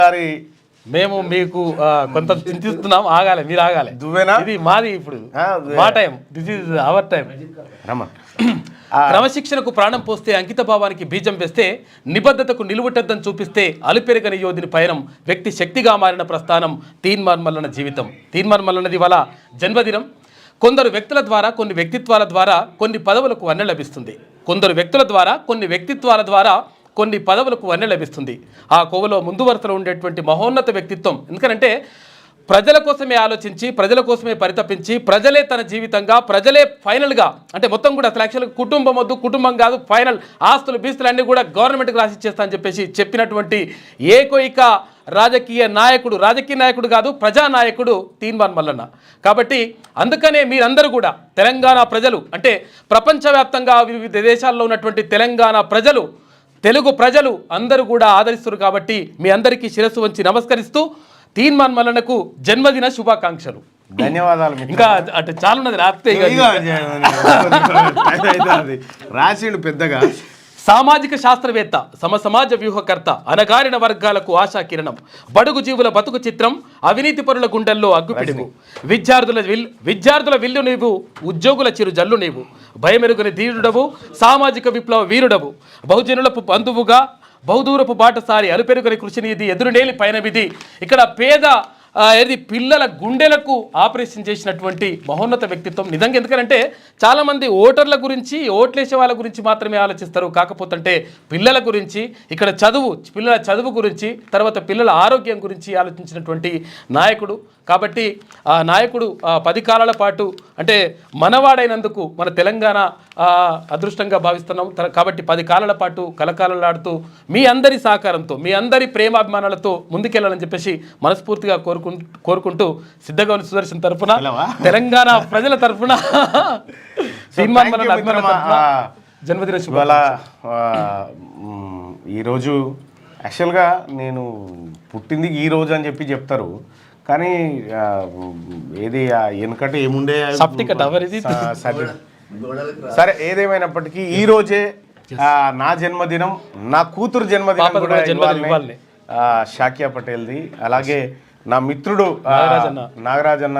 గారి మేము మీకు కొంత చింతిస్తున్నాం. ఆగాలి, మీరు ఆగాలి. దువ్వేనా ఇది మాది ఇప్పుడు మా time. This is our time. క్రమశిక్షణకు ప్రాణం పోస్తే, అంకిత భావానికి బీజం వేస్తే, నిబద్ధతకు నిలువుటద్దని చూపిస్తే, అలుపెరగని యోధుని పయనం, వ్యక్తి శక్తిగా మారిన ప్రస్థానం, తీన్మార్ మల్లన్న జీవితం. తీన్మార్ మల్లన్నది ఇవాళ జన్మదినం. కొందరు వ్యక్తుల ద్వారా, కొన్ని వ్యక్తిత్వాల ద్వారా కొన్ని పదవులకు వన్నె లభిస్తుంది. కొందరు వ్యక్తుల ద్వారా, కొన్ని వ్యక్తిత్వాల ద్వారా కొన్ని పదవులకు వన్నె లభిస్తుంది. ఆ కోవలో ముందు వరుసలో ఉండేటువంటి మహోన్నత వ్యక్తిత్వం. ఎందుకంటే ప్రజల కోసమే ఆలోచించి, ప్రజల కోసమే పరితపించి, ప్రజలే తన జీవితంగా, ప్రజలే ఫైనల్గా, అంటే మొత్తం కూడా అసలు యాక్చువల్గా కుటుంబం వద్దు, కుటుంబం కాదు, ఫైనల్ ఆస్తులు బీస్తులు అన్నీ కూడా గవర్నమెంట్కి రాసిచ్చేస్తా అని చెప్పేసి చెప్పినటువంటి ఏకైక రాజకీయ నాయకుడు కాదు, ప్రజానాయకుడు తీన్మార్ మల్లన్న. కాబట్టి అందుకనే మీరందరూ కూడా తెలంగాణ ప్రజలు, అంటే ప్రపంచవ్యాప్తంగా వివిధ దేశాల్లో ఉన్నటువంటి తెలంగాణ ప్రజలు, తెలుగు ప్రజలు అందరూ కూడా ఆదరిస్తారు. కాబట్టి మీ అందరికీ శిరస్సు వంచి నమస్కరిస్తూ తీన్మార్ మల్లన్నకు జన్మదిన శుభాకాంక్షలు. ధన్యవాదాలు. ఇంకా అంటే చాలా ఉన్నది రాస్తే రాసిండు పెద్దగా. సామాజిక శాస్త్రవేత్త, సమాజ వ్యూహకర్త, అనగారిన వర్గాలకు ఆశా కిరణం, బడుగు జీవుల బతుకు చిత్రం, అవినీతి పరుల గుండెల్లో అగ్గుపిడుగు, విద్యార్థుల విల్లు నీవు, ఉద్యోగుల చిరు జల్లు నీవు, భయమెరుగని ధీరుడవు, సామాజిక విప్లవ వీరుడవు, బహుజనులకు బంధువుగా, బహుదూరపు బాటసారి, అలుపెరుగని కృషి నీది, ఎదురునేలి పైన విధి. ఇక్కడ పేద పిల్లల గుండెలకు ఆపరేషన్ చేసినటువంటి మహోన్నత వ్యక్తిత్వం నిజంగా. ఎందుకంటే చాలామంది ఓటర్ల గురించి, ఓట్లేసే వాళ్ళ గురించి మాత్రమే ఆలోచిస్తారు. కాకపోతే పిల్లల గురించి, ఇక్కడ పిల్లల చదువు గురించి, తర్వాత పిల్లల ఆరోగ్యం గురించి ఆలోచించినటువంటి నాయకుడు. కాబట్టి ఆ నాయకుడు 10 కాలాల పాటు, అంటే మనవాడైనందుకు మన తెలంగాణ అదృష్టంగా భావిస్తున్నాం. కాబట్టి 10 కాలాల పాటు కలకాలలాడుతూ మీ అందరి సహకారంతో, మీ అందరి ప్రేమాభిమానాలతో ముందుకెళ్ళాలని చెప్పేసి మనస్ఫూర్తిగా కోరుకుంటూ సిద్ధగౌని సుదర్శన్ తరఫున, తెలంగాణ ప్రజల తరఫున జన్మదిన శుభాకాంక్షలు. ఈరోజు యాక్చువల్గా నేను పుట్టింది ఈ రోజు అని చెప్పి చెప్తారు, కానీ ఏది వెనుకటి ఏముండే సరే, ఏదేమైనప్పటికీ ఈ రోజే నా జన్మదినం, నా కూతురు జన్మదినం కూడా షాకియా పటేల్ది. అలాగే నా మిత్రుడు నాగరాజన్న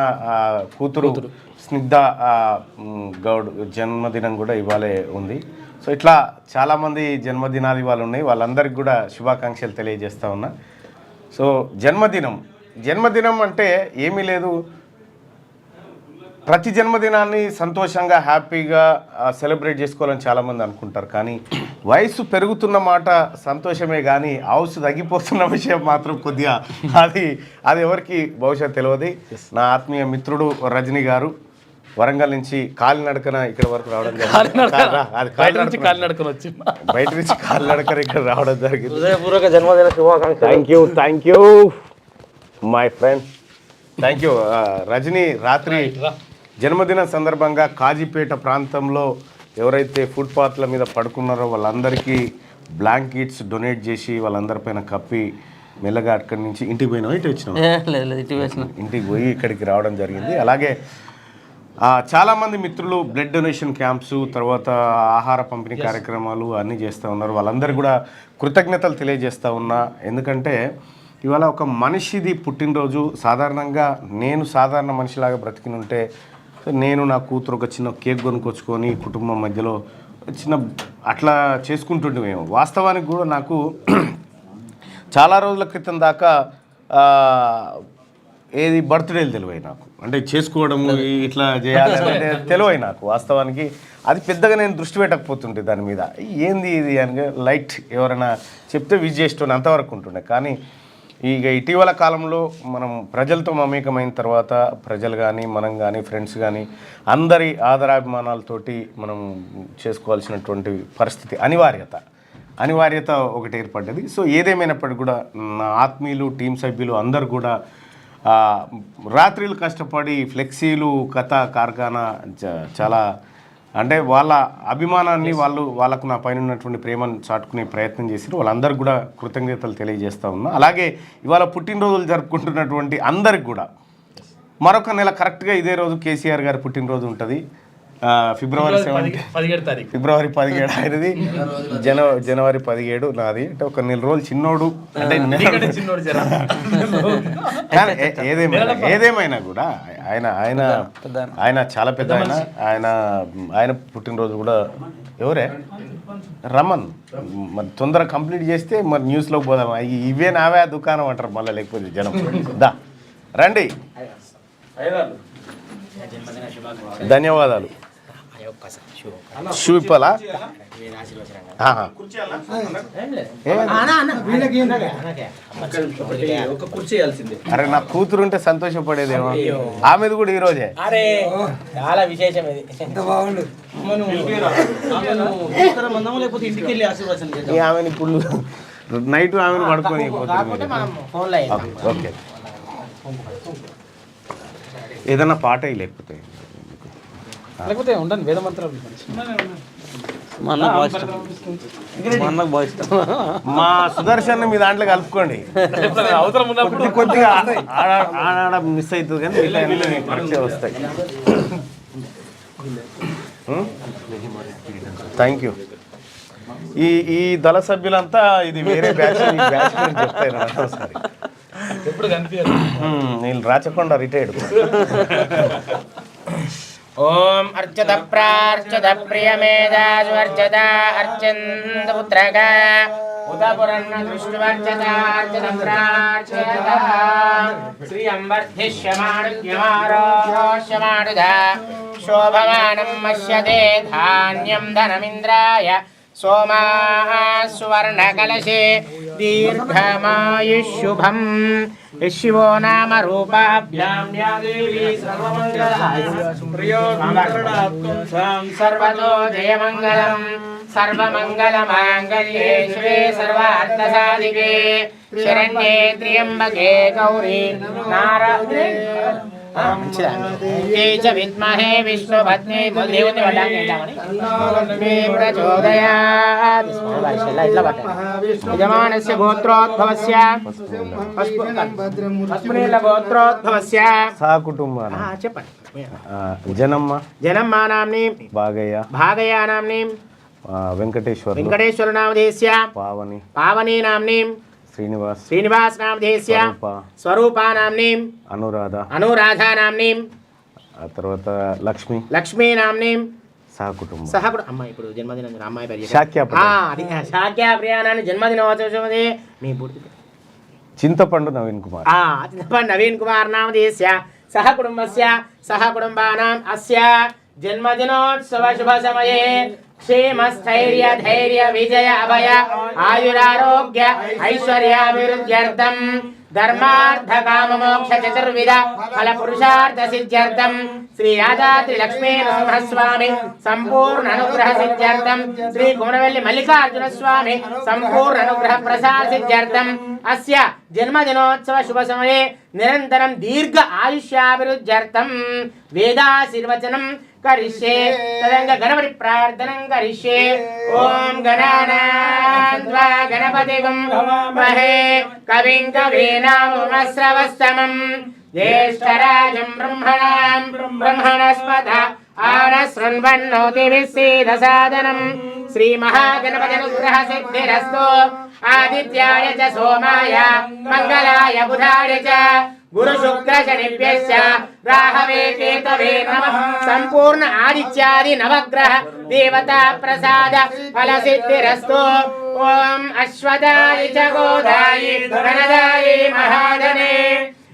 కూతురు స్నిగ్ధ గౌడ్ జన్మదినం కూడా ఇవాళే ఉంది. సో ఇట్లా చాలామంది జన్మదినాలు ఇవాళ ఉన్నాయి. వాళ్ళందరికీ కూడా శుభాకాంక్షలు తెలియజేస్తా ఉన్నా. సో జన్మదినం అంటే ఏమీ లేదు, ప్రతి జన్మదినాన్ని సంతోషంగా హ్యాపీగా సెలబ్రేట్ చేసుకోవాలని చాలామంది అనుకుంటారు. కానీ వయసు పెరుగుతున్న మాట సంతోషమే, కానీ ఆయుసు తగ్గిపోతున్న విషయం మాత్రం కొద్దిగా అది ఎవరికి బహుశా తెలియదు. నా ఆత్మీయ మిత్రుడు రజనీ గారు వరంగల్ నుంచి కాలినడకన ఇక్కడ వరకు రావడం జరిగింది. బయట నుంచి కాలినడకన ఇక్కడ రావడం జరిగింది. Thank you my friend, thank you. Rajani రాత్రి జన్మదిన సందర్భంగా కాజీపేట ప్రాంతంలో ఎవరైతే ఫుట్పాత్ల మీద పడుకున్నారో వాళ్ళందరికీ బ్లాంకెట్స్ డొనేట్ చేసి వాళ్ళందరిపైన కప్పి మెల్లగా అక్కడి నుంచి ఇంటికి పోయినా, ఇటు వచ్చినాం, ఇంటికి పోయి ఇక్కడికి రావడం జరిగింది. అలాగే చాలామంది మిత్రులు బ్లడ్ డొనేషన్ క్యాంప్స్, తర్వాత ఆహార పంపిణీ కార్యక్రమాలు అన్నీ చేస్తూ ఉన్నారు. వాళ్ళందరూ కూడా కృతజ్ఞతలు తెలియజేస్తూ ఉన్నా. ఎందుకంటే ఇవాళ ఒక మనిషిది పుట్టినరోజు. సాధారణంగా నేను సాధారణ మనిషిలాగా బ్రతికినుంటే నేను నా కూతురు ఒక చిన్న కేక్ కొనుక్కొచ్చుకొని కుటుంబం మధ్యలో చిన్న అట్లా చేసుకుంటుంటే మేము. వాస్తవానికి కూడా నాకు చాలా రోజుల క్రితం దాకా ఏది బర్త్డేలు తెలివాయి నాకు, అంటే చేసుకోవడం ఇట్లా చేయాలంటే తెలివాయి నాకు. వాస్తవానికి అది పెద్దగా నేను దృష్టి పెట్టకపోతుంటే దాని మీద, ఏంది ఇది అని లైట్ ఎవరైనా చెప్తే విజ్ చేస్తుండే, అంతవరకు ఉంటుండే. కానీ ఇక ఇటీవల కాలంలో మనం ప్రజలతో మమేకమైన తర్వాత ప్రజలు కానీ, మనం కానీ, ఫ్రెండ్స్ కానీ అందరి ఆదరాభిమానాలతోటి మనం చేసుకోవాల్సినటువంటి పరిస్థితి, అనివార్యత ఒకటి ఏర్పడ్డది. సో ఏదేమైనప్పటికీ కూడా నా ఆత్మీయులు, టీం సభ్యులు అందరు కూడా రాత్రిలు కష్టపడి ఫ్లెక్సీలు, కథ కార్ఖానా చాలా, అంటే వాళ్ళ అభిమానాన్ని వాళ్ళకు నా పైన ఉన్నటువంటి ప్రేమను చాటుకునే ప్రయత్నం చేసి వాళ్ళందరూ కూడా కృతజ్ఞతలు తెలియజేస్తూ ఉన్నా. అలాగే ఇవాళ పుట్టినరోజులు జరుపుకుంటున్నటువంటి అందరికి కూడా మరొక నెల కరెక్ట్గా ఇదే రోజు కేసీఆర్ గారి పుట్టినరోజు ఉంటుంది. ఫిబ్రవరి 17 17 తారీఖు ఫిబ్రవరి 17 ఆయనది, జనవరి 17 నాది. అంటే ఒక నెల రోజులు చిన్నోడు అంటే చిన్నోడు జర కానీ ఏదేమైనా కూడా ఆయన చాలా పెద్ద ఆయన పుట్టినరోజు కూడా ఎవరే రమన్ మరి తొందరగా కంప్లీట్ చేస్తే మరి న్యూస్లోకి పోదాం. ఇవే నావే దుకాణం అంటారు మళ్ళీ, లేకపోతే జనం దా రండి. ధన్యవాదాలు. షూ ఇప్పాలా? అరే నా కూతురు ఉంటే సంతోషపడేదేమో, ఆమెది కూడా ఈ రోజే. చాలా విశేషం ఇది. ఆమెని ఇప్పుడు నైట్ ఆమెను పడుకొని ఓకే. ఏదన్నా పాట లేకపోతే ఉండను వేద మంత్రాలు మా సుదర్శన్ మీ దాంట్లో కలుపుకోండి. అవసరం ఉన్నప్పుడు కొద్దిగా ఆడ మిస్ అవుతుంది కానీ కరెక్ట్గా వస్తాయి. Thank you. ఈ దళ సభ్యులంతా ఇది వేరే బ్యాచ్ చెప్తారు ఒకసారి. ఎప్పుడు కనిపించారు నేను రాచకొండ రిటైర్డ్. ఓం అర్చత ప్రార్చత ప్రియమేదార్చత అర్చంద పుత్రక ఉదపురన్న దృష్టివర్చత అర్చత ప్రార్చత శ్రియం వర్ధిష్యమాణుష్యమాణుధ శోభమానం మశ్యతే ధాన్యం ధనమింద్రాయ సోమా సువర్ణకలశే దీర్ఘమాయుష్యుభం శివో నామ రూపాభ్యాం యా దేవీ సర్వతో జయమంగళం సర్వమంగళమాంగళ్యే శివే సర్వార్థసాధికే శరణ్యే త్ర్యంబకే గౌరీ నారాయణే విద్మహే విష్ణుపత్ని యజమానస్య గోత్రోద్భవస్య గోత్రోద్భవస్య సహకుటుంబాన చెప్పండి. జనమ్మ నామ్ని భాగయ్య నామ్ని వెంకటేశ్వర నామధేస్య పావని నామ్ని శ్రీనివాస్ నామధేస్య స్వరూపా నామ్ని అనురాధా నామ్ని తర్వాత లక్ష్మీ నామ్ని సహకుటుంబం. అమ్మాయి ఇప్పుడు జన్మదినం అమ్మాయి పేరు శాక్యప్రియానాన్ని జన్మదినోత్సవం మీ పూర్తి చింతపండు నవీన్ కుమార్ నామధేస్య సహ కుటుంబానాం అస్య జన్మదినోత్సవ శుభ సమయే క్షేమ స్థైర్య ధైర్య విజయ అభయ ఆయురారోగ్య ఐశ్వర్యాభివృద్ధ్యర్థం ధర్మార్థ కామ మోక్ష చతుర్విధ ఫల పురుషార్థ సిద్ధ్యర్థం శ్రీ యాదాద్రి లక్ష్మీ నరసింహస్వామి సంపూర్ణ అనుగ్రహ సిద్ధ్యర్థం శ్రీ కుమరవెల్లి మల్లికార్జున స్వామి సంపూర్ణ అనుగ్రహ ప్రసాద సిద్ధ్యర్థం అస్య జన్మదినోత్సవ శుభ సమయే నిరంతరం దీర్ఘ ఆయుష్యాభివృద్ధ్యర్థం వేదాశీర్వచనం కరిష్యే తదంగ గణపతి ప్రార్థనం కరిష్యే. ఓం గణానాన్వా గణపతిగం మహే కవిం కవీనాముపస్రవస్తమం జ్యేష్ఠరాజం బ్రహ్మణస్పద ఆనశృణ్వన్నోతిభిస్సీదసాదనం శ్రీ మహాగణపతినుగ్రహ సిద్ధిరస్తు. ఆదిత్యాయ చ సోమాయ మంగళాయ బుధాయ చ గురు శుక్ర శనిభ్యశ్చ రాహవే కేతవే నమః. సంపూర్ణ ఆదిత్యాది నవగ్రహ దేవతా ప్రసాద ఫల సిద్ధిరస్తు. ఓం అశ్వదాయ చ గోదాయి ధనదాయి మహాధనే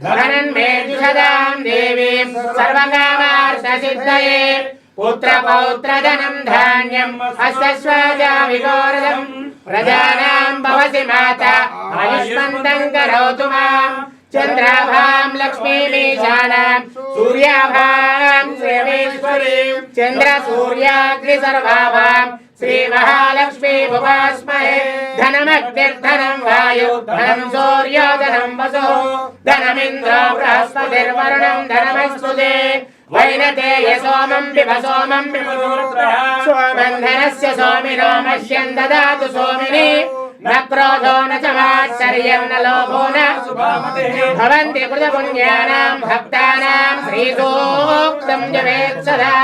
ధనన్మే జుషదాం దేవి సర్వకామార్థ సిద్ధయే. పుత్ర పౌత్ర ధనం ధాన్యం హస్తస్వాజా విగోరదం ప్రజానాం భవసి మాత ఆయుష్మంతం కరోతు మాం. చంద్రాభాం లక్ష్మీమీశానాం సూర్యాభాం శ్రీమేశ్వరీం చంద్ర సూర్యాగ్ని సర్వాభాం శ్రీ మహాలక్ష్మీ భువాస్మహే. ధనమగ్నిర్ధనం వాయు ధనం సూర్యో ధనం వసో ధనమింద్రో బృహస్పతిర్వరుణం ధనమస్తుతే. వైనతేయ సోమం పిబ సోమం సోమం ధనస్య సోమినో మహ్యం దదాతు సోమిని. న క్రోధో న చ మాత్సర్యం న లోభో న భవంతి కృత పుణ్యానాం భక్తానాం శ్రీసూక్తం జపేత్ సదా.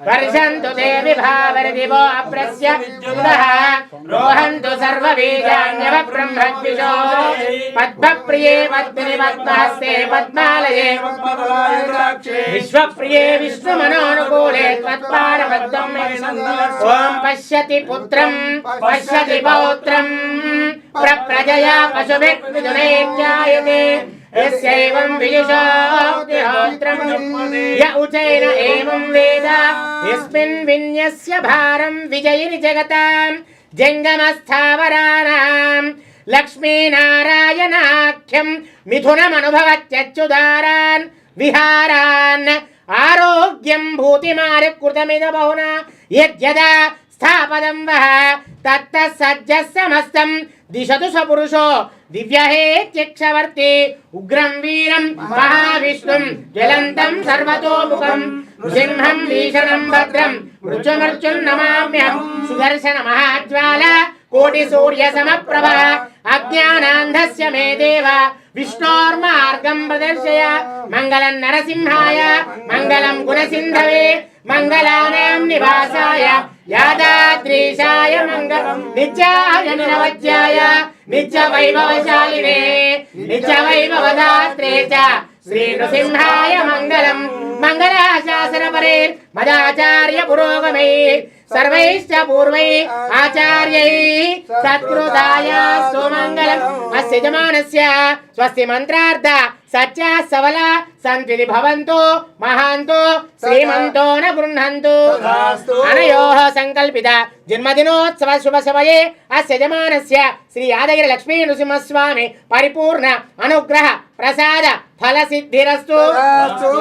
वर्षन्तु ते विभावरदिवो अप्रस्य विद्युतः रोहन्तु सर्वबीजान्यवब्रह्मद्विषो पद्मप्रिये पद्मिनि पद्महस्ते पद्मालये विश्वप्रिये विष्णुमनोनुकूले त्वत्पादपद्मं ॐ पश्यति पुत्रं पश्यति पौत्रं प्रजया पशुभिर्मिथुनैर्जायते यस्यैवं विजुषोऽग्निहोत्रं य उचैन एवं वेद यस्मिन् विन्यस्य भारं विजयिनि जगतां जङ्गमस्थावराणां लक्ष्मीनारायणाख्यं मिथुनमनुभवत्यच्युदारान् विहारान् आरोग्यं भूतिमारिकृतमिद बहुना यद्यदा स्थापदं वः तत्तः सज्जः समस्तं दिशतु सपुरुषो दिव्यहेत्यक्षवर्ति उग्रं वीरं महाविष्णुं ज्वलन्तं सर्वतोमुखं नृसिंहं भीषणं भद्रं मृत्युमृत्युं नमाम्यहं सुदर्शन महाज्वाला कोटिसूर्यसमप्रभा अज्ञानान्धस्य मे देव विष्णोर्मार्गं प्रदर्शय मङ्गलं नरसिंहाय मङ्गलं गुणसिन्धवे मङ्गलानां निवासाय यादाद्रीशाय मङ्गलं नित्याय निरवध्याय नित्यवैभवशालिने नित्यवैभवदात्रे च श्रीनृसिंहाय मङ्गलं मङ्गलाशासनपरे मदाचार्य पुरोगमे सर्वैश्च पूर्वैः आचार्यैः सत्कृताय सुमङ्गलम् अस्य यजमानस्य स्वस्ति मंत्रार्थ सत्या सबला सन्ति भवन्तु महान्तो श्रीमन्तो न गृह्णन्तु अनयोः संकल्पित जन्मदिनोत्सव शुभ समये अस्य यजमानस्य श्री यादगिरि लक्ष्मी नृसिंहस्वामी परिपूर्ण अनुग्रह प्रसाद फल सिद्धिरस्तु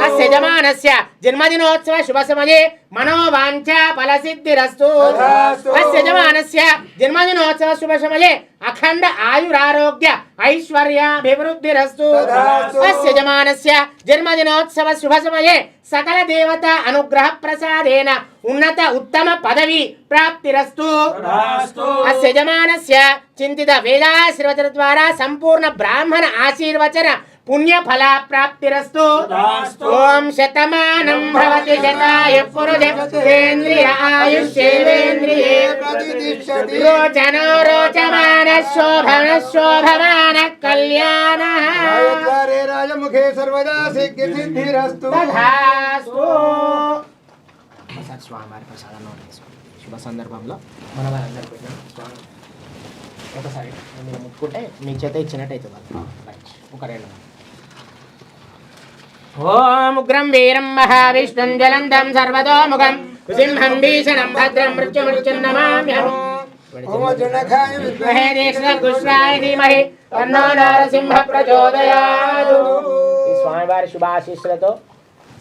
अस्य यजमानस्य जन्मदिनोत्सव शुभ समये मनोवांछा फल सिद्धिरस्तु अस्य यजमानस्य जन्मदिनोत्सव शुभ समये अखंड आयुरारोग्य ऐश्वर्याभिवृद्धिरस्तु अस्य यजमानस्य जन्मदिनोत्सव शुभ समये सकल देवता अनुग्रह प्रसादेन उन्नत उत्तम पदवी प्राप्तिरस्तु अस्य यजमानस्य चिंतित वेदाशीर्वचन द्वारा संपूर्ण ब्राह्मण आशीर्वचन पुण्य फला प्राप्तिरस्तु ओम शतमानं भवति शताय पुरुषेन्द्रिय आयुष्येवेन्द्रिये प्रतिष्ठति रोचनो रोचमान शोभन शोभमान कल्याणः द्वारे राजमुखे सर्वदा सिद्धि सिद्धिरस्तु तथास्तु స్వామివారి ప్రసాదాన్ని శుభ సందర్భంలో మన వారందరూ పెట్టిన స్వామి ఒకసారి మీరు ముట్టుకుంటే మీ చేత ఇచ్చినట్టయితే ఒక రెండు ఓం ఉగ్రం వీరం మహావిష్ణుం జ్వలంతం సర్వతోముఖం సింహం భీషణం భద్రం మృత్యుమృత్యుం నమామ్యహం విద్మహే దేశగుష్రాయ ధీమహి తన్నో నరసింహ ప్రచోదయాత్. ఈ స్వామివారి శుభాశీస్సులతో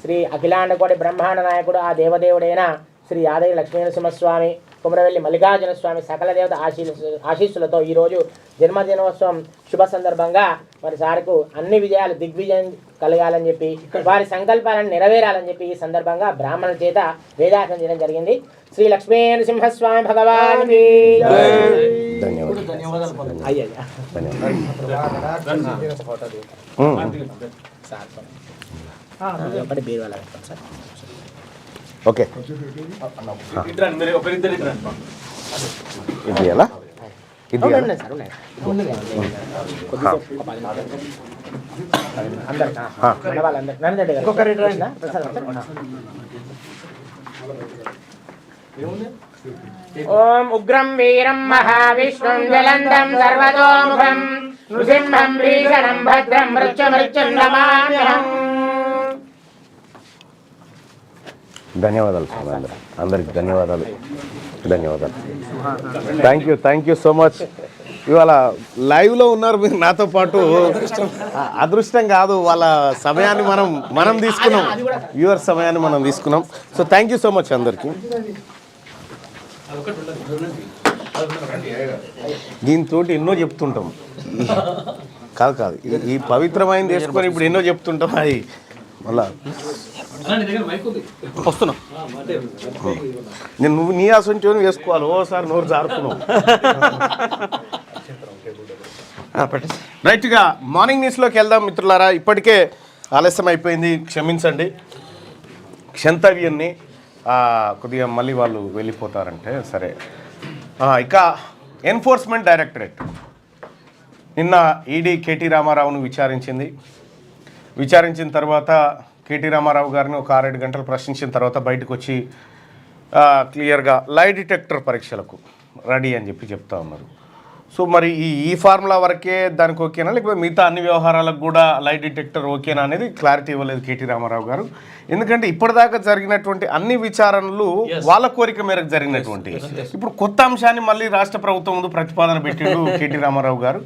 శ్రీ అఖిలాండకోటి బ్రహ్మాండ నాయకుడు ఆ దేవదేవుడైన శ్రీ యాదగిరి లక్ష్మీనరసింహస్వామి కుమరవెల్లి మల్లికార్జున స్వామి సకల దేవత ఆశీస్సులతో ఈరోజు జన్మదినోత్సవం శుభ సందర్భంగా మరి సార్కు అన్ని విజయాలు దిగ్విజయం కలగాలని చెప్పి వారి సంకల్పాలను నెరవేరాలని చెప్పి ఈ సందర్భంగా బ్రాహ్మణుల చేత వేదాసనం చేయడం జరిగింది. శ్రీ లక్ష్మీ నరసింహస్వామి భగవాన్ ఒకటి బీరువాల పెట్టండి సార్. ఓకే ఇది ఎలా ఇది ఉండండి సార్ ఉండండి. కొద్దిసేపు ఒక 10 నిమిషాలు. అందరికీ మన వాళ్ళందరికీ నన్ను దగ్గర ఓం ఉగ్రం వీరం మహావిష్ణుం జ్వలంతం సర్వతోముఖం నృసింహం భీషణం భద్రం మృత్యుమృత్యుం నమామ్యహం. ధన్యవాదాలు స్వామి అందరికి ధన్యవాదాలు థ్యాంక్ యూ సో మచ్. ఇవాళ లైవ్లో ఉన్నారు మీరు నాతో పాటు. అదృష్టం కాదు, వాళ్ళ సమయాన్ని మనం తీసుకున్నాం, వ్యూవర్ సమయాన్ని మనం తీసుకున్నాం. So thank you so much అందరికీ. దీంతో ఎన్నో చెప్తుంటాం, కాదు ఈ పవిత్రమైనది వేసుకొని ఇప్పుడు ఎన్నో చెప్తుంటాం. అది మళ్ళా వస్తున్నా నేను నీ అసంటి వేసుకోవాలి. ఓసారి నోరు జారుతున్నావు. రైట్గా మార్నింగ్ న్యూస్లోకి వెళ్దాం మిత్రులారా. ఇప్పటికే ఆలస్యం అయిపోయింది, క్షమించండి. క్షంతవ్యాన్ని కొద్దిగా మళ్ళీ వాళ్ళు వెళ్ళిపోతారంటే సరే. ఇక ఎన్ఫోర్స్మెంట్ డైరెక్టరేట్ నిన్న ఈడీ కేటీ రామారావును విచారించిన తర్వాత కేటీ రామారావు గారిని ఒక 6-7 గంటలు ప్రశ్నించిన తర్వాత బయటకు వచ్చి క్లియర్గా లై డిటెక్టర్ పరీక్షలకు రెడీ అని చెప్తా ఉన్నారు. సో మరి ఈ ఫార్ములా వరకే దానికి ఓకేనా, లేకపోతే మిగతా అన్ని వ్యవహారాలకు కూడా లై డిటెక్టర్ ఓకేనా అనేది క్లారిటీ ఇవ్వలేదు కేటీ రామారావు గారు. ఎందుకంటే ఇప్పటిదాకా జరిగినటువంటి అన్ని విచారణలు వాళ్ళ కోరిక మేరకు జరిగినటువంటి, ఇప్పుడు కొత్త అంశాన్ని మళ్ళీ రాష్ట్ర ప్రభుత్వం ముందు ప్రతిపాదన పెట్టిండు కేటీ రామారావు గారు.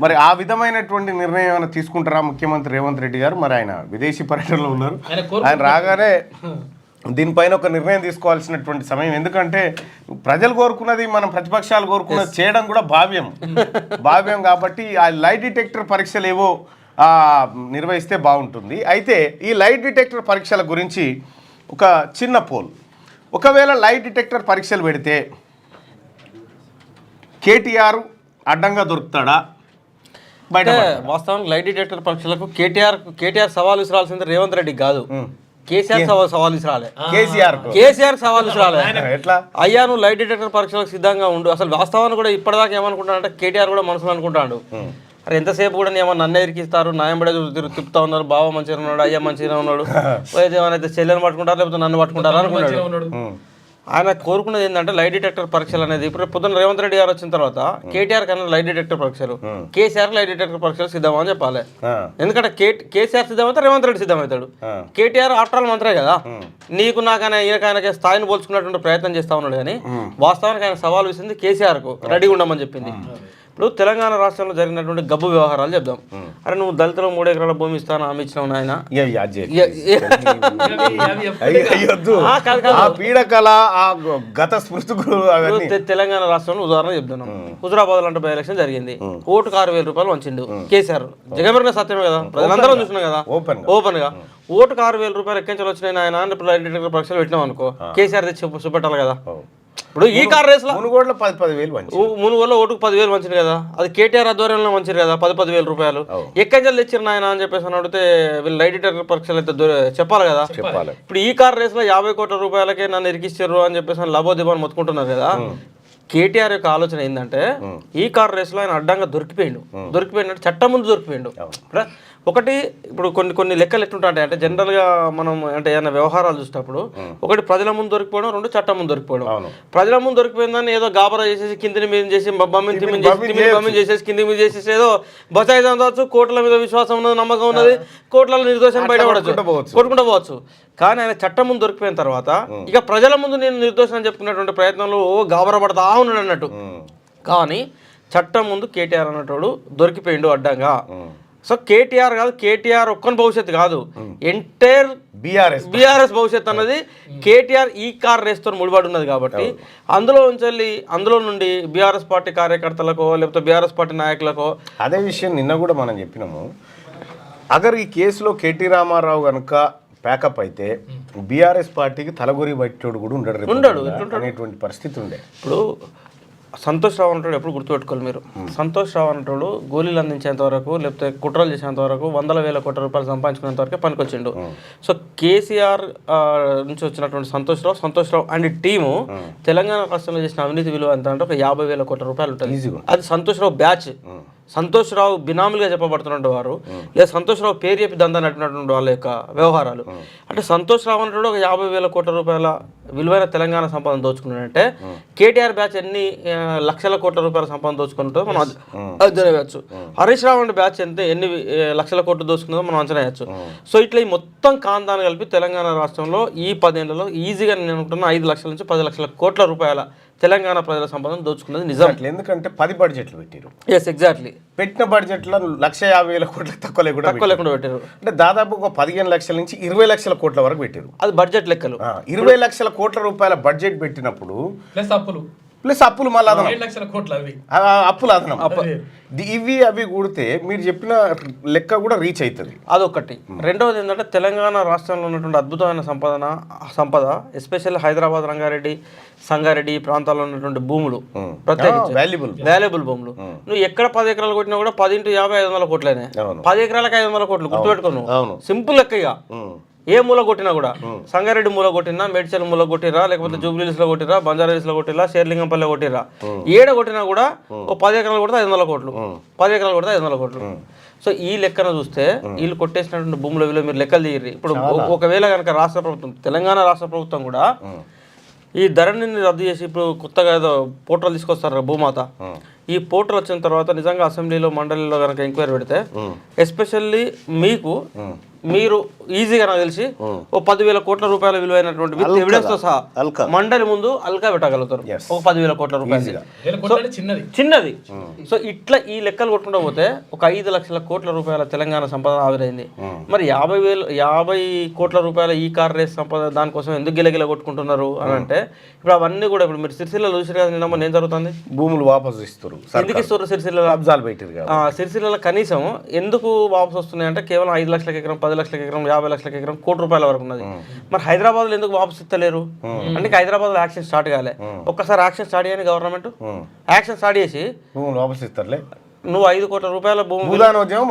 మరి ఆ విధమైనటువంటి నిర్ణయం ఏమైనా తీసుకుంటారా ముఖ్యమంత్రి రేవంత్ రెడ్డి గారు? మరి ఆయన విదేశీ పర్యటనలో ఉన్నారు, ఆయన రాగానే దీనిపైన ఒక నిర్ణయం తీసుకోవాల్సినటువంటి సమయం. ఎందుకంటే ప్రజలు కోరుకున్నది, మనం ప్రతిపక్షాలు కోరుకున్నది చేయడం కూడా భావ్యం కాబట్టి ఆ లై డిటెక్టర్ పరీక్షలు ఏవో నిర్వహిస్తే బాగుంటుంది. అయితే ఈ లై డిటెక్టర్ పరీక్షల గురించి ఒక చిన్న పోల్, ఒకవేళ లై డిటెక్టర్ పరీక్షలు పెడితే కేటీఆర్ అడ్డంగా దొరుకుతాడా? బయట వాస్తవానికి లై డిటెక్టర్ పరీక్షలకు కేటీఆర్ సవాల్ విసిరాల్సింది రేవంత్ రెడ్డి కాదు, కేసీఆర్ సవాల్ విసిరాలే. కేసీఆర్ సవాల్ విసిరాలే. ఎట్లా అయ్యా నువ్వు లై డిటెక్టర్ పరీక్షలకు సిద్ధంగా ఉండు. అసలు వాస్తవాన్ని కూడా ఇప్పటిదాకా ఏమనుకుంటాడంటే కేటీఆర్ కూడా మనసులో అనుకుంటాడు, అరే ఎంతసేపు కూడా ఏమన్నా నన్ను ఇరికిస్తారు, నాయంబడే తిప్పుతా ఉన్నారు, బావ మంచిగా ఉన్నాడు, అయ్యా మంచిగా ఉన్నాడు, ఏమైనా చెల్లెని పట్టుకుంటారు లేకపోతే నన్ను పట్టుకుంటారు అనుకున్నాడు. ఆయన కోరుకున్నది ఏంటంటే లై డిటెక్టర్ పరీక్షలు అనేది. ఇప్పుడు పొద్దున్న రేవంత్ రెడ్డి గారు వచ్చిన తర్వాత కేటీఆర్ కన్నా లై డిటెక్టర్ పరీక్షలు, కేసీఆర్ లై డిటెక్టర్ పరీక్షలు సిద్ధమా అని చెప్పాలి. ఎందుకంటే కేసీఆర్ సిద్ధమైతే రేవంత్ రెడ్డి సిద్ధమవుతాడు. కేటీఆర్ ఆఫ్టర్ ఆల్ మంత్రే కదా, నీకు నాకైనా ఈయనకైనా స్థాయిని పోల్చుకున్నటువంటి ప్రయత్నం చేస్తా ఉన్నాడు. కానీ వాస్తవానికి ఆయన సవాల్ విసింది కేసీఆర్కు రెడీగా ఉండమని చెప్పింది. ఇప్పుడు తెలంగాణ రాష్ట్రంలో జరిగినటువంటి గబ్బు వ్యవహారాలు చెప్దాం. అరే నువ్వు దళితులు 3 ఎకరాల భూమి ఇస్తాను హామీ ఇచ్చినావు నాయన. తెలంగాణ రాష్ట్రంలో ఉదాహరణ చెప్తున్నాం. హుజురాబాద్ లాంటి బై ఎలక్షన్ జరిగింది, ఓటుకు 6,000 రూపాయలు వంచిండు కేసీఆర్. జగమెరిన సత్యమే కదా, ప్రజలందరం చూసినాం కదా ఓపెన్ గా. ఓటుకు 6,000 రూపాయలు ఎక్కించాలి వచ్చినాయి ఆయన పరీక్షలు పెట్టినాం అనుకో, కేసీఆర్ తెచ్చి చూపెట్టాలి కదా. ఇప్పుడు ఈ కార్ రేస్ లో మునుగోడులో 10,000 ఓటుకు 10,000 మంచిది కదా, అది కేటీఆర్ ఆధ్వర్యంలో మంచిది కదా. 10,000 రూపాయలు ఎక్కడి తెచ్చారు ఆయన అని చెప్పేసి అడిగితే వీళ్ళు లై డిటెక్టర్ పరీక్షలు అయితే చెప్పాలి కదా. ఇప్పుడు ఈ కార్ రేస్ లో 50 కోట్ల రూపాయలకే నన్ను ఇరికిచ్చారు అని చెప్పేసి లబోదిబాన్ని మొత్తుకుంటున్నారు కదా. కేటీఆర్ యొక్క ఆలోచన ఏంటంటే ఈ కార్ రేస్ లో ఆయన అడ్డంగా దొరికిపోయినట్టు చట్టం ముందు దొరికిపోయిండు. ఒకటి ఇప్పుడు కొన్ని లెక్కలు ఎట్లుంటాయి అంటే జనరల్ గా మనం అంటే ఏమైనా వ్యవహారాలు చూసేటప్పుడు ఒకటి ప్రజల ముందు దొరికిపోవడం, 2 చట్టం ముందు దొరికిపోవడం. ప్రజల ముందు దొరికిపోయిందని ఏదో గాబరా చేసేసి కిందిని మీద చేసి బమ్మిని చేసేసి కింది మీద చేసేసి ఏదో బచాయిదాం కావచ్చు, కోట్ల మీద విశ్వాసం ఉన్నది, నమ్మకం ఉన్నది, కోట్ల నిర్దోషం బయటపడచ్చు, కొట్టుకుంటూ పోవచ్చు. కానీ ఆయన చట్టం ముందు దొరికిపోయిన తర్వాత ఇక ప్రజల ముందు నేను నిర్దోషం చెప్పుకునేటువంటి ప్రయత్నంలో గాబరా పడతా ఉన్నాడు అన్నట్టు. కానీ చట్టం ముందు కేటీఆర్ అన్నట్టు దొరికిపోయిండు అడ్డంగా. సో కేటీఆర్ కాదు, కేటీఆర్ ఒక్కని భవిష్యత్తు కాదు, ఎంటైర్ బీఆర్ఎస్ భవిష్యత్తు అన్నది కేటీఆర్ ఈ కార్ రేస్తో ముడిపడి ఉన్నది. కాబట్టి అందులో నుండి బీఆర్ఎస్ పార్టీ కార్యకర్తలకో లేకపోతే బీఆర్ఎస్ పార్టీ నాయకులకో అదే విషయం నిన్న కూడా మనం చెప్పినాము. అగర్ ఈ కేసులో కేటీ రామారావు కనుక ప్యాకప్ అయితే బీఆర్ఎస్ పార్టీకి తలగొరి బయటోడు కూడా ఉండడు అనేటువంటి పరిస్థితి ఉండే. ఇప్పుడు సంతోష్ రావు అంటాడు ఎప్పుడు గుర్తుపెట్టుకోవాలి మీరు. సంతోష్ రావు అంటాడు గోళీలు అందించేంత వరకు లేకపోతే కుట్రలు చేసేంత వరకు 100,000 కోట్ల రూపాయలు సంపాదించుకునేంత వరకే పనికొచ్చిండు. సో కేసీఆర్ నుంచి వచ్చినటువంటి సంతోష్ రావు అండ్ టీము తెలంగాణ రాష్ట్రంలో చేసిన అవినీతి విలువ ఎంత అంటే ఒక 50,000 కోట్ల రూపాయలు ఉంటుంది. అది సంతోష్ రావు బ్యాచ్, సంతోష్ రావు బినామీలుగా చెప్పబడుతున్నటువంటి వారు, లేదా సంతోష్ రావు పేరు చెప్పి దందా నడిపినటువంటి వాళ్ళ యొక్క వ్యవహారాలు. అంటే సంతోష్ రావు అంటే ఒక 50,000 కోట్ల రూపాయల విలువైన తెలంగాణ సంపదను దోచుకున్నాడంటే కేటీఆర్ బ్యాచ్ ఎన్ని లక్షల కోట్ల రూపాయల సంపదను దోచుకుంటుందో మనం అంచనా వేయచ్చు. హరీష్ రావు అంటే బ్యాచ్ ఎన్ని లక్షల కోట్లు దోచుకుందో మనం అంచనా వేయచ్చు. సో ఇట్లా ఈ మొత్తం కాంతాన్ని కలిపి తెలంగాణ రాష్ట్రంలో ఈ 10 ఏళ్లలో ఈజీగా నేను అనుకుంటున్నా 5 లక్షల నుంచి 10 లక్షల కోట్ల రూపాయల తెలంగాణ ప్రజల సంపదను దోచుకున్నది నిజం. ఎందుకంటే 10 బడ్జెట్లు పెట్టారు. Yes exactly. పెట్టిన బడ్జెట్లో 1,50,000 కోట్ల తక్కువ లేకుండా పెట్టారు. అంటే దాదాపు ఒక 15 లక్షల నుంచి 20 లక్షల కోట్ల వరకు పెట్టారు. అది బడ్జెట్ లెక్కలు. 20 లక్షల కోట్ల రూపాయల బడ్జెట్ పెట్టినప్పుడు ప్లస్ అప్పులు మళ్ళీ అదనం, అప్పులు అదనం, ఇవి అవి కూడితే మీరు చెప్పిన లెక్క కూడా రీచ్ అవుతుంది. అదొకటి. రెండవది ఏంటంటే తెలంగాణ రాష్ట్రంలో ఉన్నటువంటి అద్భుతమైన సంపద ఎస్పెషల్లీ హైదరాబాద్, రంగారెడ్డి, సంగారెడ్డి ఈ ప్రాంతాల్లో ఉన్నటువంటి భూములు ప్రత్యేకించి వాల్యుబుల్ భూములు. నువ్వు ఎక్కడ 10 ఎకరాలు కొట్టినా కూడా 10 × 50 500 కోట్లనే. 10 ఎకరాలకు 500 కోట్లు గుర్తుపెట్టుకోను. సింపుల్ లెక్క. ఇక ఏ మూల కొట్టినా కూడా సంగారెడ్డి మూల కొట్టినా, మేడ్చల్ మూల కొట్టిరా, లేకపోతే జూబ్లీహిల్స్ లో కొట్టిరా, బంజారాహిల్స్ లో కొట్టిరా, షేర్లింగంపల్లి కొట్టిరా, ఏడ కొట్టినా కూడా ఓ 10 ఎకరాలు కొడితే 500 కోట్లు, 10 ఎకరాలు కొడితే 500 కోట్లు. సో ఈ లెక్కన చూస్తే వీళ్ళు కొట్టేసినటువంటి భూముల విలువ మీరు లెక్కలు తీయరు. ఇప్పుడు ఒకవేళ కనుక రాష్ట్ర ప్రభుత్వం, తెలంగాణ రాష్ట్ర ప్రభుత్వం కూడా ఈ ధరణిని రద్దు చేసి ఇప్పుడు కొత్తగా ఏదో పోర్టల్ తీసుకొస్తారు భూమాత, ఈ పోర్టల్ వచ్చిన తర్వాత నిజంగా అసెంబ్లీలో మండలిలో కనుక ఎంక్వైరీ పెడితే ఎస్పెషల్లీ మీరు ఈజీగా నాకు తెలిసి ఓ 10,000 కోట్ల రూపాయల విలువైనటువంటి విత్ ఎవిడెన్స్ తో సహా మండలి ముందు అల్కా పెట్టగలుగుతారు. ఒక 10,000 కోట్ల రూపాయలు చిన్నది. సో ఇట్లా ఈ లెక్కలు కొట్టుకుంటూ పోతే ఒక 5 లక్షల కోట్ల రూపాయల తెలంగాణ సంపద ఆవిరైంది. మరి 50 కోట్ల రూపాయల ఈ కార్ రేస్ సంపద దానికోసం ఎందుకు గిలగిల కొట్టుకుంటున్నారు అని అంటే, ఇప్పుడు అవన్నీ కూడా ఇప్పుడు మీరు సిరిసిల్లలో చూసారు కదా, నిన్న ఏం జరుగుతుంది, భూములు వాపసు ఇస్తారు. ఎందుకు ఇస్తారు సిరిసిల్లలో? అబ్జాలు పెట్టారు. సిరిసిల్లలో కనీసం ఎందుకు వాపసు వస్తున్నాయి అంటే కేవలం 5 లక్షల ఎకరం, 10 లక్షల ఎకరం, 50 లక్షల ఎకరం, కోటి రూపాయల వరకు ఉన్నది. మరి హైదరాబాద్ లో ఎందుకు వాపసు ఇస్తలేరు అంటే హైదరాబాద్ లో యాక్షన్ స్టార్ట్ కాలే. ఒక్కసారి యాక్షన్ స్టార్ట్ చేయని గవర్నమెంట్ యాక్షన్ స్టార్ట్ చేసి వాపసు ఇస్తారులే. నువ్వు 5 కోట్ల రూపాయల భూమి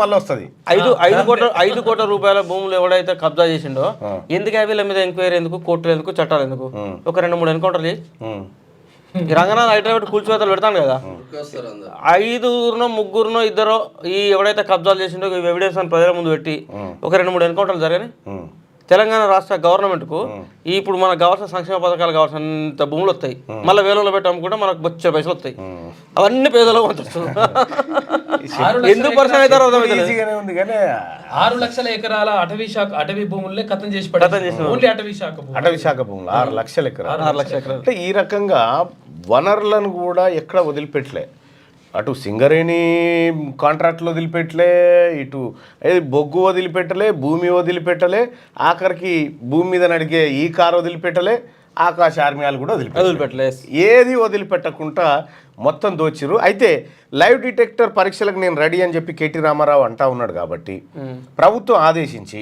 మళ్ళీ వస్తుంది. 5 కోట్ల రూపాయల భూములు ఎవడైతే కబ్జా చేసిండో ఎందుకు వీళ్ళ మీద ఎంక్వైరీ ఎందుకు, కోర్టులు ఎందుకు, చట్టాలు ఎందుకు? ఒక 2-3 ఎన్కౌంటర్లు చేయి. ఈ రంగనాథ్ హైదరాబాద్ కూల్చివేతలు పెడతాను కదా, 5 ముగ్గురునో 2 ఈ ఎవడైతే కబ్జాలు చేసిండో ఎవిడెన్స్ అని ప్రజల ముందు పెట్టి ఒక 2-3 ఎన్కౌంటర్లు జరగని తెలంగాణ రాష్ట్ర గవర్నమెంట్ కు ఇప్పుడు మనకు కావాల్సిన సంక్షేమ పథకాలు కావాల్సినంత భూములు వస్తాయి. మళ్ళీ వేలలో పెట్టాము కూడా మనకు బొచ్చే పైసలు వస్తాయి. అవన్నీ పేదలో పంచుతుంది. ఎందుకు పరిశ్రమ అవుతారో ఉంది కానీ 6 లక్షల ఎకరాల అటవీ భూములనే కథం చేసి అటవీ శాఖ భూములు 6 లక్షల ఎకరాలు. అంటే ఈ రకంగా వనరులను కూడా ఎక్కడ వదిలిపెట్టలే. అటు సింగరేణి కాంట్రాక్ట్లు వదిలిపెట్టలే, ఇటు బొగ్గు వదిలిపెట్టలే, భూమి వదిలిపెట్టలే, ఆఖరికి భూమి మీద నడిగే ఈ కారు వదిలిపెట్టలే, ఆకాశ ఆర్మీయాలు కూడా వదిలిపెట్టలే. ఏది వదిలిపెట్టకుండా మొత్తం దోచిరు. అయితే లైవ్ డిటెక్టర్ పరీక్షలకు నేను రెడీ అని చెప్పి కేటీ రామారావు అంటా ఉన్నాడు కాబట్టి ప్రభుత్వం ఆదేశించి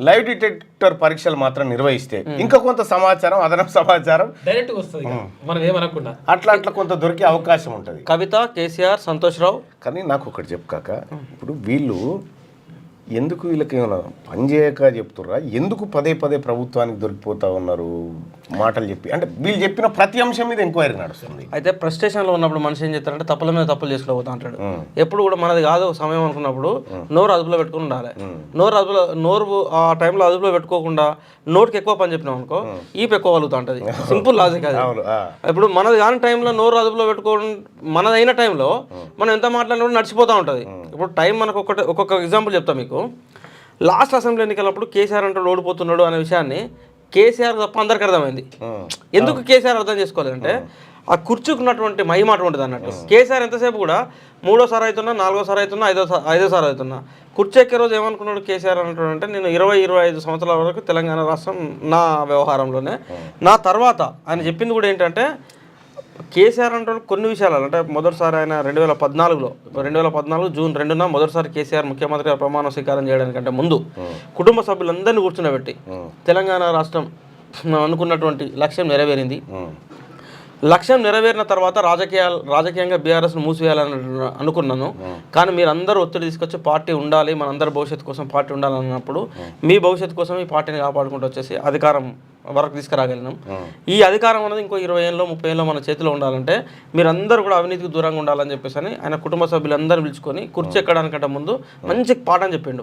లైవ్ డిటెక్టర్ పరీక్షలు మాత్రం నిర్వహిస్తే ఇంకా కొంత సమాచారం, అదనపు సమాచారం డైరెక్ట్ వస్తుంది, మనం ఏమనకుండా అట్లా కొంత దొరికే అవకాశం ఉంటుంది. కవిత, కేసీఆర్, సంతోష్ రావు. కానీ నాకు ఒకటి చెప్పుకాక, ఇప్పుడు వీళ్ళు ఎందుకు వీళ్ళకి ఏమైనా పని చేయక చెప్తుర్రా, ఎందుకు పదే ప్రభుత్వానికి దొరికిపోతా ఉన్నారు మాటలు చెప్పి? అంటే వీళ్ళు చెప్పిన ప్రతి అంశం మీద ఎంక్వైరీ నడుస్తుంది. అయితే ఫ్రస్ట్రేషన్లో ఉన్నప్పుడు మనిషి ఏం చేస్తారంటే తప్పుల మీద తప్పులు చేసుకోబోతా అంటాడు. ఎప్పుడు కూడా మనది కాదు సమయం అనుకున్నప్పుడు నోరు అదుపులో పెట్టుకుని ఉండాలి. నోరు ఆ టైంలో అదుపులో పెట్టుకోకుండా నోటుకి ఎక్కువ పని చెప్పినాం అనుకో ఈపు ఎక్కువ కలుగుతూ ఉంటుంది. సింపుల్ లాజిక్ అది. ఇప్పుడు మనది కాని టైంలో నోరు అదుపులో పెట్టుకోవడం, మనదైన టైంలో మనం ఎంత మాట్లాడినా నడిచిపోతూ ఉంటుంది. ఇప్పుడు టైం మనకు ఒక్కొక్క ఎగ్జాంపుల్ చెప్తాం మీకు. లాస్ట్ అసెంబ్లీ ఎన్నికలప్పుడు కేసీఆర్ అంటే ఓడిపోతున్నాడు అనే విషయాన్ని కేసీఆర్ తప్ప అందరికి అర్థమైంది. ఎందుకు కేసీఆర్ అర్థం చేసుకోలేదంటే ఆ కూర్చుకున్నటువంటి మహిమ అటువంటిది అన్నట్టు. కేసీఆర్ ఎంతసేపు కూడా 3వ సారి అవుతున్నా, 4వ సారి అవుతున్నా, 5వ సారి అవుతున్నా, కుర్చీ ఎక్కే రోజు ఏమనుకున్నాడు కేసీఆర్ అంటాడంటే నేను 20-25 సంవత్సరాల వరకు తెలంగాణ రాష్ట్రం నా వ్యవహారంలోనే, నా తర్వాత ఆయన చెప్పింది కూడా ఏంటంటే కేసీఆర్ అంటే కొన్ని విషయాలు అంటే మొదటిసారి ఆయన 2014 జూన్ 2న మొదటిసారి కేసీఆర్ ముఖ్యమంత్రిగా ప్రమాణ స్వీకారం చేయడానికంటే ముందు కుటుంబ సభ్యులందరినీ కూర్చునబెట్టి తెలంగాణ రాష్ట్రం అనుకున్నటువంటి లక్ష్యం నెరవేరింది. లక్ష్యం నెరవేరిన తర్వాత రాజకీయంగా బీఆర్ఎస్ను మూసివేయాలని అనుకున్నాను. కానీ మీరు అందరూ ఒత్తిడి తీసుకొచ్చి పార్టీ ఉండాలి, మనందరి భవిష్యత్తు కోసం పార్టీ ఉండాలన్నప్పుడు మీ భవిష్యత్తు కోసం ఈ పార్టీని కాపాడుకుంటూ వచ్చేసి అధికారం వరకు తీసుకురాగలిగినాం. ఈ అధికారం అనేది ఇంకో 20 ఏళ్ళలో 30 ఏళ్ళలో మన చేతిలో ఉండాలంటే మీరందరూ కూడా అవినీతికి దూరంగా ఉండాలని చెప్పేసి అని ఆయన కుటుంబ సభ్యులందరూ పిలుచుకొని కుర్చీ ఎక్కడానికంటే ముందు మంచి పాఠం చెప్పిండు.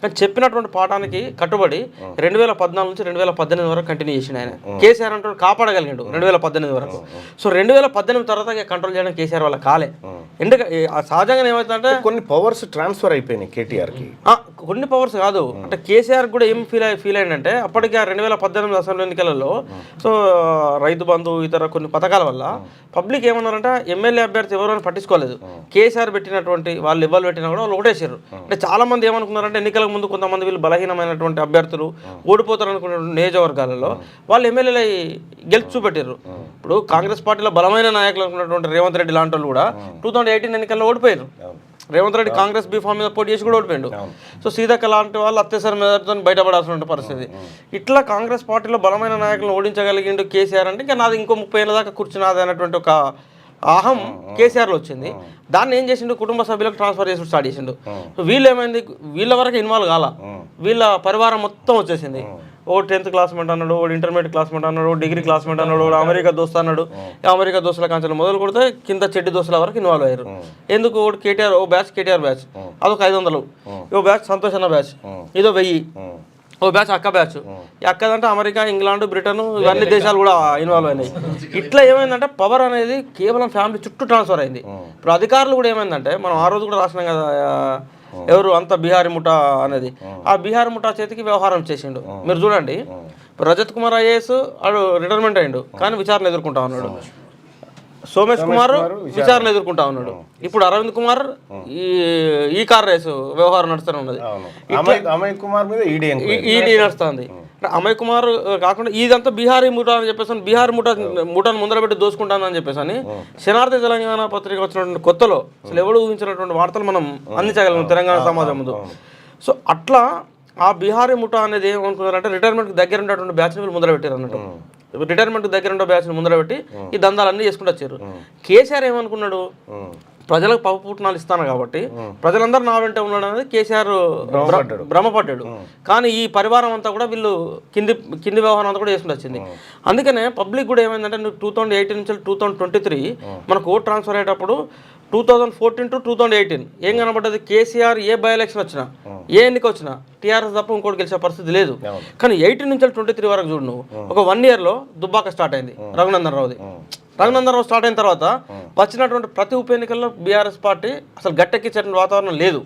కానీ చెప్పినటువంటి పాఠానికి కట్టుబడి 2014 నుంచి 2018 వరకు కంటిన్యూ చేసిండు ఆయన. కేసీఆర్ అంటే కాపాడగలిగాడు 2018 వరకు. సో 2018 తర్వాత కంట్రోల్ చేయడం కేసీఆర్ వల్ల కాలే. ఎందుకంటే సహజంగా ఏమవుతుందంటే కొన్ని పవర్స్ ట్రాన్స్ఫర్ అయిపోయినాయి కేటీఆర్కి. కొన్ని పవర్స్ కాదు అంటే కేసీఆర్ కూడా ఏం ఫీల్ అయిందంటే అప్పటికి 2018 అసెంబ్లీ ఎన్నికలలో సో రైతు బంధు ఇతర కొన్ని పథకాల వల్ల పబ్లిక్ ఏమన్నారంటే ఎమ్మెల్యే అభ్యర్థి ఎవరైనా పట్టించుకోలేదు. కేసీఆర్ పెట్టినటువంటి వాళ్ళు ఇవ్వాలి పెట్టినా కూడా వాళ్ళు ఓటేసారు. అంటే చాలా మంది ఏమనుకున్నారంటే ఎన్నికల ముందు కొంతమంది వీళ్ళు బలహీనమైనటువంటి అభ్యర్థులు ఓడిపోతారు అనుకునే నియోజకవర్గాలలో వాళ్ళు ఎమ్మెల్యేలు గెలిచి చూపెట్టారు. ఇప్పుడు కాంగ్రెస్ పార్టీలో బలమైన నాయకులు అనుకున్నటువంటి రేవంత్ రెడ్డి లాంటి వాళ్ళు కూడా 2018 ఎన్నికల్లో ఓడిపోయారు. రేవంత్ రెడ్డి కాంగ్రెస్ బీఫామ్ మీద పోటీ చేసి కూడా ఓడిపోయాడు. సో సీతక్క లాంటి వాళ్ళు అత్యవసర మీదతో బయటపడాల్సిన పరిస్థితి. ఇట్లా కాంగ్రెస్ పార్టీలో బలమైన నాయకులను ఓడించగలిగిండు కేసీఆర్ అంటే ఇంకా నాది ఇంకో 30 ఏళ్ళ దాకా కూర్చున్నది అన్నటువంటి ఒక అహం కేసీఆర్లో వచ్చింది. దాన్ని ఏం చేసిండు కుటుంబ సభ్యులకు ట్రాన్స్ఫర్ చేసి స్టార్ట్ చేసిండు. వీళ్ళు ఏమైంది వీళ్ళ వరకు ఇన్వాల్వ్ కాల. వీళ్ళ పరివారం మొత్తం వచ్చేసింది. ఓ 10th క్లాస్మేట్ అన్నాడు, ఓ ఇంటర్మీడియట్ క్లాస్మేట్ అన్నాడు, డిగ్రీ క్లాస్మేట్ అన్నాడు, ఓ అమెరికా దోస్తు అన్నాడు. అమెరికా దోస్తుల కాంచెలు మొదలు కొడితే కింద చెడ్డి దోస్తుల వరకు ఇన్వాల్వ్ అయ్యారు. ఎందుకు? ఒకటి కేటీఆర్, ఓ బ్యాచ్ కేటీఆర్ బ్యాచ్, అదొక 500, ఓ బ్యాచ్ సంతోష్ అన్న బ్యాచ్, ఇదో 1000, ఓ బ్యాచ్ అక్క బ్యాచ్. ఈ అక్కదంటే అమెరికా, ఇంగ్లాండ్, బ్రిటన్ ఇవన్నీ దేశాలు కూడా ఇన్వాల్వ్ అయినాయి. ఇట్లా ఏమైందంటే పవర్ అనేది కేవలం ఫ్యామిలీ చుట్టూ ట్రాన్స్ఫర్ అయింది. ఇప్పుడు అధికారులు కూడా ఏమైందంటే, మనం ఆ రోజు కూడా రాసినాం కదా, ఎవరు అంత బీహారీ ముఠా అనేది, ఆ బీహారీ ముఠా చేతికి వ్యవహారం చేసిండు. మీరు చూడండి, రజత్ కుమార్ ఐఏఎస్ వాడు రిటైర్మెంట్ అయ్యిండు, కానీ విచారణ ఎదుర్కొంటా ఉన్నాడు. సోమేష్ కుమార్ విచారణ ఎదుర్కొంటా ఉన్నాడు. ఇప్పుడు అరవింద్ కుమార్ ఈ కార్ రేసు వ్యవహారం నడుస్తూనే ఉన్నది. అమయ్ కుమార్ మీద ఈడీ నడుస్తుంది. అమయ్ కుమార్ కాకుండా ఇదంతా బీహారీ ముఠా అని చెప్పేసి, బీహారీ ముఠాను ముందర పెట్టి దోసుకుంటానని చెప్పేసి అని శనార్థి తెలంగాణ పత్రిక వచ్చినటువంటి కొత్తలో అసలు ఎవరు ఊహించినటువంటి వార్తలు మనం అందించగలం తెలంగాణ సమాజం ముందు. సో అట్లా ఆ బీహారీ ముఠా అనేది ఏమనుకున్నారంటే, రిటైర్మెంట్కి దగ్గర ఉండేటువంటి బ్యాచ్ని వీళ్ళు ముందర పెట్టారు అన్నట్టు. రిటైర్మెంట్కి దగ్గర ఉండే బ్యాచ్ని ముందర పెట్టి ఈ దందాలన్నీ చేసుకుంటూ వచ్చారు. కేసీఆర్ ఏమనుకున్నాడు, ప్రజలకు పప్పుపుట్నాలు ఇస్తాను కాబట్టి ప్రజలందరూ నా వెంట ఉన్నాడు అనేది కేసీఆర్ భ్రమపడ్డాడు. కానీ ఈ పరివారం అంతా కూడా వీళ్ళు కింది వ్యవహారం అంతా కూడా చేసుకుంటూ వచ్చింది. అందుకనే పబ్లిక్ కూడా ఏమైందంటే, 2018 నుంచి 2023 మనకు ఓట్ ట్రాన్స్ఫర్ అయ్యేటప్పుడు 2014 to 2018 ఏం కనబడ్డది? కేసీఆర్ ఏ బై ఎలక్షన్ వచ్చినా, ఏ ఎన్నిక వచ్చినా టీఆర్ఎస్ తప్ప ఇంకోటి గెలిచే పరిస్థితి లేదు. కానీ 18 నుంచి 23 వరకు చూడు నువ్వు, ఒక 1 yearలో దుబ్బాక స్టార్ట్ అయింది రఘునందన్ రావుది. రఘునందన్ రావు స్టార్ట్ అయిన తర్వాత వచ్చినటువంటి ప్రతి ఉప ఎన్నికల్లో బీఆర్ఎస్ పార్టీ అసలు గట్టెక్కించేటువంటి వాతావరణం లేదు.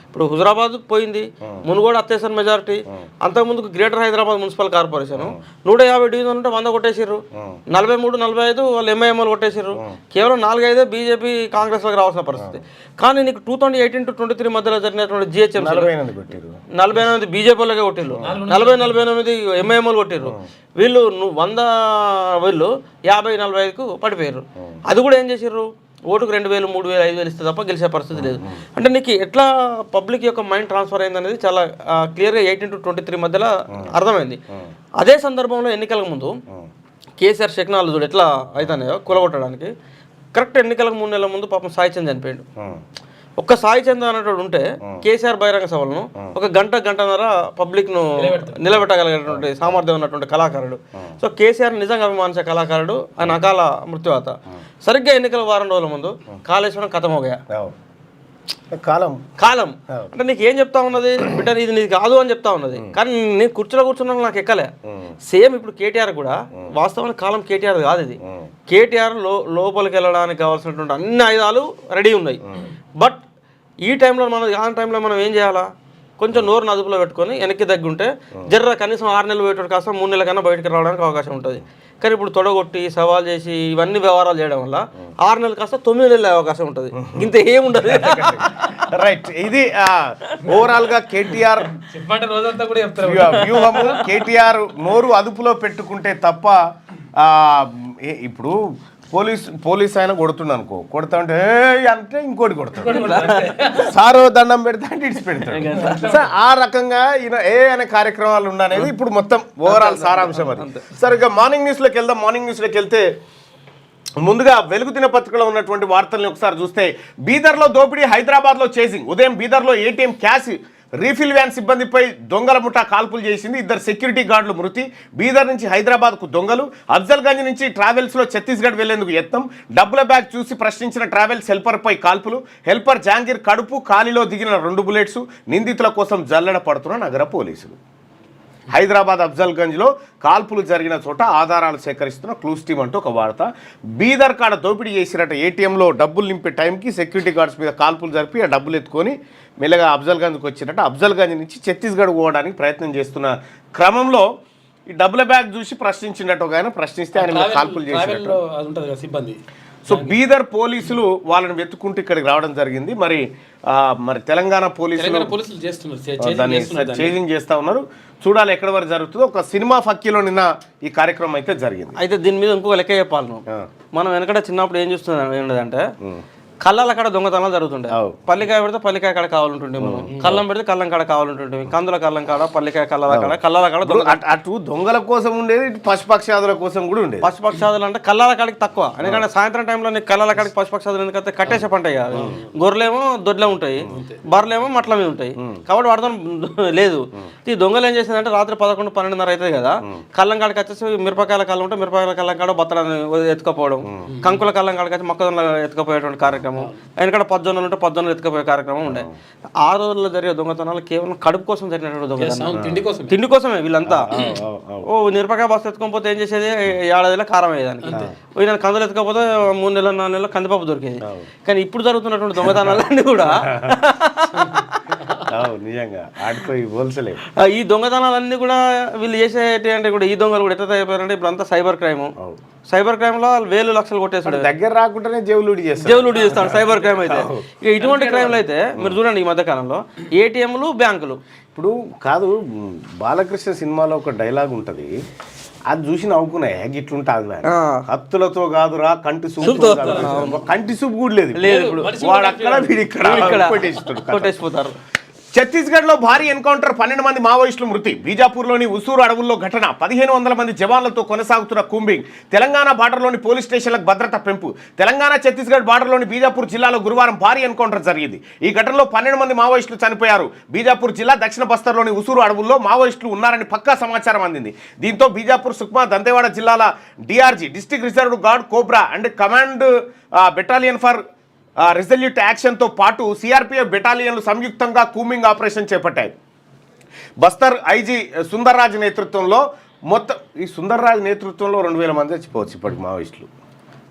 ఇప్పుడు హుజరాబాద్ పోయింది, మునుగోడు అత్యవసర మెజారిటీ, అంతకుముందుకు greater Hyderabad municipal corporation 150 division ఉంటే 100 కొట్టేసారు, 43, 45 వాళ్ళు ఎంఐఎంలు కొట్టేసారు. కేవలం 4-5 బీజేపీ కాంగ్రెస్లోకి రావాల్సిన పరిస్థితి. కానీ నీకు 2018 to 23 మధ్యలో జరిగినటువంటి జిహెచ్ఎంసీ 48 బీజేపీలోకే కొట్టిర్రు, 48 ఎంఐఎంలు కొట్టిర్రు. వీళ్ళు 100 వీళ్ళు 50-45కు పడిపోయారు. అది కూడా ఏం చేసారు, ఓటుకు 2000, 3000, 5000 ఇస్తే తప్ప గెలిచే పరిస్థితి లేదు. అంటే నీకు ఎట్లా పబ్లిక్ యొక్క మైండ్ ట్రాన్స్ఫర్ అయింది అనేది చాలా క్లియర్గా 18 to 23 మధ్యలో అర్థమైంది. అదే సందర్భంలో ఎన్నికలకు ముందు కేసీఆర్ శకునాలు చూడు ఎట్లా అవుతాయో కూలగొట్టడానికి. కరెక్ట్ ఎన్నికలకు 3 నెలల ముందు పాపం సాయి చంద్ చనిపోయాడు. ఒక్క సాయి చంద్ అనేటోడు ఉంటే కేసీఆర్ బహిరంగ సభలను ఒక గంటన్నర పబ్లిక్ను నిలబెట్టగలిగినటువంటి సామర్థ్యం ఉన్నటువంటి కళాకారుడు. సో కేసీఆర్ నిజంగా అభిమానించే కళాకారుడు, ఆయన అకాల మృత్యువాత. సరిగ్గా ఎన్నికల వారం రోజుల ముందు కాళేశ్వరం కథమోగా కాలం అంటే నీకు ఏం చెప్తా ఉన్నది, బిడ్డ ఇది నీకు కాదు అని చెప్తా ఉన్నది. కానీ నేను కుర్చీలో కూర్చున్నా నాకు ఎక్కలే. సేమ్ ఇప్పుడు కేటీఆర్ కూడా వాస్తవానికి కాలం కేటీఆర్ కాదు. ఇది కేటీఆర్ లోపలికి వెళ్ళడానికి కావాల్సినటువంటి అన్ని ఆయుధాలు రెడీ ఉన్నాయి. బట్ ఈ టైంలో మనం ఏం చేయాలా, కొంచెం నోరును అదుపులో పెట్టుకొని వెనక్కి తగ్గుంటే జర్ర కనీసం 6 నెలలు పోయేటోడు కాస్త 3 నెలల కన్నా బయటకు రావడానికి అవకాశం ఉంటుంది. కానీ ఇప్పుడు తొడగొట్టి సవాల్ చేసి ఇవన్నీ వ్యవహారాలు చేయడం వల్ల 6 నెలలు కాస్త 9 నెలలు అవకాశం ఉంటుంది. ఇంత ఏముండదు. రైట్, ఇది ఓవరాల్ గా కేటీఆర్ రోజంతా కూడా చెప్తారు వ్యూహము. కేటీఆర్ నోరు అదుపులో పెట్టుకుంటే తప్ప ఇప్పుడు పోలీస్ ఆయన కొడుతుండ అనుకో, కొడతా ఉంటే అంటే ఇంకోటి కొడతాడు, సారో దండం పెడతా అంటే ఇడిచి పెడతాడు. సార్ ఆ రకంగా ఈయన అనే కార్యక్రమాలు ఉండనేది ఇప్పుడు మొత్తం ఓవరాల్ సారాంశం అది. సరే ఇక మార్నింగ్ న్యూస్లోకి వెళ్దాం. మార్నింగ్ న్యూస్లోకి వెళ్తే ముందుగా వెలుగు దినపత్రికలో ఉన్నటువంటి వార్తల్ని ఒకసారి చూస్తే, బీదర్లో దోపిడీ, హైదరాబాద్లో చేసింగ్. ఉదయం బీదర్లో ఏటీఎం క్యాష్ రీఫిల్ వ్యాన్ సిబ్బందిపై దొంగల ముఠా కాల్పులు చేసింది. 2 సెక్యూరిటీ గార్డులు మృతి. బీదర్ నుంచి హైదరాబాద్కు దొంగలు. అఫ్జల్గంజ్ నుంచి ట్రావెల్స్లో ఛత్తీస్గఢ్ వెళ్లేందుకు యత్నం. డబ్బుల బ్యాగ్ చూసి ప్రశ్నించిన ట్రావెల్స్ హెల్పర్పై కాల్పులు. హెల్పర్ జహాంగీర్ కడుపు కాలిలో దిగిన 2 బుల్లెట్స్. నిందితుల కోసం జల్లెడ పడుతున్న నగర పోలీసులు. హైదరాబాద్ అఫ్జల్గంజ్లో కాల్పులు జరిగిన చోట ఆధారాలు సేకరిస్తున్న క్లూస్ టీమ్ అంటూ ఒక వార్త. బీదర్ కాడ దోపిడీ చేసినట్టు ఏటీఎంలో డబ్బులు నింపే టైంకి సెక్యూరిటీ గార్డ్స్ మీద కాల్పులు జరిపి ఆ డబ్బులు ఎత్తుకొని మెల్లగా అఫ్జల్గంజ్కి వచ్చినట్టు అఫ్జల్గంజ్ నుంచి ఛత్తీస్గఢ్ పోవడానికి ప్రయత్నం చేస్తున్న క్రమంలో ఈ డబ్బుల బ్యాగ్ చూసి ప్రశ్నించినట్టు ఆయన ప్రశ్నిస్తే ఆయన మీద కాల్పులు చేసినట్టు సిబ్బంది. సో బీదర్ పోలీసులు వాళ్ళని వెతుక్కుంటూ ఇక్కడికి రావడం జరిగింది. మరి తెలంగాణ పోలీసులు దాన్ని చేజింగ్ చేస్తూ ఉన్నారు. చూడాలి ఎక్కడి వరకు జరుగుతుందో. ఒక సినిమా ఫక్కీలో నిన్న ఈ కార్యక్రమం అయితే జరిగింది. అయితే దీని మీద ఇంకో లెక్క చెప్పాలి. మనం వెనకడ చిన్నప్పుడు ఏం చూస్తున్నాం ఏంటంటే, కళ్ళల కాడ దొంగతనాలు జరుగుతుండే. పల్లికాయ పెడితే పల్లికాయ కాడ కావాలంటుండే, మనం కళ్ళం పెడితే కళ్ళం కాడ కావాలంటుండే, కందుల కళ్ళం కాడ పల్లికాయ కళ్ళల కాడ అటు దొంగల కోసం ఉండేది, పశుపక్షాదుల కోసం కూడా ఉండేది. పశుపక్షాదులు అంటే కళ్ళల కాడికి తక్కువ. ఎందుకంటే సాయంత్రం టైంలో నీకు కళ్ళల కాడికి పశుపక్షాదులు ఎందుకంటే కట్టేసే పంట కాదు. గొర్రెలేమో దొడ్లే ఉంటాయి, బర్రెలేమో మట్ల మీద ఉంటాయి. కాబట్టి వాటితో లేదు. ఈ దొంగలు ఏం చేసిందంటే రాత్రి 11-12:30 అవుతుంది కదా, కళ్ళం కాడికి వచ్చేసి మిరపకాయల కళ్ళం ఉంటే మిరపకాయల కళ్ళం కాడ బత్తలని ఎత్తుకపోవడం, కంకుల కళ్ళం కాడికి వచ్చి మొక్కజొన్నలు ఎత్తుకపోయేటువంటి కార్యక్రమం, వెనకాడ పజ్జొన్నలు ఉంటే పజ్జొన్నలు ఎత్తుకపోయే కార్యక్రమం ఉండే. ఆ రోజుల్లో జరిగే దొంగతనాలు కేవలం కడుపు కోసం జరిగినటువంటి దొంగతనాలు, తిండి కోసమే వీళ్ళంతా. ఓ మిరపకాయ బస్సు ఎత్తుకోకపోతే ఏం చేసేది, ఏడాదిలో కారం అయ్యేదానికి. నేను కందులు ఎత్తుకపోతే 3 నెలలు 4 నెలలు కందిపప్పు దొరికేది. కానీ ఇప్పుడు జరుగుతున్నటువంటి దొంగతనాలన్నీ కూడా నిజంగా ఆడిపోయి పోల్చలేదు. ఈ దొంగతనాలన్నీ కూడా వీళ్ళు చేసేటి అంటే కూడా ఈ దొంగలు కూడా ఎట్లా అయిపోయారంటే ఇప్పుడు అంతా సైబర్ క్రైమ్. సైబర్ క్రైమ్ లో వేలు లక్షలు కొట్టేస్తాడు, దగ్గర రాకుండానే జేబులూడి చేస్తాడు సైబర్ క్రైమ్ అయితే. ఇక ఇటువంటి క్రైమ్లు అయితే మీరు చూడండి ఈ మధ్య కాలంలో ఏటీఎంలు, బ్యాంకులు. ఇప్పుడు కాదు, బాలకృష్ణ సినిమాలో ఒక డైలాగ్ ఉంటది, అది చూసి నవ్వుకున్నాయి. ఇట్లుంటుంది కత్తులతో కాదురా కంటి సూపు, కంటి సూపు కూడా లేదు. వాడు అక్కడ వీడు ఇక్కడ కొట్టేసిపోతారు. ఛత్తీస్గఢ్లో భారీ ఎన్కౌంటర్, 12 మంది మావోయిస్టులు మృతి. బీజాపూర్లోని ఉసూరు అడవుల్లో ఘటన, 1500 మంది జవాన్లతో కొనసాగుతున్న కూంబింగ్. తెలంగాణ బార్డర్లోని పోలీస్ స్టేషన్లకు భద్రత పెంపు. తెలంగాణ ఛత్తీస్గఢ్ బార్డర్లోని బీజాపూర్ జిల్లాలో గురువారం భారీ ఎన్కౌంటర్ జరిగింది. ఈ ఘటనలో 12 మంది మావోయిస్టులు చనిపోయారు. బీజాపూర్ జిల్లా దక్షిణ బస్తర్లోని ఉసూరు అడవుల్లో మావోయిస్టులు ఉన్నారని పక్కా సమాచారం అందింది. దీంతో బీజాపూర్, సుక్మా, దంతేవాడ జిల్లాల DRG, district reserve guard, cobra and command battalion for resolute యాక్షన్తో పాటు సిఆర్పిఎఫ్ బెటాలియన్లు సంయుక్తంగా కూంబింగ్ ఆపరేషన్ చేపట్టాయి. బస్తర్ ఐజీ సుందర్రాజ్ నేతృత్వంలో ఈ సుందర్రాజ్ నేతృత్వంలో 2000 మంది చచ్చిపోవచ్చు ఇప్పటికి మావోయిస్టులు.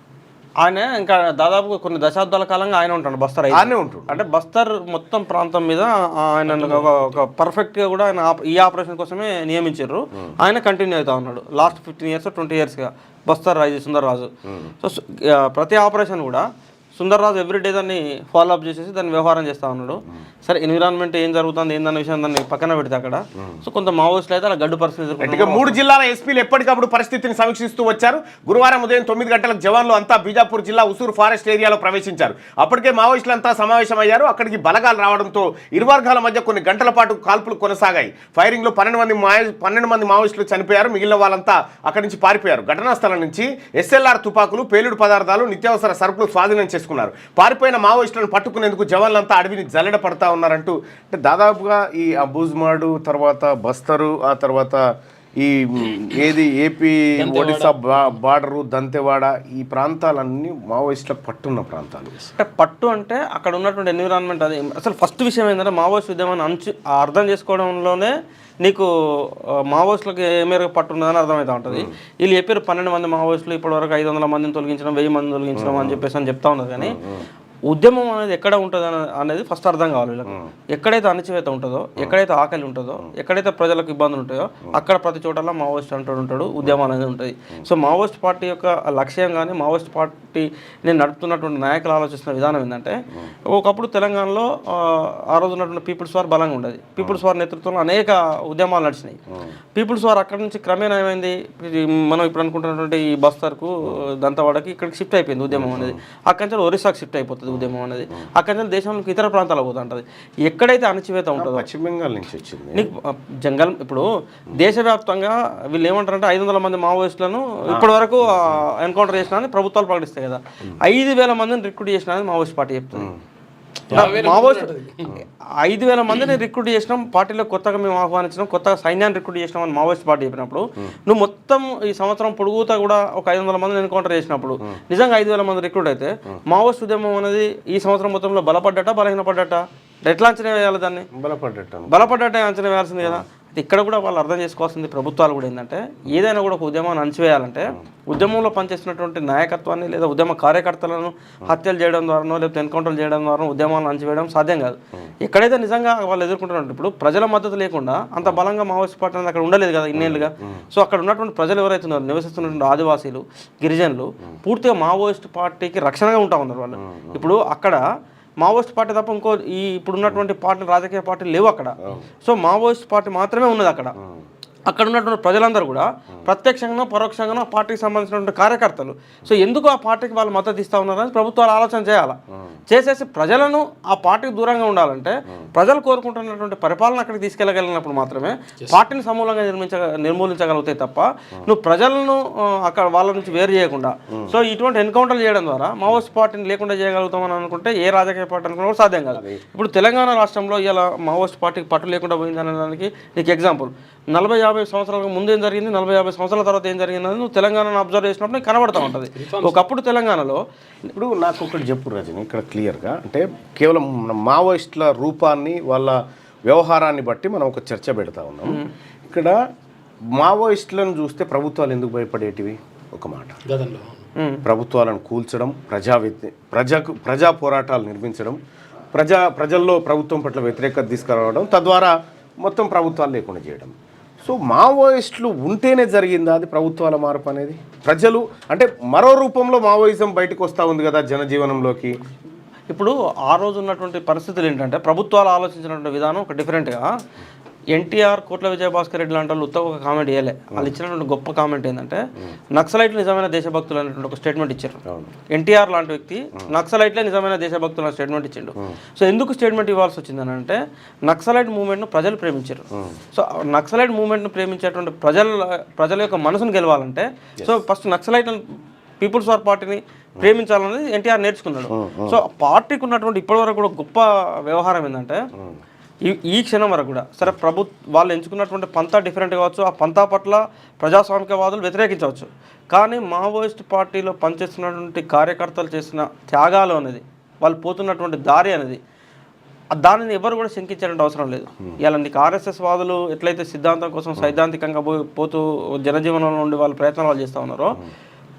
ఆయన ఇంకా దాదాపు కొన్ని దశాబ్దాల కాలంగా ఆయన ఉంటాడు బస్తర్. ఆయనే ఉంటాడు అంటే బస్తర్ మొత్తం ప్రాంతం మీద ఆయన ఒక పర్ఫెక్ట్గా కూడా ఆయన ఈ ఆపరేషన్ కోసమే నియమించారు. ఆయన కంటిన్యూ అవుతా ఉన్నాడు లాస్ట్ 15 years 20 yearsగా బస్తర్ ఐజీ సుందర్రాజు. సో ప్రతి ఆపరేషన్ కూడా సుందర్రాజు ఎవ్రీడే దాన్ని ఫాలో అప్ చేసేసి దాన్ని వ్యవహారం చేస్తూ ఉన్నాడు. సరే ఎన్విరాన్మెంట్ ఏం జరుగుతుంది ఏందన్న విషయం దాన్ని పక్కన పెడితే అక్కడ సో కొంత మావోయిస్టులు అయితే అలా గడ్డు పరిస్థితి. 3 జిల్లాల ఎస్పీలు ఎప్పటికప్పుడు పరిస్థితిని సమీక్షిస్తూ వచ్చారు. గురువారం ఉదయం 9 గంటలకు జవాన్లు అంతా బీజాపూర్ జిల్లా ఉసూరు ఫారెస్ట్ ఏరియాలో ప్రవేశించారు. అప్పటికే మావోయిస్టులు అంతా సమావేశమయ్యారు. అక్కడికి బలగాలు రావడంతో ఇరు వర్గాల మధ్య కొన్ని గంటల పాటు కాల్పులు కొనసాగాయి. ఫైరింగ్ లో 12 మంది మావోయిస్టులు చనిపోయారు. మిగిలిన వాళ్ళంతా అక్కడి నుంచి పారిపోయారు. ఘటనా స్థలం నుంచి SLR తుపాకులు, పేలుడు పదార్థాలు, నిత్యావసర సరుకులు స్వాధీనం చేసుకున్నారు. పారిపోయిన మావోయిస్టులను పట్టుకునేందుకు జవాన్లంతా అడవిని జల్లెడ పడతా ఉన్నారంటూ, అంటే దాదాపుగా ఈ అబూజ్మాడు తర్వాత బస్తరు, ఆ తర్వాత ఈ ఏపీ ఒడిశా బార్డరు, దంతెవాడ, ఈ ప్రాంతాలన్నీ మావోయిస్టులకు పట్టున్న ప్రాంతాలు. అంటే పట్టు అంటే అక్కడ ఉన్నటువంటి ఎన్విరాన్మెంట్. అది అసలు ఫస్ట్ విషయం ఏంటంటే మావోయిస్ట్ ఉద్యమాన్ని అర్థం చేసుకోవడంలోనే నీకు మావోయిస్టులకు ఏ మేరకు పట్టున్నదని అర్థమవుతూ ఉంటుంది. వీళ్ళు చెప్పారు 12 మంది మావోయిస్టులు ఇప్పటివరకు 500 మందిని తొలగించడం, 1000 మందిని తొలగించడం అని చెప్పేసి చెప్తా ఉన్నారు. కానీ ఉద్యమం అనేది ఎక్కడ ఉంటుంది అనేది ఫస్ట్ అర్థం కావాలి వీళ్ళకి. ఎక్కడైతే అణచివేత ఉంటుందో, ఎక్కడైతే ఆకలి ఉంటుందో, ఎక్కడైతే ప్రజలకు ఇబ్బందులు ఉంటాయో అక్కడ ప్రతి చోటలా మావోయిస్ట్ ఉంటాడు, ఉద్యమం అనేది ఉంటుంది. సో మావోయిస్ట్ పార్టీ యొక్క లక్ష్యం కానీ మావోయిస్ట్ పార్టీ నేను నడుపుతున్నటువంటి నాయకులు ఆలోచిస్తున్న విధానం ఏంటంటే, ఒకప్పుడు తెలంగాణలో ఆ రోజు ఉన్నటువంటి పీపుల్స్ వార్ బలంగా ఉండేది. పీపుల్స్ వార్ నేతృత్వంలో అనేక ఉద్యమాలు నడిచినాయి. పీపుల్స్ వార్ అక్కడి నుంచి క్రమేణా ఏమైంది, మనం ఇప్పుడు అనుకుంటున్నటువంటి ఈ బస్తర్కు, దంతవాడకి ఇక్కడికి షిఫ్ట్ అయిపోయింది ఉద్యమం అనేది. అక్కడి నుంచి ఒరిస్సాకి షిఫ్ట్ అయిపోతుంది ఉద్యమం అనేది. అక్కడి నుంచి దేశంలోకి ఇతర ప్రాంతాలకు పోతుంటుంది. ఎక్కడైతే అణచివేత ఉంటుందో, పశ్చిమ బెంగాల్ నుంచి వచ్చింది నీకు జంగల్. ఇప్పుడు దేశవ్యాప్తంగా వీళ్ళు ఏమంటారంటే 500 మంది మావోయిస్టులను ఇప్పటి వరకు ఎన్కౌంటర్ చేసినా అని ప్రభుత్వాలు ప్రకటిస్తాయి కదా. 5000 మందిని రిక్రూట్ చేసినా అని మావోయిస్ట్ పార్టీ చెప్తుంది. మావోయిస్ట్ 5000 మందిని రిక్రూట్ చేసినాం, పార్టీలో కొత్తగా మేము ఆహ్వానించినాం, కొత్తగా సైన్యాన్ని రిక్రూట్ చేసినాం అని మావోయిస్ట్ పార్టీ చెప్పినప్పుడు, నువ్వు మొత్తం ఈ సంవత్సరం పొడుగుతా కూడా ఒక 500 మందిని ఎన్కౌంటర్ చేసినప్పుడు నిజంగా 5000 మంది రిక్రూట్ అయితే మావోయిస్ట్ ఉద్యమం అనేది ఈ సంవత్సరం మొత్తంలో బలపడ్డట, బలహీనపడ్డట, ఎట్లా అంచనా వేయాలి దాన్ని? బలపడ్డట్టే అంచనా వేయాల్సింది కదా. ఇక్కడ కూడా వాళ్ళు అర్థం చేసుకోవాల్సింది ప్రభుత్వాలు కూడా ఏంటంటే, ఏదైనా కూడా ఒక ఉద్యమాన్ని అణచివేయాలంటే ఉద్యమంలో పనిచేస్తున్నటువంటి నాయకత్వాన్ని లేదా ఉద్యమ కార్యకర్తలను హత్యలు చేయడం ద్వారానో లేకపోతే ఎన్కౌంటర్లు చేయడం ద్వారా ఉద్యమాలను అణచివేయడం సాధ్యం కాదు. ఎక్కడైతే నిజంగా వాళ్ళు ఎదుర్కొంటున్నట్టు ఇప్పుడు ప్రజల మద్దతు లేకుండా అంత బలంగా మావోయిస్ట్ పార్టీ అనేది అక్కడ ఉండలేదు కదా ఇన్నేళ్ళుగా. సో అక్కడ ఉన్నటువంటి ప్రజలు ఎవరైతే ఉన్నారో, నివసిస్తున్నటువంటి ఆదివాసీలు, గిరిజనులు పూర్తిగా మావోయిస్ట్ పార్టీకి రక్షణగా ఉంటా ఉన్నారు వాళ్ళు. ఇప్పుడు అక్కడ మావోయిస్ట్ పార్టీ తప్ప ఇంకో ఇప్పుడు ఉన్నటువంటి పార్టీలు, రాజకీయ పార్టీలు లేవు అక్కడ. సో మావోయిస్ట్ పార్టీ మాత్రమే ఉన్నది అక్కడ. అక్కడ ఉన్నటువంటి ప్రజలందరూ కూడా ప్రత్యక్షంగానో పరోక్షంగానో ఆ పార్టీకి సంబంధించినటువంటి కార్యకర్తలు. సో ఎందుకు ఆ పార్టీకి వాళ్ళు మద్దతు ఇస్తూ ఉన్నారని ప్రభుత్వాలు ఆలోచన చేయాలి. చేసేసి ప్రజలను ఆ పార్టీకి దూరంగా ఉండాలంటే ప్రజలు కోరుకుంటున్నటువంటి పరిపాలన అక్కడికి తీసుకెళ్ళగలిగినప్పుడు మాత్రమే పార్టీని సమూలంగా నిర్మూలించగలుగుతాయి తప్ప నువ్వు ప్రజలను అక్కడ వాళ్ళ నుంచి వేరు చేయకుండా సో ఇటువంటి ఎన్కౌంటర్లు చేయడం ద్వారా మావోయిస్ట్ పార్టీని లేకుండా చేయగలుగుతామని అనుకుంటే ఏ రాజకీయ పార్టీ అనుకున్నా కూడా సాధ్యం కాదు. ఇప్పుడు తెలంగాణ రాష్ట్రంలో ఇలా మావోయిస్ట్ పార్టీకి పట్టు లేకుండా పోయిందనడానికి నీకు ఎగ్జాంపుల్ 40-50 సంవత్సరాలకు ముందు ఏం జరిగింది, 40-50 సంవత్సరాల తర్వాత ఏం జరిగిందని నువ్వు తెలంగాణను అబ్జర్వ్ చేసినప్పుడు నీకు కనబడతా ఉంటుంది. ఒకప్పుడు తెలంగాణలో ఇప్పుడు నాకు ఒకటి చెప్పు రజని ఇక్కడ క్లియర్గా, అంటే కేవలం మావోయిస్టుల రూపాన్ని వాళ్ళ వ్యవహారాన్ని బట్టి మనం ఒక చర్చ పెడతా ఉన్నాం. ఇక్కడ మావోయిస్టులను చూస్తే ప్రభుత్వాలు ఎందుకు భయపడేటివి? ఒక మాట, ప్రభుత్వాలను కూల్చడం, ప్రజా పోరాటాలు నిర్మించడం, ప్రజల్లో ప్రభుత్వం పట్ల వ్యతిరేకత తీసుకురావడం, తద్వారా మొత్తం ప్రభుత్వాలు లేకుండా చేయడం. సో మావోయిస్టులు ఉంటేనే జరిగిందా అది ప్రభుత్వాల మార్పు అనేది? ప్రజలు అంటే మరో రూపంలో మావోయిజం బయటకు వస్తూ ఉంది కదా జనజీవనంలోకి. ఇప్పుడు ఆ రోజు ఉన్నటువంటి పరిస్థితులు ఏంటంటే ప్రభుత్వాలు ఆలోచించినటువంటి విధానం ఒక డిఫరెంట్గా. ఎన్టీఆర్, కోట్ల విజయభాస్కర్ రెడ్డి లాంటి వాళ్ళు ఉత్తమ ఒక కామెంట్ చేయలే. వాళ్ళు ఇచ్చినటువంటి గొప్ప కామెంట్ ఏంటంటే నక్సలైట్లు నిజమైన దేశభక్తులు అనేటువంటి ఒక స్టేట్మెంట్ ఇచ్చారు. ఎన్టీఆర్ లాంటి వ్యక్తి నక్సలైట్లే నిజమైన దేశభక్తులు అనే స్టేట్మెంట్ ఇచ్చిండు. సో ఎందుకు స్టేట్మెంట్ ఇవ్వాల్సి వచ్చిందని అంటే నక్సలైట్ మూవ్మెంట్ను ప్రజలు ప్రేమించారు. సో నక్సలైట్ మూవ్మెంట్ను ప్రేమించేటువంటి ప్రజల యొక్క మనసును గెలవాలంటే so first naxalite people's war పార్టీని ప్రేమించాలనేది ఎన్టీఆర్ నేర్చుకున్నాడు. సో పార్టీకి ఉన్నటువంటి ఇప్పటివరకు కూడా గొప్ప వ్యవహారం ఏంటంటే ఈ క్షణం వరకు కూడా సరే వాళ్ళు ఎంచుకున్నటువంటి పంతా డిఫరెంట్ కావచ్చు, ఆ పంతా పట్ల ప్రజాస్వామికవాదులు వ్యతిరేకించవచ్చు, కానీ మావోయిస్ట్ పార్టీలో పనిచేస్తున్నటువంటి కార్యకర్తలు చేసిన త్యాగాలు అనేది, వాళ్ళు పోతున్నటువంటి దారి అనేది దానిని ఎవరు కూడా శంకించాలంటే అవసరం లేదు. ఇలా నీకు ఆర్ఎస్ఎస్ వాదులు ఎట్లయితే సిద్ధాంతం కోసం సైద్ధాంతికంగా పోతూ జనజీవనంలో ఉండి వాళ్ళు ప్రయత్నాలు చేస్తూ ఉన్నారో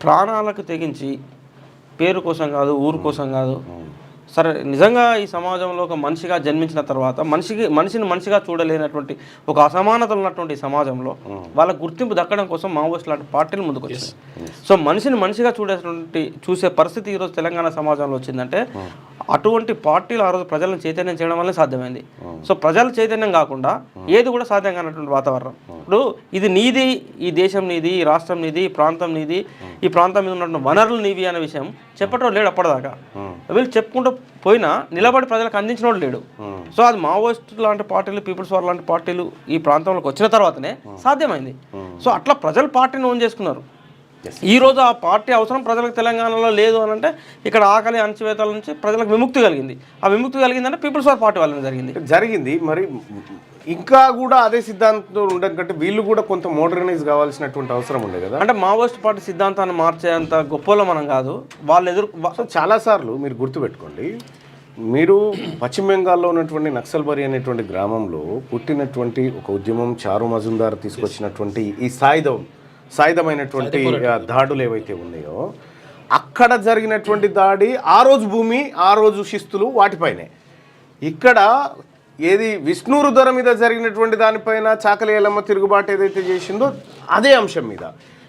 ప్రాణాలకు తెగించి పేరు కోసం కాదు, ఊరు కోసం కాదు, సరే నిజంగా ఈ సమాజంలో ఒక మనిషిగా జన్మించిన తర్వాత మనిషిని మనిషిగా చూడలేనటువంటి ఒక అసమానతలు ఉన్నటువంటి సమాజంలో వాళ్ళ గుర్తింపు దక్కడం కోసం మావోయిస్ట్ లాంటి పార్టీలు ముందుకు వచ్చాయి. సో మనిషిని మనిషిగా చూసే పరిస్థితి ఈరోజు తెలంగాణ సమాజంలో వచ్చిందంటే అటువంటి పార్టీలు ఆ రోజు ప్రజలను చైతన్యం చేయడం వల్లే సాధ్యమైంది. సో ప్రజల చైతన్యం కాకుండా ఏది కూడా సాధ్యం కానటువంటి వాతావరణం. ఇప్పుడు ఇది నీది, ఈ దేశం నీది, ఈ రాష్ట్రం నీది, ఈ ప్రాంతం నీది, ఈ ప్రాంతం మీద ఉన్నటువంటి వనరులు నీవి అనే విషయం చెప్పటం లేడు అప్పటిదాకా. వీళ్ళు చెప్పుకుంటూ పోయినా నిలబడి ప్రజలకు అందించినోడు లేడు. సో అది మావోయిస్ట్ లాంటి పార్టీలు, పీపుల్స్ వార్ లాంటి పార్టీలు ఈ ప్రాంతంలోకి వచ్చిన తర్వాతనే సాధ్యమైంది. సో అట్లా ప్రజలు పార్టీని ఓన్ చేసుకున్నారు. ఈరోజు ఆ పార్టీ అవసరం ప్రజలకు తెలంగాణలో లేదు అని అంటే ఇక్కడ ఆకలి అణచివేతల నుంచి ప్రజలకు విముక్తి కలిగింది. ఆ విముక్తి కలిగిందంటే పీపుల్స్ వార్ పార్టీ వల్లనే జరిగింది. మరి ఇంకా కూడా అదే సిద్ధాంతం ఉండకంటే వీళ్ళు కూడా కొంత మోడర్నైజ్ కావాల్సినటువంటి అవసరం ఉండే కదా. అంటే మావోయిస్ట్ పార్టీ సిద్ధాంతాన్ని మార్చేంత గొప్పలో మనం కాదు. వాళ్ళు చాలాసార్లు మీరు గుర్తుపెట్టుకోండి, మీరు పశ్చిమ బెంగాల్లో ఉన్నటువంటి నక్సల్బరి అనేటువంటి గ్రామంలో పుట్టినటువంటి ఒక ఉద్యమం, చారు మజుందార్ తీసుకొచ్చినటువంటి ఈ సాయుధమైనటువంటి దాడులు ఏవైతే ఉన్నాయో అక్కడ జరిగినటువంటి దాడి, ఆ రోజు భూమి, ఆ రోజు శిస్తులు వాటిపైనే. ఇక్కడ ఏది విష్ణూరు దొర మీద జరిగినటువంటి దానిపైన చాకలి ఎల్లమ్మ తిరుగుబాటు ఏదైతే చేసిందో అదే అంశం మీద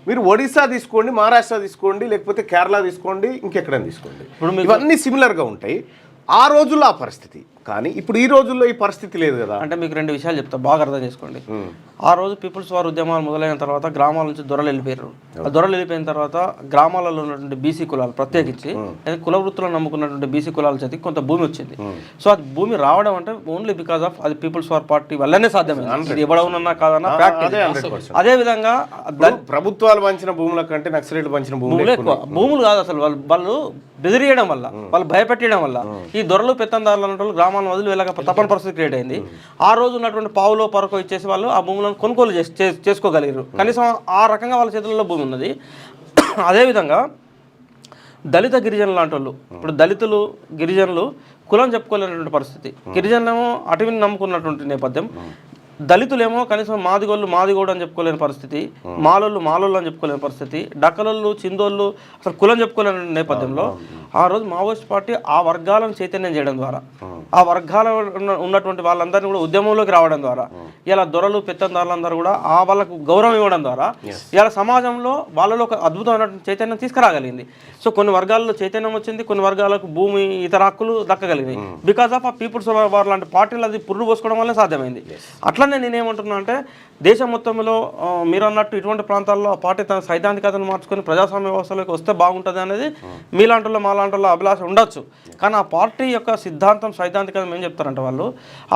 మీరు ఒడిశా తీసుకోండి, మహారాష్ట్ర తీసుకోండి, లేకపోతే కేరళ తీసుకోండి, ఇంకెక్కడైనా తీసుకోండి, ఇవన్నీ సిమిలర్గా ఉంటాయి. ఆ రోజుల్లో ఆ పరిస్థితి, కానీ ఇప్పుడు ఈ రోజుల్లో ఈ పరిస్థితి లేదు కదా. అంటే మీకు రెండు విషయాలు చెప్తా, బాగా అర్థం చేసుకోండి. ఆ రోజు పీపుల్స్ వార్ ఉద్యమాలు మొదలైన తర్వాత గ్రామాల నుంచి దొరలు వెళ్ళిపోయారు. ఆ దొరలు వెళ్ళిపోయిన తర్వాత గ్రామాలలో ఉన్నటువంటి బీసీ కులాలు ప్రత్యేకించి కుల వృత్తులను నమ్ముకున్నటువంటి బీసీ కులాల చేతికి కొంత భూమి వచ్చింది. సో అది భూమి రావడం అంటే ఓన్లీ బికాస్ ఆఫ్ అది పీపుల్స్ వార్ పార్టీ వల్లనే సాధ్యమైంది. ఎవడవునన్నా కాదన్నా ఫ్యాక్ట్. అదే విధంగా ప్రభుత్వాలు పంచిన భూముల కంటే నక్సలైట్లు పంచిన భూములు కాదు అసలు, వాళ్ళు బెదిరియడం వల్ల, వాళ్ళు భయపెట్టడం వల్ల ఈ దొరలు పెత్తందారులు అన్నట్టు గ్రామాలను వదిలి వెళ్ళక తప్పని పరిస్థితి క్రియేట్ అయింది. ఆ రోజు ఉన్నటువంటి పావులో పరకో ఇచ్చేసి వాళ్ళు ఆ భూములను కొనుగోలు చేసుకోగలిగారు. కనీసం ఆ రకంగా వాళ్ళ చేతుల్లో భూమి ఉన్నది. అదేవిధంగా దళిత గిరిజనులు లాంటి వాళ్ళు, ఇప్పుడు దళితులు గిరిజనులు కులం చెప్పుకోలేనటువంటి పరిస్థితి. గిరిజనులేమో అటవీని నమ్ముకున్నటువంటి నేపథ్యం, దళితులేమో కనీసం మాదిగోడు అని చెప్పుకోలేని పరిస్థితి, మాలోళ్ళు అని చెప్పుకోలేని పరిస్థితి, డక్కలోళ్ళు చిందోళ్ళు అసలు కులం చెప్పుకోలేని నేపథ్యంలో ఆ రోజు మావోయిస్ట్ పార్టీ ఆ వర్గాలను చైతన్యం చేయడం ద్వారా, ఆ వర్గాల ఉన్నటువంటి వాళ్ళందరినీ కూడా ఉద్యమంలోకి రావడం ద్వారా, ఇలా దొరలు పెత్తందారులందరూ కూడా ఆ వాళ్ళకు గౌరవం ఇవ్వడం ద్వారా ఇలా సమాజంలో వాళ్ళలో ఒక అద్భుతమైన చైతన్యం తీసుకురాగలిగింది. సో కొన్ని వర్గాల్లో చైతన్యం వచ్చింది, కొన్ని వర్గాలకు భూమి ఇతర హక్కులు దక్కగలిగినాయి బికాస్ ఆఫ్ ఆ పీపుల్స్ వార్ లాంటి పార్టీలు అది పురుడు పోసుకోవడం వల్లే సాధ్యమైంది. అట్లనే నేనేమంటున్నా అంటే దేశం మొత్తంలో మీరు అన్నట్టు ఇటువంటి ప్రాంతాల్లో ఆ పార్టీ తన సైద్ధాంతికతను మార్చుకొని ప్రజాస్వామ్య వ్యవస్థలోకి వస్తే బాగుంటుంది అనేది మీలాంటిలో మాలాంటిలో అభిలాష ఉండొచ్చు. కానీ ఆ పార్టీ యొక్క సిద్ధాంతం సైద్ధాంతికత ఏం చెప్తారంటే వాళ్ళు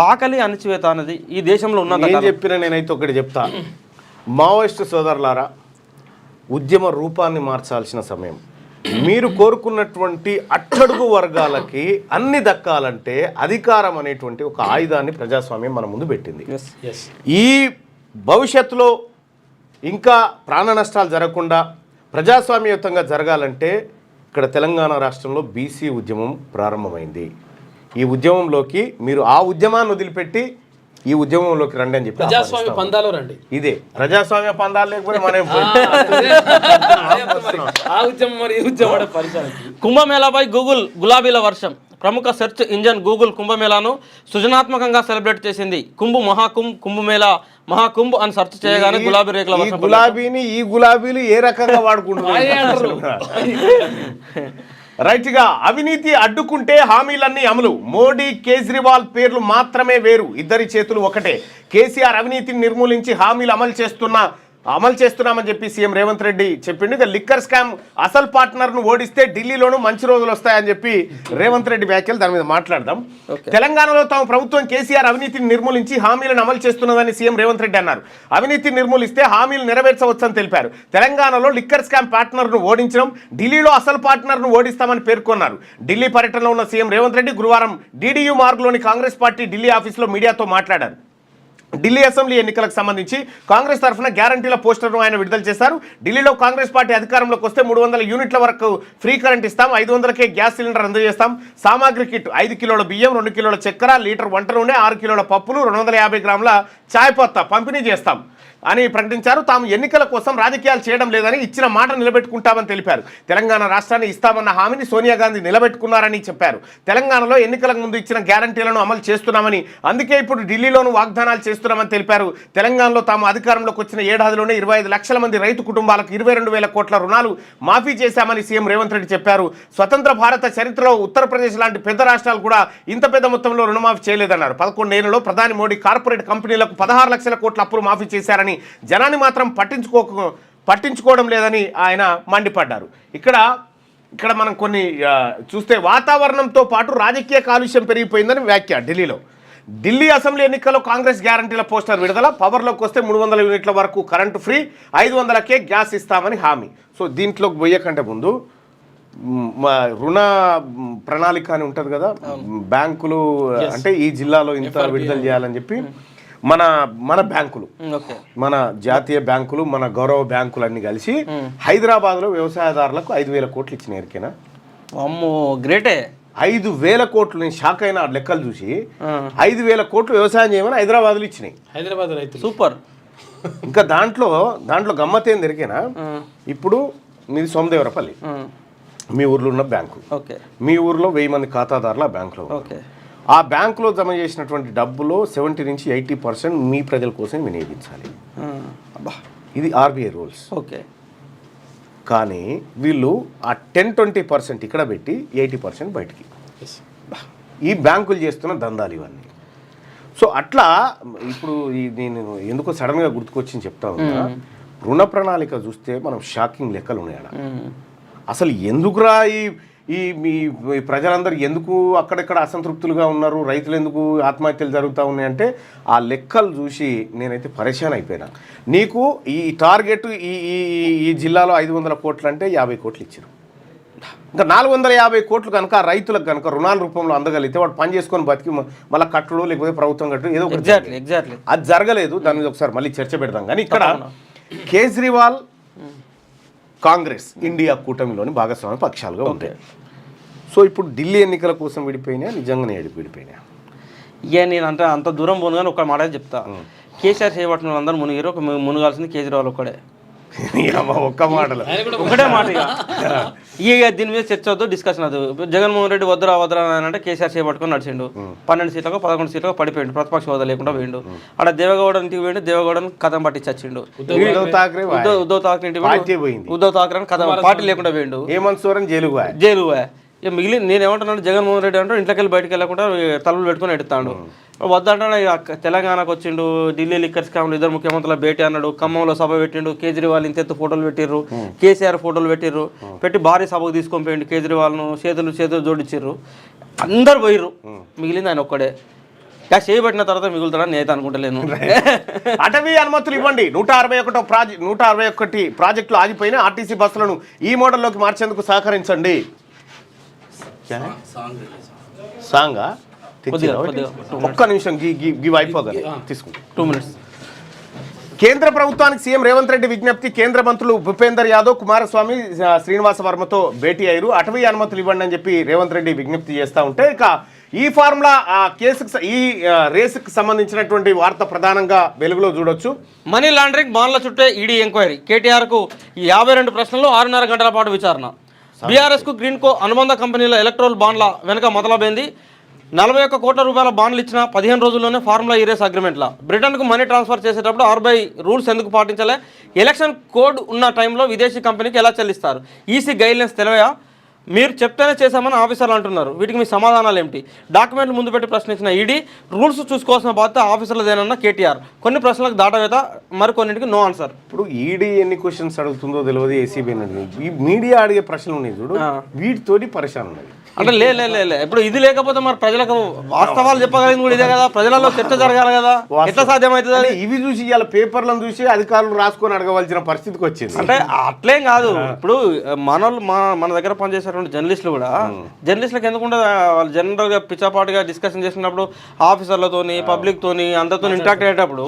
ఆకలి అణిచివేత అనేది ఈ దేశంలో ఉన్నది చెప్పిన నేనైతే ఒకటి చెప్తా, మావోయిస్టు సోదరులారా, ఉద్యమ రూపాన్ని మార్చాల్సిన సమయం. మీరు కోరుకున్నటువంటి అట్టడుగు వర్గాలకి అన్ని దక్కాలంటే అధికారం అనేటువంటి ఒక ఆయుధాన్ని ప్రజాస్వామ్యం మన ముందు పెట్టింది. ఈ భవిష్యత్తులో ఇంకా ప్రాణ నష్టాలు జరగకుండా ప్రజాస్వామ్యయుతంగా జరగాలంటే ఇక్కడ తెలంగాణ రాష్ట్రంలో బీసీ ఉద్యమం ప్రారంభమైంది. ఈ ఉద్యమంలోకి మీరు ఆ ఉద్యమాన్ని వదిలిపెట్టి ఈ ఉద్యమంలోకి రండి అని చెప్పి ప్రజాస్వామ్య పందాలో రండి. ఇదే ప్రజాస్వామ్య పందాలు లేకపోతే మనం కుంభమేళాపై గూగుల్ గులాబీల వర్షం. ప్రముఖ సెర్చ్ ఇంజన్ గూగుల్ కుంభమేళాను సృజనాత్మకంగా సెలబ్రేట్ చేసింది. కుంభమేళా మహాకుంభ్ అని సెర్చ్ చేయగానే గులాబీ రేకుల వర్షం. గులాబీని ఈ గులాబీలు ఏ రకంగా వాడుకుంటున్నారు? రైట్గా అవినీతి అడ్డుకుంటే హామీలన్నీ అమలు. మోడీ కేజ్రీవాల్ పేర్లు మాత్రమే వేరు, ఇద్దరి చేతులు ఒకటే. కేసీఆర్ అవినీతిని నిర్మూలించి హామీలు అమలు చేస్తున్నామని చెప్పి సీఎం రేవంత్ రెడ్డి చెప్పిండు. ఇక లిక్కర్ స్కామ్ అసలు పార్ట్నర్ను ఓడిస్తే ఢిల్లీలోనూ మంచి రోజులు వస్తాయని చెప్పి రేవంత్ రెడ్డి వ్యాఖ్యలు, దాని మీద మాట్లాడదాం. తెలంగాణలో తమ ప్రభుత్వం కేసీఆర్ అవినీతిని నిర్మూలించి హామీలను అమలు చేస్తున్నదని సీఎం రేవంత్ రెడ్డి అన్నారు. అవినీతిని నిర్మూలిస్తే హామీలు నెరవేర్చవచ్చని తెలిపారు. తెలంగాణలో లిక్కర్ స్కామ్ పార్ట్నర్ను ఓడించడం, ఢిల్లీలో అసలు పార్ట్నర్ను ఓడిస్తామని పేర్కొన్నారు. ఢిల్లీ పర్యటనలో ఉన్న సీఎం రేవంత్ రెడ్డి గురువారం DDU మార్గ్లోని కాంగ్రెస్ పార్టీ ఢిల్లీ ఆఫీసులో మీడియాతో మాట్లాడారు. ఢిల్లీ అసెంబ్లీ ఎన్నికలకు సంబంధించి కాంగ్రెస్ తరఫున గ్యారంటీల పోస్టర్ను ఆయన విడుదల చేశారు. ఢిల్లీలో కాంగ్రెస్ పార్టీ అధికారంలోకి వస్తే 300 యూనిట్ల వరకు ఫ్రీ కరెంట్ ఇస్తాం, 500కే గ్యాస్ సిలిండర్ అందజేస్తాం, సామాగ్రి కిట్ 5 కిలోల బియ్యం, 2 కిలోల చక్కెర, లీటర్ వంట నూనె, 6 కిలోల పప్పులు, 250 గ్రాముల చాయ్ పత్తా పంపిణీ చేస్తాం అని ప్రకటించారు. తాము ఎన్నికల కోసం రాజకీయాలు చేయడం లేదని, ఇచ్చిన మాట నిలబెట్టుకుంటామని తెలిపారు. తెలంగాణ రాష్ట్రాన్ని ఇస్తామన్న హామీని సోనియా గాంధీ నిలబెట్టుకున్నారని చెప్పారు. తెలంగాణలో ఎన్నికలకు ముందు ఇచ్చిన గ్యారంటీలను అమలు చేస్తున్నామని, అందుకే ఇప్పుడు ఢిల్లీలోనూ వాగ్దానాలు చేస్తున్నామని తెలిపారు. తెలంగాణలో తాము అధికారంలోకి వచ్చిన ఏడాదిలోనే 25 లక్షల మంది రైతు కుటుంబాలకు 22,000 కోట్ల రుణాలు మాఫీ చేశామని సీఎం రేవంత్ రెడ్డి చెప్పారు. స్వతంత్ర భారత చరిత్రలో ఉత్తరప్రదేశ్ లాంటి పెద్ద రాష్ట్రాలు కూడా ఇంత పెద్ద మొత్తంలో రుణమాఫీ చేయలేదన్నారు. 11 ఏళ్లలో ప్రధాని మోడీ కార్పొరేట్ కంపెనీలకు 16 లక్షల కోట్ల అప్పులు మాఫీ చేశారని, జనాన్ని మాత్రం పట్టించుకోవడం లేదని ఆయన మండిపడ్డారు. ఇక్కడ మనం కొన్ని చూస్తే వాతావరణంతో పాటు రాజకీయ కాలుష్యం పెరిగిపోయిందని వ్యాఖ్య. ఢిల్లీ అసెంబ్లీ ఎన్నికల్లో కాంగ్రెస్ గ్యారంటీల పోస్టర్ విడుదల. పవర్లోకి వస్తే 300 యూనిట్ల వరకు కరెంటు ఫ్రీ, 500కే గ్యాస్ ఇస్తామని హామీ. సో దీంట్లోకి పోయేకంటే ముందు రుణ ప్రణాళిక అని ఉంటుంది కదా, బ్యాంకులు అంటే ఈ జిల్లాలో ఇంత విడుదల చేయాలని చెప్పి మన బ్యాంకులు, మన జాతీయ బ్యాంకులు, మన గౌరవ బ్యాంకులు అన్ని కలిసి హైదరాబాద్లో వ్యవసాయదారులకు 5,000 కోట్లు ఇచ్చినాయి. ఎరికేనా? అమ్మో గ్రేటే. 5,000 కోట్లు. నేను షాక్ అయిన లెక్కలు చూసి. 5,000 కోట్లు వ్యవసాయం చేయమని హైదరాబాద్లో ఇచ్చినాయి. హైదరాబాద్ రైతు సూపర్. ఇంకా దాంట్లో గమ్మత్ ఏంది ఎరికేనా? ఇప్పుడు మీది సోమదేవరపల్లి, మీ ఊర్లో ఉన్న బ్యాంకు, మీ ఊర్లో 1000 మంది ఖాతాదారులు ఆ బ్యాంకులో. ఆ బ్యాంకులో జమ చేసినటువంటి డబ్బులో 70 నుంచి 80% మీ ప్రజల కోసం వినియోగించాలి. ఇది RBI రూల్స్. కానీ వీళ్ళు ఆ 10-20% ఇక్కడ పెట్టి 80% బయటికి. ఈ బ్యాంకులు చేస్తున్న దందాలు ఇవన్నీ. సో అట్లా ఇప్పుడు నేను ఎందుకో సడన్గా గుర్తుకొచ్చింది చెప్తా ఉన్నా. రుణ ప్రణాళిక చూస్తే మనం షాకింగ్ లెక్కలు ఉన్నాయి. అసలు ఎందుకురా మీ ప్రజలందరూ ఎందుకు అక్కడెక్కడ అసంతృప్తులుగా ఉన్నారు, రైతులు ఎందుకు ఆత్మహత్యలు జరుగుతూ ఉన్నాయంటే ఆ లెక్కలు చూసి నేనైతే పరేషాన్ అయిపోయినా. నీకు ఈ టార్గెట్ ఈ జిల్లాలో 500 కోట్లు అంటే 50 కోట్లు ఇచ్చారు. ఇంకా 450 కోట్లు కనుక రైతులకు కనుక రుణాల రూపంలో అందగలిగితే వాడు పని చేసుకొని బతికి మళ్ళీ కట్టుడు లేకపోతే ప్రభుత్వం కట్టుడు ఏదో ఒకటి. అది జరగలేదు. దాని మీద ఒకసారి మళ్ళీ చర్చ పెడదాం. కానీ ఇక్కడ కేజ్రీవాల్ కాంగ్రెస్ ఇండియా కూటమిలోని భాగస్వామ్య పక్షాలుగా ఉంటాయి. సో ఇప్పుడు ఢిల్లీ ఎన్నికల కోసం విడిపోయినా, నిజంగానే విడిపోయినా? ఇక నేను అంత దూరం పోను కానీ ఒక మాట చెప్తా. కేసీఆర్ చేపట్టిన వాళ్ళందరూ మునిగారు, మునగాల్సింది కేజ్రీవాల్ ఒక్కడే. ఒక్క మాటలు ఒకటే మాట ఇక దీని మీద చర్చ వద్దు, డిస్కషన్ వద్దు. జగన్మోహన్ రెడ్డి వద్దురా అని అంటే కేసీఆర్ చేపట్టుకొని నడిచిండు. 12 సీట్లకు 11 సీట్లకు పడిపోయిండు, ప్రతిపక్ష హోదా లేకుండా పోయిండు. అక్కడ దేవగౌడ ఇంటికి పోయిండు, దేవగౌడను కథం పట్టించి వచ్చిండు. ఉద్ధవ్ ఠాక్రే ఇంటికి ఉద్ధవ్ ఠాక్రే కథం పార్టీ లేకుండా పోయిండు. హేమంత్ సోరెన్ జైలు ఇక మిగిలిన నేను ఏమంటున్నాను, జగన్మోహన్ రెడ్డి అంటే ఇంట్లోకి వెళ్ళి బయటకు వెళ్ళకుండా తలుపులు పెట్టుకొని ఎడుతాడు. వద్దంటే తెలంగాణకు వచ్చిండు, ఢిల్లీ లిక్కర్ స్కామ్లు 2 ముఖ్యమంత్రుల భేటీ అన్నాడు, ఖమ్మంలో సభ పెట్టిండు, కేజ్రీవాల్ ఇంతెత్తు ఫోటోలు పెట్టిర్రు, కేసీఆర్ ఫోటోలు పెట్టిర్రు, పెట్టి భారీ సభకు తీసుకొని పోయిండు కేజ్రీవాల్ను, చేతులు జోడించిర్రు, అందరు పోయిర్రు, మిగిలింది ఆయన ఒక్కడే. చేయబట్టిన తర్వాత మిగులుతాడని నేత అనుకుంటలేను. అటవీ అనుమతులు ఇవ్వండి. 161 ప్రాజెక్టులు ఆగిపోయిన ఆర్టీసీ బస్సులను ఈ మోడల్లోకి మార్చేందుకు సహకరించండి. సాంగా ఒక్క నిమిషం అయిపోగలరు తీసుకుంటాం 2 minutes. కేంద్ర ప్రభుత్వానికి సీఎం రేవంత్ రెడ్డి విజ్ఞప్తి. కేంద్ర మంత్రులు భూపేందర్ యాదవ్, కుమారస్వామి, శ్రీనివాస వర్మతో భేటీ అయ్యారు. అటవీ అనుమతులు ఇవ్వండి అని చెప్పి రేవంత్ రెడ్డి విజ్ఞప్తి చేస్తూ ఉంటే, ఇక ఈ ఫార్ములా రేసుకు సంబంధించినటువంటి వార్త ప్రధానంగా వెలుగులో చూడొచ్చు. మనీ లాండరింగ్ బాండ్ల చుట్టే ఈడీ ఎంక్వైరీ. కేటీఆర్కు 52 ప్రశ్నలు 6.5 గంటల పాటు విచారణ. బీఆర్ఎస్కు గ్రీన్కో అనుబంధ కంపెనీల ఎలక్ట్రోల్ బాండ్ల వెనుక మొదలైంది. 41 కోట్ల రూపాయల బాండ్లు ఇచ్చిన 15 రోజుల్లోనే ఫార్ములా ఈ రేస్ అగ్రిమెంట్ల. బ్రిటన్కు మనీ ట్రాన్స్ఫర్ చేసేటప్పుడు ఆర్బీఐ రూల్స్ ఎందుకు పాటించలే? ఎలక్షన్ కోడ్ ఉన్న టైంలో విదేశీ కంపెనీకి ఎలా చెల్లిస్తారు? ఈసీ గైడ్లైన్స్ తెలివయా? మీరు చెప్తేనే చేశామని ఆఫీసర్లు అంటున్నారు, వీటికి మీ సమాధానాలు ఏమిటి? డాక్యుమెంట్లు ముందు పెట్టి ప్రశ్నించిన ఈడీ, రూల్స్ చూసుకోవాల్సిన బాధ్యత ఆఫీసర్లదేనన్న కేటీఆర్. కొన్ని ప్రశ్నలకు దాటవేత, మరికొన్నింటికి నో ఆన్సర్. ఇప్పుడు ఈడీ ఎన్ని క్వశ్చన్స్ అడుగుతుందో తెలియదు, ఏసీబీ ఈ మీడియా అడిగే ప్రశ్నలు ఉన్నాయి చూడు, వీటితోటి పరిశాన్ ఉన్నది. అంటే లే ఇప్పుడు ఇది లేకపోతే మరి ప్రజలకు వాస్తవాలు చెప్పగలిగింది కూడా ఇదే కదా, ప్రజలలో చర్చ జరగాలి కదా, ఎట్లా సాధ్యమవుతుంది? ఇవి చూసి ఇవాళ పేపర్లను చూసి అధికారులు రాసుకొని అడగవలసిన పరిస్థితికి వచ్చింది. అంటే అట్లేం కాదు, ఇప్పుడు మన దగ్గర పనిచేసేటువంటి జర్నలిస్టులు కూడా, జర్నలిస్టులకు ఎందుకుంటే వాళ్ళు జనరల్గా పిచ్చాపాటుగా డిస్కషన్ చేసినప్పుడు ఆఫీసర్లతోని పబ్లిక్ తోని అందరితో ఇంటరాక్ట్ అయ్యేటప్పుడు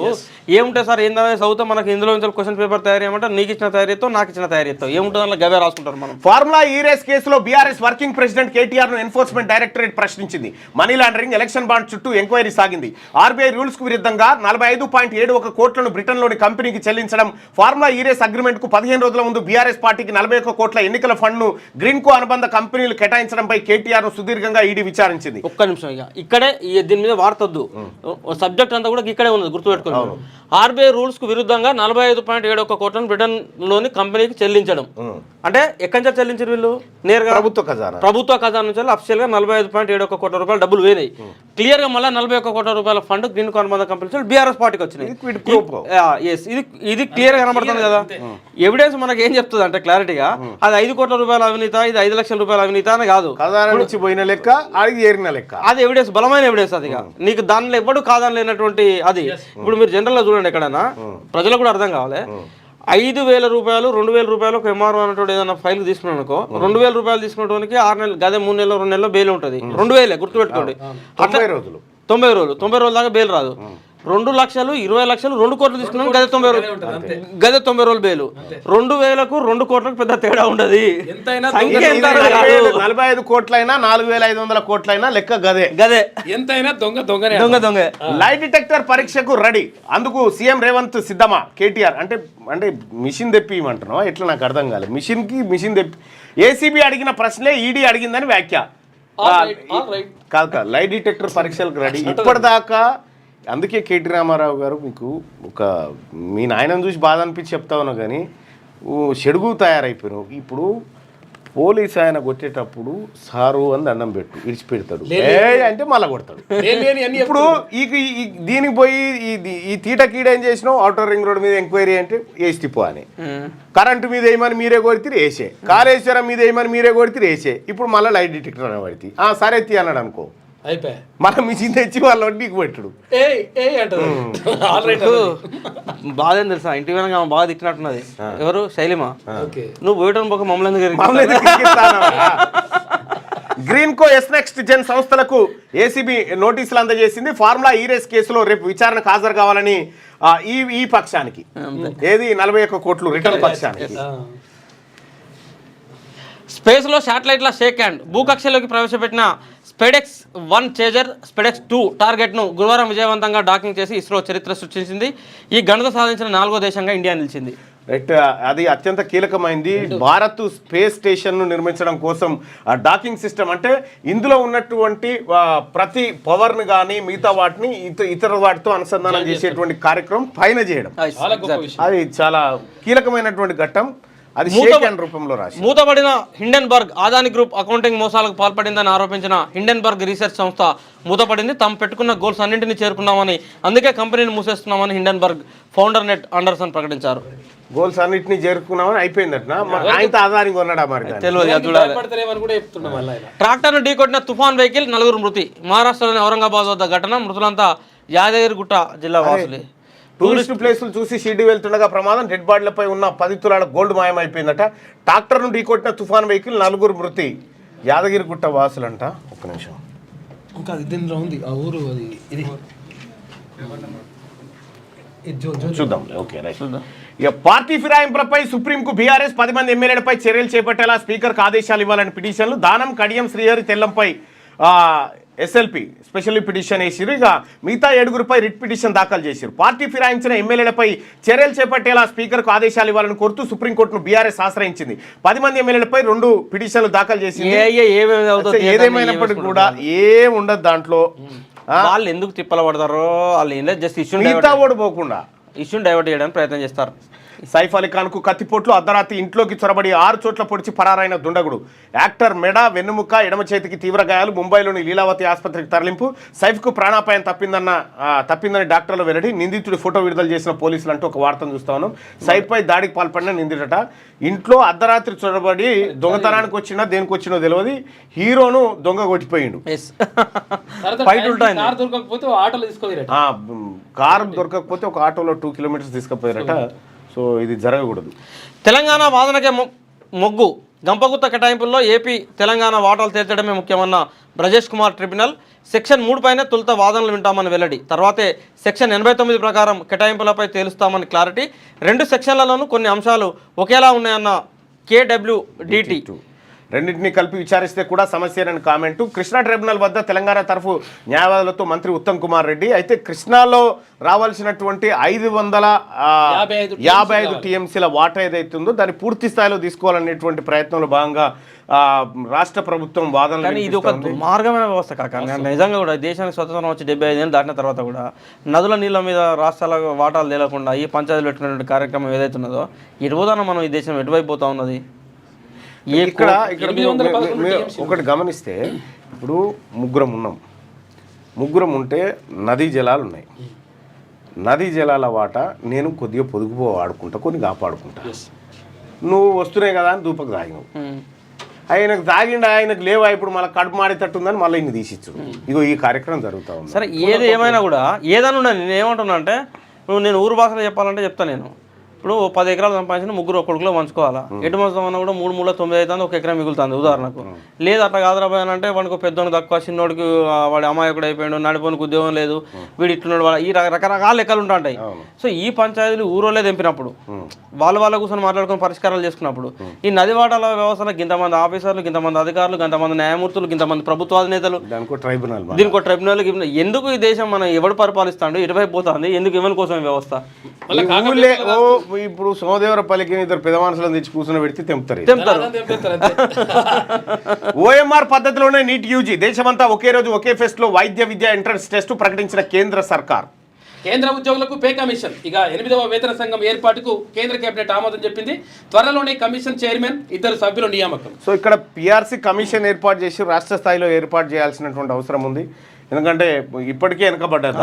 ఏముంటాయి సార్, ఏంటనే చదివితే మనకి ఇందులో క్వశ్చన్ పేపర్ తయారీ ఏమంటే నీకు ఇచ్చిన తయారీతో నాకు ఇచ్చిన తయారీతో ఏముంటుంది అలా గవే రాసుకుంటారు. మనం ఫార్ములా ఈ రేస్ కేసులో BRS working president KTR enforcement directorate ప్రశ్నించింది. మనీ లాండరింగ్, ఎలక్షన్ బాండ్ చుట్టూ ఎంక్వైరీ సాగింది. ఆర్బీఐ రూల్స్ కు విరుద్ధంగా 45.71 కోట్లను బ్రిటన్లోని కంపెనీకి చెల్లించడం, ఫార్ములా ఈ రేస్ అగ్రిమెంట్ కు 15 రోజుల ముందు బీఆర్ఎస్ పార్టీకి 41 కోట్ల ఎన్నికల ఫండ్ ను గ్రీన్కో అనుబంధ కంపెనీలు కేటాయించడంపై కేటీఆర్ ను సుదీర్ఘంగా ఈడీ విచారించింది. ఒక్క నిమిషం, ఇక్కడే దీని మీద వార్తొద్దు, సబ్జెక్ట్ అంతా కూడా ఇక్కడే ఉన్నది, గుర్తుపెట్టుకోవాలి. ఆర్బీఐ రూల్స్ కు విరుద్ధంగా 45.71 కోట్లను బ్రిటన్ లోని కంపెనీకి చెల్లించడం అంటే ఎక్కడి నుంచి చెల్లించారు వీళ్ళు? నేరుగా ప్రభుత్వ ఖజానా నుంచి అఫీషియల్ గా 45.71 కోట్ల రూపాయలు డబ్బులు వేనాయి. క్లియర్ గా మళ్ళీ 41 కోట్ల రూపాయల ఫండ్ గ్రీన్ అనుబంధ కంపెనీ బీఆర్ఎస్ పార్టీకి వచ్చినాయి. ఇది క్లియర్ గా కనబడుతుంది కదా. ఎవిడెన్స్ మనకి ఏం చెప్తుంది అంటే క్లారిటీగా, అది 5 కోట్ల రూపాయల అవినీత, ఇది 5 లక్షల రూపాయల అవినీత అని కాదు, పోయిన లెక్క, లెక్క. అది ఎవిడెన్స్, బలమైన ఎవిడెన్స్. అది నీకు దానిలో ఎప్పుడు కాదని లేనటువంటి అది. ఇప్పుడు మీరు జనరల్ గా చూడండి, ఎక్కడైనా ప్రజలకు కూడా అర్థం కావాలి, 5,000 రూపాయలు 2,000 రూపాయలు ఒక ఎంఆర్ఓ అన్నట్టు ఏదైనా ఫైల్ తీసుకున్నాను అనుకో, 2,000 రూపాయలు తీసుకున్నటువంటి 6 నెలలు గదే 3 నెలలు 2 నెలలు బెయిల్ ఉంటుంది. 2,000 గుర్తుపెట్టుకోండి, 90 రోజులు దాకా బెయిల్ రాదు. 2 లక్షలు 20 లక్షలు 2 కోట్లు తీసుకున్నాను, గదే 90 రోజులు బెయిల్. 2,000కు 2 కోట్లకు పెద్ద తేడా ఉండదు. 45 కోట్లైనా 4,500 కోట్లైనా లెక్క గదే ఎంతైనా దొంగ. లై డిటెక్టర్ పరీక్షకు రెడీ, అందుకు సీఎం రేవంత్ సిద్ధమా? కేటీఆర్ అంటే మిషన్ తెప్పిమంటున్నావా ఎట్లా, నాకు అర్థం కాలేదు. మిషన్ తెప్పి ఏసీబీ అడిగిన ప్రశ్నలే ఈడీ అడిగిందని వ్యాఖ్య. కాదు, లై డిటెక్టర్ పరీక్షలకు రెడీ ఇప్పటిదాకా. అందుకే కేటీ రామారావు గారు మీకు మీ నాయనను చూసి బాధ అనిపించి చెప్తా ఉన్నా, కానీ చెడుగు తయారైపోయినావు. ఇప్పుడు పోలీస్ ఆయన కొట్టేటప్పుడు సారు అని దండం పెట్టు, ఇడిచిపెడతాడు, అంటే మళ్ళా కొడతాడు. ఇప్పుడు దీనికి పోయి ఈ తీటకీడ ఏం చేసినావు? ఔటర్ రింగ్ రోడ్ మీద ఎంక్వైరీ అంటే వేసిపో అని, కరెంటు మీద వేయమని మీరే కొడితే వేసే, కాళేశ్వరం మీద వేయమని మీరే కొడితే వేసే, ఇప్పుడు మళ్ళీ లైట్ డిటెక్టర్ అని పడితే సరే తీ అన్నాడు అనుకో, మన మిషన్ తెచ్చి వాళ్ళ వడ్డీకి పెట్టడు. బాధ ఏం తెలుసా, ఇంటి వెనక బాగా తిట్టినట్టున్నది. ఎవరు? శైలిమా. నువ్వు పోయటం పోక మమ్మల్ని గ్రీన్కో నెక్స్ట్ జెన్ సంస్థలకు ఏసీబీ నోటీసులు అందజేసింది. ఫార్ములా ఈ రేస్ కేసులో రేపు విచారణకు హాజరు కావాలని ఈ పక్షానికి, ఏది 41 కోట్లు రిటర్న్ పక్షానికి. స్పేస్లో శాటిలైట్ల షేక్ హ్యాండ్. భూకక్షలోకి ప్రవేశపెట్టిన స్పెడెక్స్ 1 చేజర్, స్పెడెక్స్ 2 టార్గెట్ను గురువారం విజయవంతంగా డాకింగ్ చేసి ఇస్రో చరిత్ర సృష్టించింది. ఈ ఘనత సాధించిన 4వ దేశంగా ఇండియా నిలిచింది. రైట్, అది అత్యంత కీలకమైంది. భారత్ స్పేస్ స్టేషన్ను నిర్మించడం కోసం డాకింగ్ సిస్టమ్ అంటే ఇందులో ఉన్నటువంటి ప్రతి పవర్ను కానీ మిగతా వాటిని ఇతర వాటితో అనుసంధానం చేసేటువంటి కార్యక్రమం పైన చేయడం, చాలా గొప్ప విషయం. అది చాలా కీలకమైనటువంటి ఘట్టం. అది షేక్ హ్యాండ్ రూపంలో రాసి మూతపడిన హిండెన్బర్గ్ అదాని గ్రూప్ అకౌంటింగ్ మోసాలకు పాల్పడిందని ఆరోపించిన హిండెన్బర్గ్ రీసెర్చ్ సంస్థ మూతపడింది. తాము పెట్టుకున్న గోల్స్ అన్నింటినీ చేరుకున్నామని, అందుకే కంపెనీని మూసేస్తున్నామని హిండెన్బర్గ్ ఫౌండర్ నెట్ ఆండర్సన్ ప్రకటించారు. గోల్స్ అన్నింటినీ చేరుకున్నామని అయిపోయిందట. ఆయనతో ఆధారంగా ఉన్నాడా మరి తెలియదు. భయపడతారేమని కూడా చెప్తున్నాం మళ్ళీ ఆయన. ట్రాక్టర్ను ఢీకొట్టిన తుఫాన్ వెహికల్, 4 మృతి. మహారాష్ట్రలోని ఔరంగాబాద్ వద్ద ఘటన. మృతులంతా యాదగిరిగుట్ట జిల్లా వాసులే. టూరిస్ట్ ప్లేసులు చూసి షిర్డీ వెళ్తుండగా ప్రమాదం. డెడ్ బాడీలపై ఉన్న 10 తులాల గోల్డ్ మాయమైపోయిందట. ట్రాక్టర్ను ఢీకొట్టిన తుఫాన్ వెహికల్, 4 మృతి. యాదగిరిగుట్ట వాసులంట. ఒక్క నిమిషం, ఇంకా దీనిలో ఉంది ఆ ఊరు, అది ఇది చూద్దాం. Okay right. ఇక పార్టీ ఫిరాయింపులపై సుప్రీంకు బీఆర్ఎస్ 10 మంది ఎమ్మెల్యేలపై చర్యలు చేపట్టేలా స్పీకర్కు ఆదేశాలు ఇవ్వాలని పిటిషన్లు. దానం, కడియం, శ్రీహరి, తెల్లంపై ఎస్ఎల్పి స్పెషల్ పిటిషన్ వేసిరు. ఇక మిగతా 7గురిపై రిట్ పిటిషన్ దాఖలు చేశారు. పార్టీ ఫిరాయించిన ఎమ్మెల్యేలపై చర్యలు చేపట్టేలా స్పీకర్కు ఆదేశాలు ఇవ్వాలని కోరుతూ సుప్రీంకోర్టును బీఆర్ఎస్ ఆశ్రయించింది. 10 మంది ఎమ్మెల్యేలపై 2 పిటిషన్లు దాఖలు చేసింది. ఏదేమైనప్పటికీ కూడా ఏం ఉండదు దాంట్లో. వాళ్ళు ఎందుకు తిప్పల పడతారో వాళ్ళు ఏంటో జస్ట్ మిగతా ఓడిపోకుండా ఇష్యూని డైవర్ట్ చేయడానికి ప్రయత్నం చేస్తారు. సైఫ్ అలీ ఖాన్కు కత్తిపోట్లు. అర్ధరాత్రి ఇంట్లోకి చొరబడి 6 చోట్ల పొడిచి పరారైన దుండగుడు. యాక్టర్ మెడ, వెన్నుముక్క, ఎడమ చేతికి తీవ్ర గాయాలు. ముంబైలోని లీలావతి ఆసుపత్రికి తరలింపు. సైఫ్కు ప్రాణాపాయం తప్పిందని డాక్టర్లు వెల్లడి. నిందితుడి ఫోటో విడుదల చేసిన పోలీసులు అంటూ ఒక వార్తను చూస్తా ఉన్నాం. సైఫ్పై దాడికి పాల్పడిన నిందితుడట. ఇంట్లో అర్ధరాత్రి చొరబడి దొంగతనానికి వచ్చినా దేనికి వచ్చినో తెలియదు. హీరోను దొంగ కొట్టిపోయిండు. కారు దొరకకపోతే ఆటోలో తీసుకోలేరట. కారు దొరకకపోతే ఒక ఆటోలో 2 కిలోమీటర్స్ తీసుకుపోయారట. సో ఇది జరగకూడదు. తెలంగాణ వాదనకే మొగ్గు. గంపగుత్త కేటాయింపుల్లో ఏపీ తెలంగాణ వాటాలు తేల్చడమే ముఖ్యమన్న బ్రజేష్ కుమార్ ట్రిబ్యునల్. సెక్షన్ 3 పైనే తొలుత వాదనలు వింటామని వెల్లడి. తర్వాతే సెక్షన్ 89 ప్రకారం కేటాయింపులపై తేలుస్తామని క్లారిటీ. 2 సెక్షన్లలోనూ కొన్ని అంశాలు ఒకేలా ఉన్నాయన్న KWDT. రెండింటినీ కలిపి విచారిస్తే కూడా సమస్యనని కామెంటు. కృష్ణా ట్రిబ్యునల్ వద్ద తెలంగాణ తరఫు న్యాయవాదులతో మంత్రి ఉత్తమ్ కుమార్ రెడ్డి. అయితే కృష్ణాలో రావాల్సినటువంటి 555 టీఎంసీల వాటా ఏదైతుందో దాన్ని పూర్తి స్థాయిలో తీసుకోవాలనేటువంటి ప్రయత్నంలో భాగంగా రాష్ట్ర ప్రభుత్వం వాదనలు. కానీ ఇది ఒక మార్గమైన వ్యవస్థ కాక నిజంగా కూడా దేశానికి స్వతంత్రం వచ్చి 75 ఏళ్ళు దాటిన తర్వాత కూడా నదుల నీళ్ళ మీద రాష్ట్రాల వాటాలు తేలకుండా ఈ పంచాయతీలు పెట్టుకునే కార్యక్రమం ఏదైతే ఉన్నదో ఎటుపోతానో మనం ఈ దేశం ఎటువైపోతా ఉన్నది. ఇక్కడ ఒకటి గమనిస్తే ఇప్పుడు ముగ్గురం ఉంటే నదీ జలాలు ఉన్నాయి. నదీ జలాల వాటా నేను కొద్దిగా పొదుపు వాడుకుంటా, కొన్ని కాపాడుకుంటా. నువ్వు వస్తున్నాయి కదా అని దూపకు తాగినావు. ఆయనకు తాగిండా, ఆయనకు లేవా ఇప్పుడు మళ్ళీ కడుపు మాడేటట్టుందని మళ్ళీ ఇన్ని తీసిచ్చు. ఇగో ఈ కార్యక్రమం జరుగుతూ ఉంది. సరే ఏది ఏమైనా కూడా ఏదైనా ఉండదు. నేను ఏమంటున్నా అంటే ఇప్పుడు నేను ఊరు భాషలో చెప్పాలంటే చెప్తాను. నేను ఇప్పుడు 10 ఎకరాలు సంపాదించిన 3 ఒక్కొక్కలో పంచుకోవాలా. ఎటు మంచుతామన్నా కూడా 3 3 9 అవుతుంది, 1 ఎకరం మిగులుతుంది ఉదాహరణకు. లేదు అట్లా కాదరాబాయనంటే వాడికి పెద్దోనికి తక్కువ, చిన్నోడికి వాడి అమాయకుడు అయిపోయాడు, నడిపోనికి ఉద్యోగం లేదు, వీడు ఇట్లున్నాడు, ఈ రకరకాల లెక్కలు ఉంటాయి. సో ఈ పంచాయతీలు ఊరోళ్ళే తెంపినప్పుడు వాళ్ళ కూర్చొని మాట్లాడుకుని పరిష్కారాలు చేసుకున్నప్పుడు ఈ నది వాటాల వ్యవస్థలో ఇంతమంది ఆఫీసర్లు, ఇంతమంది అధికారులు, ఇంతమంది న్యాయమూర్తులు, ఇంతమంది ప్రభుత్వాధినేతలు, దీనికి ట్రైబ్యునల్ ఎందుకు ఈ దేశం మనం ఎవడు పరిపాలిస్తాడు, ఎటువైపు పోతుంది, ఎందుకు ఎవరి కోసం ఈ వ్యవస్థ? ఇప్పుడు సోమదేవరపల్లికి 2 పెద్ద మనుషులను తెచ్చి కూర్చొని పెడితే తెంపుతారు. ఓఎంఆర్ పద్ధతిలోనే నీట్ యూజీ. దేశమంతా ఒకే రోజు ఒకే ఫెస్ట్ లో వైద్య విద్య ఎంట్రన్స్ టెస్ట్ ప్రకటించిన కేంద్ర సర్కార్. కేంద్ర ఉద్యోగులకు పే కమిషన్. ఇక 8వ వేతన సంఘం ఏర్పాటుకు కేంద్ర కేబినెట్ ఆమోదం చెప్పింది. త్వరలోనే కమిషన్ చైర్మన్, 2 సభ్యుల నియామకం. సో ఇక్కడ పిఆర్సీ కమిషన్ ఏర్పాటు చేసి రాష్ట్ర స్థాయిలో ఏర్పాటు చేయాల్సినటువంటి అవసరం ఉంది. ఎందుకంటే ఇప్పటికే వెనకబడ్డారు.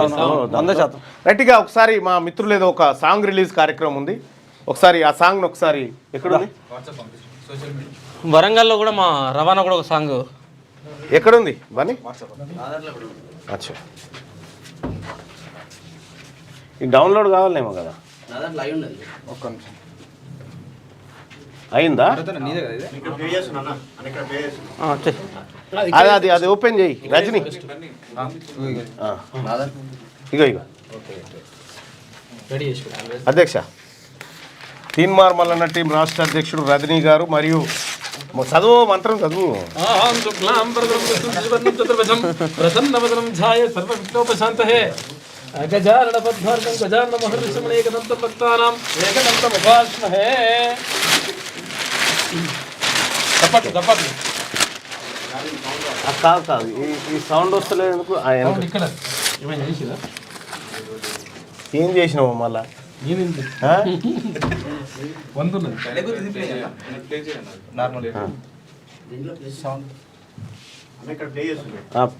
రైట్గా ఒకసారి మా మిత్రులు ఏదో ఒక సాంగ్ రిలీజ్ కార్యక్రమం ఉంది. ఒకసారి ఆ సాంగ్ ఒకసారి ఎక్కడుంది? వరంగల్లో కూడా మా రవాణా కూడా ఒక సాంగ్ ఎక్కడుంది బన్నీ? అచ్చా, ఈ డౌన్లోడ్ కావాలేమో కదా. ఒక్క నిమిషం అయిందా? అది ఓపెన్ చేయి రజని. ఇగో అధ్యక్ష, తీన్మార్ మల్లన్న టీం రాష్ట్ర అధ్యక్షుడు రజనీ గారు మరియు చదువు మంత్రం చదువు. గజానన పద్మార్గం గజానన మహర్షిం ఏకదంతం భక్తానాం ఏకదంతం ఉపాస్మహే. తప్పట్లు తప్పట్లు కాదు కాదు ఈ సౌండ్ వస్తలేదు ఎందుకు ఇక్కడ ఏమైనా చేసిరా ఏం చేసినావు మళ్ళా ఏమైంది ఆ? వంతున్నది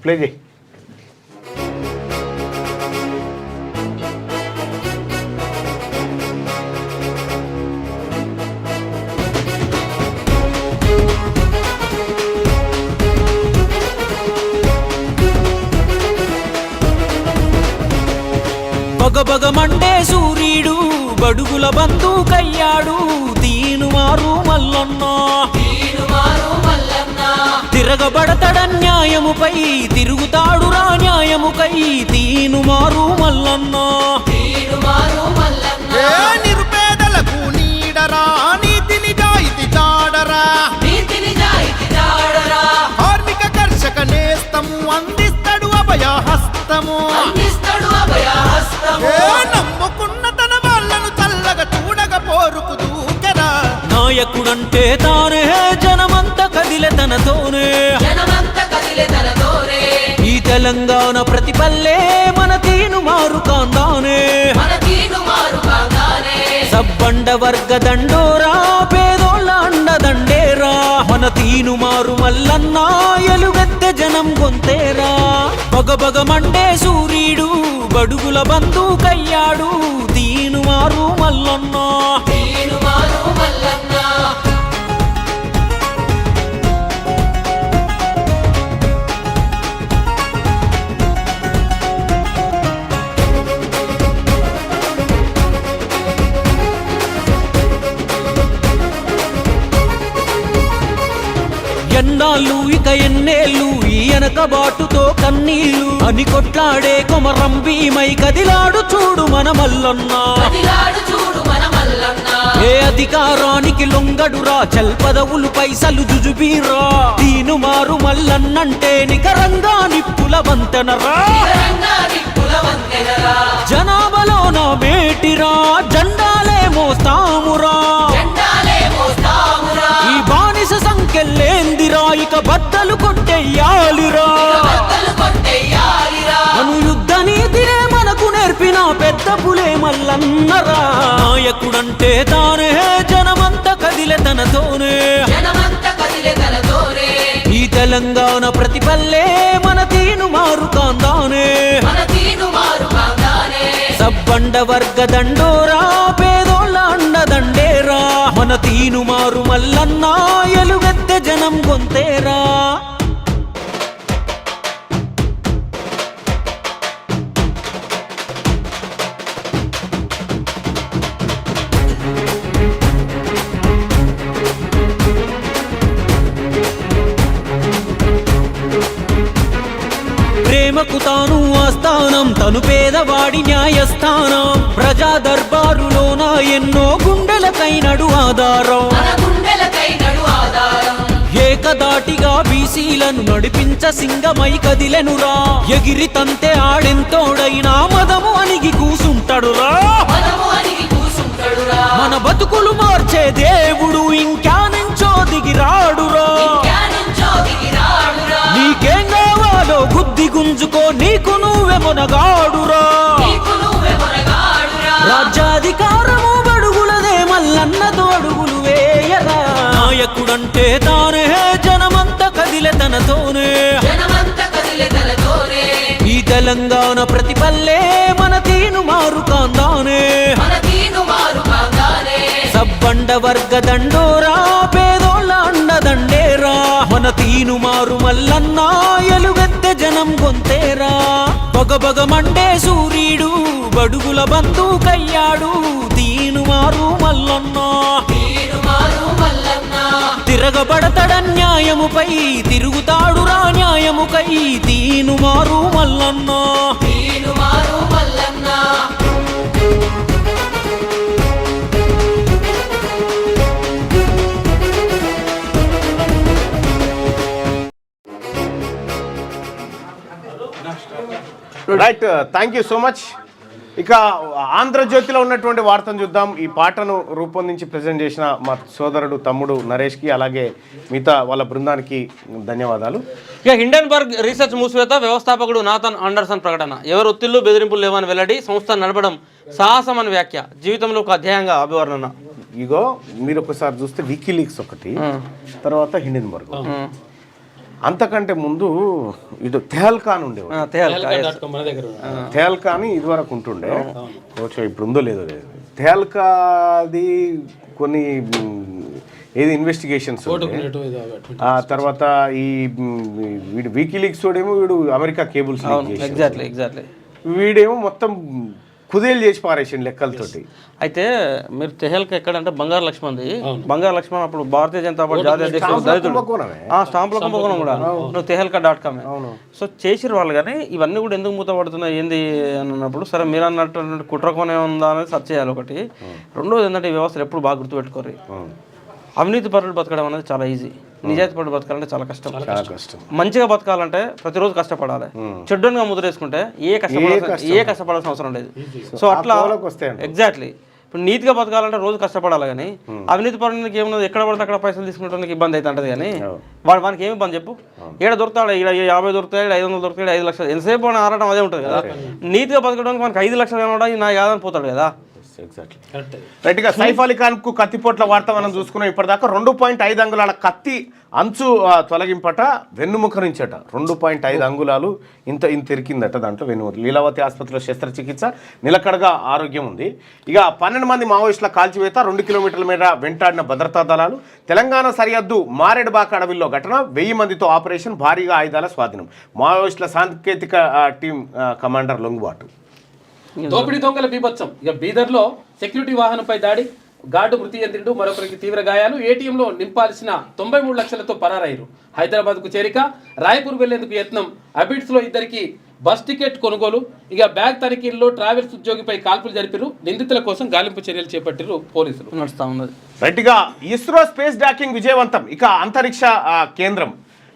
ప్లే చేయి. బగబగమండే సూర్యుడు బడుగుల బంధుకయ్యాడు తీనుమారు మల్లన్న తిరగబడతడన్యాయముపై తిరుగుతాడురా న్యాయముకై తీనుమారు మల్లన్న నిరుపేదలకు నీడరా నీతి నిజాయితీ చాడరా కార్మిక కర్షక నేస్తము అందిస్తాడు అభయహస్తము నమ్ముకున్న తన వాళ్ళను చల్లగా చూడగా పోరుకు దూకెరా నాయకుడంటే తానే జనమంత కదిలే తనతోనే ఈ తెలంగాణ ప్రతి పల్లె మన తీనుమారు కాందానే సబ్బండ వర్గ దండోరా పేదోళ్ళ అండదండేరా మన తీనుమారు మల్లన్న ఎలుగెత్తె జనం గొంతేరా బగబగమండే సూర్యుడు బడుగుల బంధుకయ్యాడు తీనుమారు మల్లన్న ఎన్నాళ్ళు ఇక ఎన్నేళ్ళు ఈ వెనకబాటుతో కన్నీళ్ళు అని కొట్లాడే కొమరం భీమై కదిలాడు చూడు మన మల్లన్న ఏ అధికారానికి లొంగడురా చల్ పదవులు పైసలు జుజుబీరా తీనుమారు మల్లన్నంటే నికరంగా నిప్పుల వంతెనరా జనాభాలోన మేటిరా జెండాలే మోస్తామురా ఈ బానిస సంఖ్యలేందిరా ఇక బద్దలు కొట్టెయ్యాలిరా అను యుద్ధ నీతినే మనకు నేర్పిన పెద్ద పులే మల్లన్నరా నాయకుడంటే తానే జనమంత కదిలే తనతోనే ఈ తెలంగాణ ప్రతి పల్లె మన తీనుమారు కాందానే సబ్బండ వర్గ దండోరా పేదోళ్ళ అండదండేరా మన తీనుమారు మల్లన్న ఎలుగెత్తె జనం గొంతేరా ప్రేమకు తాను ఆస్థానం తను పేదవాడి న్యాయస్థానం ప్రజా దర్బారులోన ఎన్నో గుండెలకైనడు ఆధారం ఏకదాటిగా బీసీలను నడిపించ సింగమై కదిలెనురా ఎగిరి తంతే ఆడెంతోడైనా మదము అణిగి కూసుంటాడురా మన బతుకులు మార్చే దేవుడు ఇంకా నుంచో దిగిరాడురా నీకేం కావాలో బుద్ధి గుంజుకో నీకు నువ్వే మొనగాడురా రాజ్యాధికారము బడుగులదే మల్లన్నతో అడుగులు వేయరా నాయకుడంటే తానే జనమంత కదిలే తనతోనే ఈ తెలంగాణ ప్రతి పల్లె మన తీనుమారు కాందానే సబ్బండ వర్గ దండోరా పేదోళ్ళ అండదండేరా మన తీనుమారు మల్లన్న ఎలుగెత్తె జనం గొంతేరా బగబగమండే సూర్యుడు బడుగుల బంధుకయ్యాడు తీనుమారు మల్లన్న తిరగబడతడన్యాయముపై తిరుగుతాడురా న్యాయముకై Teenmaar Mallanna right thank you so much. ఇక ఆంధ్రజ్యోతిలో ఉన్నటువంటి వార్తను చూద్దాం. ఈ పాటను రూపొందించి ప్రజెంట్ చేసిన మా సోదరుడు తమ్ముడు నరేష్కి, అలాగే మిగతా వాళ్ళ బృందానికి ధన్యవాదాలు. ఇక హిండెన్బర్గ్ రీసెర్చ్ మూసివేత వ్యవస్థాపకుడు నాథన్ ఆండర్సన్ ప్రకటన. ఎవరు ఒత్తిళ్లు బెదిరింపులు లేవని వెల్లడి. సంస్థ నడపడం సాహసం అని వ్యాఖ్య. జీవితంలో ఒక అధ్యాయంగా అభివర్ణన. ఇగో మీరు ఒకసారి చూస్తే వికీలీక్స్ ఒకటి, తర్వాత హిండెన్బర్గ్, అంతకంటే ముందు ఇది తెహల్కాన్ ఉండేవాడు. తెహల్కా అని ఇదివరకు ఉంటుండే, కొంచెం ఇప్పుడు ఉందో లేదో లేదు. తెహల్కాది కొన్ని ఏది ఇన్వెస్టిగేషన్స్, తర్వాత ఈ వీడు వికీలీక్స్ వాడేమో వీడు అమెరికా కేబుల్స్, ఎగ్జాక్ట్లీ వీడేమో మొత్తం కుదేలు చేసి పారేసిండు లెక్కలతోటి. అయితే మీరు తెహల్కా ఎక్కడంటే బంగారు లక్ష్మణ్ది. బంగారు లక్ష్మణ్ అప్పుడు భారతీయ జనతా పార్టీ జాతీయ అధ్యక్షుడు దళితుడు. స్టాంపుల కుంభకోణం కూడా నువ్వు తెహల్కా.com. సో చేసిరు వాళ్ళు. కానీ ఇవన్నీ కూడా ఎందుకు మూతపడుతున్నాయి ఏంది అని అన్నప్పుడు, సరే మీరు అన్నట్టు కుట్రకోణం ఏముందా అనేది సర్చ్ చేయాలి ఒకటి. రెండోది ఏంటంటే ఈ వ్యవస్థలు ఎప్పుడు బాగా గుర్తుపెట్టుకోరు. అవినీతి పరులు బతకడం అనేది చాలా ఈజీ, నిజాయితీ పరులు బతకాలంటే చాలా కష్టం. మంచిగా బతకాలంటే ప్రతిరోజు కష్టపడాలి. చెడ్డగా ముద్రేసుకుంటే ఏ కష్టపడాల్సిన అవసరం లేదు. సో అట్లా ఎగ్జాక్ట్లీ ఇప్పుడు నీతిగా బతకాలంటే రోజు కష్టపడాలి. కానీ అవినీతి పరునికి ఏమన్నా ఎక్కడ పడితే అక్కడ పైసలు తీసుకునేటానికి ఇబ్బంది అయితే ఉంటుంది. కానీ వానికి ఏమి ఇబ్బంది చెప్పు? ఏడ దొరుకుతాడు, ఇక్కడ 50 దొరుకుతాయి, 500 దొరుకుతాయి, 5 లక్షలు, ఎంతసేపు అని ఆడటం అదే ఉంటుంది కదా. నీతిగా బతకడానికి మనకి 5 లక్షలు ఏమన్నా నా యాదని పోతాడు కదా. రైట్ గా సైఫ్ అలీ ఖాన్ కు కత్తిపోట్ల వార్త మనం చూసుకున్నాం. ఇప్పటిదాకా 2.5 అంగుళాల కత్తి అంచు తొలగింపట, వెన్నుముఖరించట. 2.5 అంగుళాలు ఇంత ఇరికిందట. దాంట్లో వెన్నుముక. లీలావతి ఆసుపత్రిలో శస్త్రచికిత్స, నిలకడగా ఆరోగ్యం ఉంది. ఇక 12 మంది మావోయిస్టుల కాల్చివేత, 2 కిలోమీటర్ల మేర వెంటాడిన భద్రతా దళాలు. తెలంగాణ సరిహద్దు మారేడుబాక అడవిలో ఘటన, 1000 మందితో ఆపరేషన్, భారీగా ఆయుధాల స్వాధీనం. మావోయిస్టుల సాంకేతిక టీం కమాండర్ లొంగుబాటు. దోపిడీ దొంగల బీభత్సం. ఇక బీదర్లో సెక్యూరిటీ వాహనంపై దాడి, గార్డు మృతి చెందిండు, మరొకరికి తీవ్ర గాయాలు. ఏటీఎంలో నింపాల్సిన 93 లక్షలతో పరారయ్యారు. హైదరాబాద్కు చేరిక, రాయ్పూర్ వెళ్లేందుకు యత్నం. అబిడ్స్లో ఇద్దరికి బస్ టికెట్ కొనుగోలు. ఇక బ్యాగ్ తనిఖీల్లో ట్రావెల్స్ ఉద్యోగిపై కాల్పులు జరిపారు. నిందితుల కోసం గాలింపు చర్యలు చేపట్టారు పోలీసులు. నడుస్తా ఉన్నది. రైట్గా ఇస్రో స్పేస్ డాకింగ్ విజయవంతం. ఇక అంతరిక్ష కేంద్రం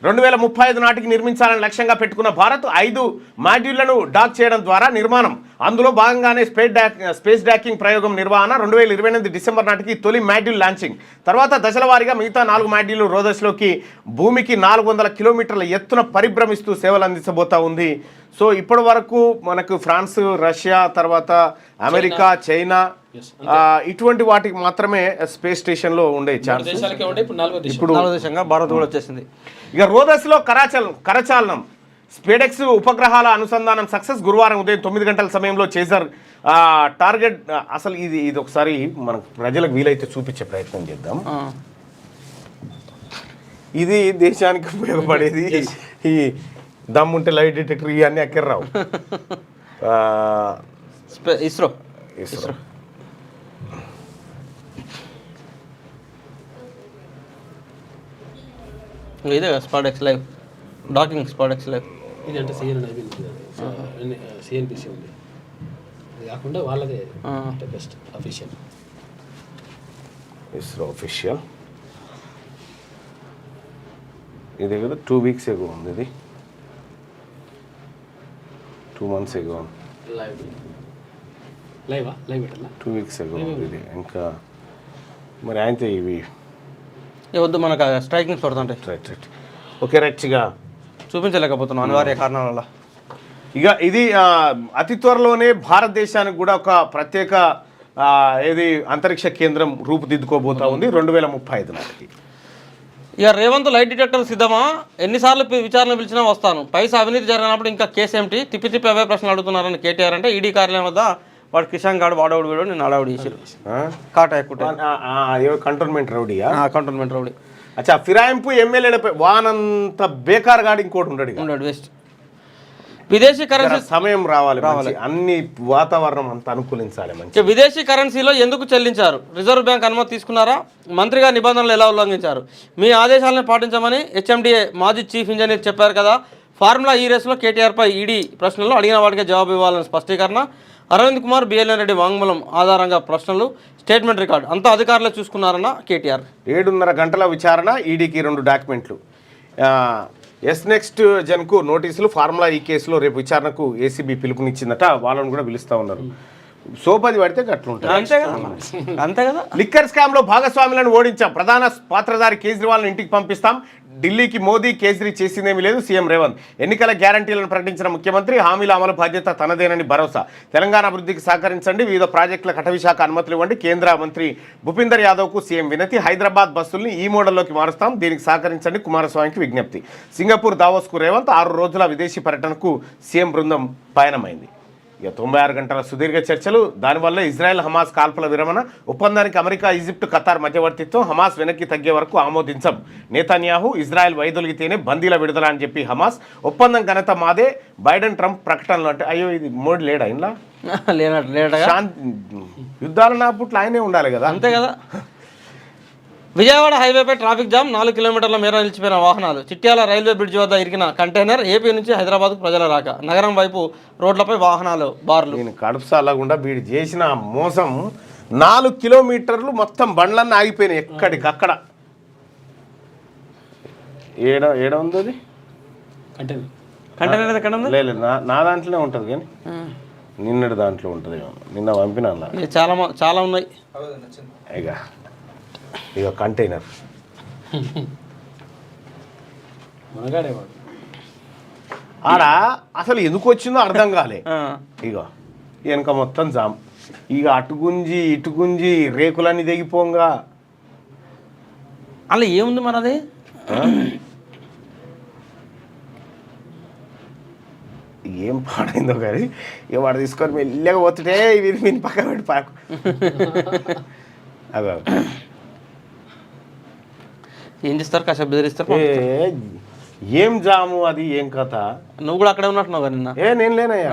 2035 నాటికి నిర్మించాలని లక్ష్యంగా పెట్టుకున్న భారత్ 5 మాడ్యూళ్లను డాక్ చేయడం ద్వారా నిర్మాణం. అందులో భాగంగానే స్పేస్ డాకింగ్ ప్రయోగం నిర్వహణ. 2028 డిసెంబర్ నాటికి తొలి మాడ్యూల్ లాంచింగ్. తర్వాత దశల వారీగా మిగతా 4 మాడ్యూళ్లు రోదస్లోకి భూమికి 400 కిలోమీటర్ల ఎత్తున పరిభ్రమిస్తూ సేవలు అందించబోతా ఉంది. సో ఇప్పటి వరకు మనకు ఫ్రాన్స్, రష్యా, తర్వాత అమెరికా, చైనా ఇటువంటి వాటికి మాత్రమే స్పేస్ స్టేషన్లో ఉండే ఛాన్స్. ఇప్పుడు దేశంగా భారత్ కూడా వచ్చేసింది. ఇక రోదస్లో కరచాలనం. స్పేడెక్స్ ఉపగ్రహాల అనుసంధానం సక్సెస్. గురువారం ఉదయం 9 గంటల సమయంలో చేజర్ టార్గెట్. అసలు ఇది ఒకసారి మనకు ప్రజలకు వీలైతే చూపించే ప్రయత్నం చేద్దాం. ఇది దేశానికి ఉపయోగపడేది. ఈ దమ్ముంటే లైట్ డిటెక్టర్ ఇవన్నీ ఎక్కర్రావు. ఇస్రో ఇదే SpaDeX live docking. SpaDeX live ఇది అంటే సిఎన్బిసి ఉంది. ఇది కాకుండా వాళ్ళదే బెస్ట్ అఫీషియల్. ఇస్రో అఫీషియల్ ఇది కదా 2 వీక్స్ ఎగో ఉంది. ఇది 2 మంత్స్ ఎగో లైవ్ 2 వీక్స్ ఎగో ఇది. ఇంకా మరి ఆయనతో ఇవి వద్దు, మనకు స్ట్రైకింగ్స్ పడుతుంటాయి. Right okay. రైట్గా చూపించలేకపోతున్నాం అనివార్య కారణాల వల్ల. ఇక ఇది అతి త్వరలోనే భారతదేశానికి కూడా ఒక ప్రత్యేక ఏది అంతరిక్ష కేంద్రం రూపుదిద్దుకోబోతా ఉంది 2035 నాటికి. ఇక రేవంత్ లైట్ డిటెక్టర్ సిద్ధమా? ఎన్నిసార్లు విచారణ పిలిచినా వస్తాను. పైసా అవినీతి జరిగినప్పుడు ఇంకా కేసు ఏమిటి? తిప్పి అవే ప్రశ్నలు అడుగుతున్నారని కేటీఆర్ అంటే ఈడీ కార్యాలయం వద్ద వాడు కిషాన్ గాడు వాడవుడు వీడు నేను అడవుడు చేసారు. కాటా కంటోన్మెంట్ రౌడీయా? Cantonment rowdy. అచ్చా, ఫిరాయింపు ఎమ్మెల్యేలపై వానంత బేకార్ గాడు ఇంకోటి ఉన్నాడు. వేస్ట్. విదేశీ కరెన్సీ సమయం రావాలి, అన్ని వాతావరణం అంతా అనుకూలించాలి. మంచి విదేశీ కరెన్సీలో ఎందుకు చెల్లించారు? రిజర్వ్ బ్యాంక్ అనుమతి తీసుకున్నారా? మంత్రిగా నిబంధనలు ఎలా ఉల్లంఘించారు? మీ ఆదేశాలను పాటించమని హెచ్ఎండిఏ మాజీ చీఫ్ ఇంజనీర్ చెప్పారు కదా. ఫార్ములా ఈ రేసులో కేటీఆర్పై ఈడీ ప్రశ్నలు అడిగిన వాటికే జవాబు ఇవ్వాలని స్పష్టీకరణ. అరవింద్ కుమార్, బిఎల్ఎన్ రెడ్డి వాంగ్మూలం ఆధారంగా ప్రశ్నలు, స్టేట్మెంట్ రికార్డు అంతా అధికారులే చూసుకున్నారన్న కేటీఆర్. 7.5 గంటల విచారణ, ఈడీకి 2 డాక్యుమెంట్లు. నెక్స్ట్ జన్కు నోటీసులు. ఫార్ములా ఈ కేసులో రేపు విచారణకు ఏసీబీ పిలుపునిచ్చిందట. వాళ్ళని కూడా పిలుస్తూ ఉన్నారు. సోపది పడితే అట్లుంటుంది. అంతే కదా అంతే కదా. లిక్కర్ స్కామ్ లో భాగస్వాములను ఓడించాం, ప్రధాన పాత్రధారి కేజ్రీవాల్ని ఇంటికి పంపిస్తాం, ఢిల్లీకి మోదీ కేజ్రీ చేసిందేమీ లేదు సీఎం రేవంత్. ఎన్నికల గ్యారంటీలను ప్రకటించిన ముఖ్యమంత్రి, హామీల అమలు బాధ్యత తనదేనని భరోసా. తెలంగాణ అభివృద్ధికి సహకరించండి, వివిధ ప్రాజెక్టుల అటవీ శాఖ అనుమతులు ఇవ్వండి, కేంద్ర మంత్రి భూపీందర్ యాదవ్కు సీఎం వినతి. హైదరాబాద్ బస్సుల్ని ఈ మోడల్లోకి మారుస్తాం, దీనికి సహకరించండి కుమారస్వామికి విజ్ఞప్తి. సింగపూర్ దావోస్కు రేవంత్, 6 రోజుల విదేశీ పర్యటనకు సీఎం బృందం పయనమైంది. ఇక 96 గంటల సుదీర్ఘ చర్చలు, దానివల్ల ఇజ్రాయెల్ హమాస్ కాల్పుల విరమణ ఒప్పందానికి అమెరికా, ఈజిప్ట్, ఖతార్ మధ్యవర్తిత్వం, హమాస్ వెనక్కి తగ్గే వరకు ఆమోదించం. నేతన్యాహు, ఇజ్రాయెల్ వైదొలిగితేనే బందీల విడుదల అని చెప్పి హమాస్. ఒప్పందం ఘనత మాదే, బైడెన్ ట్రంప్ ప్రకటనలు. అంటే అయ్యో ఇది మోడీ లేడా ఇంట్లో లేనట్టుగా యుద్ధాల నాపుట్లు ఆయనే ఉండాలి కదా. అంతే కదా. విజయవాడ హైవేపై ట్రాఫిక్ జామ్, 4 కిలోమీటర్ల మేర నిలిచిపోయిన వాహనాలు. చిట్యాల రైల్వే బ్రిడ్జ్ వద్ద ఇరికిన కంటైనర్. ఏపీ నుంచి హైదరాబాద్కు ప్రజల రాక, నగరం వైపు రోడ్లపై వాహనాలు బార్లు. నేను కడుపు సాలకుండా వీడు చేసిన మోసం. 4 కిలోమీటర్లు మొత్తం బండ్లన్నీ ఆగిపోయినాయి ఎక్కడికక్కడ. ఏడ ఉంది అది కంటైనర్ ఎక్కడ ఉంది? లేదు నా దాంట్లోనే ఉంటుంది కానీ నిన్నటి దాంట్లో ఉంటుంది. నిన్న పంపినా చాలా ఉన్నాయి. ఇక కంటైనర్ ఆడ అసలు ఎందుకు వచ్చిందో అర్థం కాలే. ఇక వెనక మొత్తం జామ్. ఇక అటు గుంజి ఇటు గుంజి రేకులన్నీ తెగిపోంగా. అలా ఏముంది మరి అది? ఏం పాడైందో కానీ ఇక వాడు తీసుకొని మెల్లగా పోతుంటే విని పక్క పెట్టి పాకు. అదే ఏం చేస్తారు, కాసేపు బెదిరిస్తారు. ఏం జాము అది, ఏం కథ? నువ్వు కూడా అక్కడే ఉన్నట్టున్నావు నిన్న. నేను లేనయ్యా.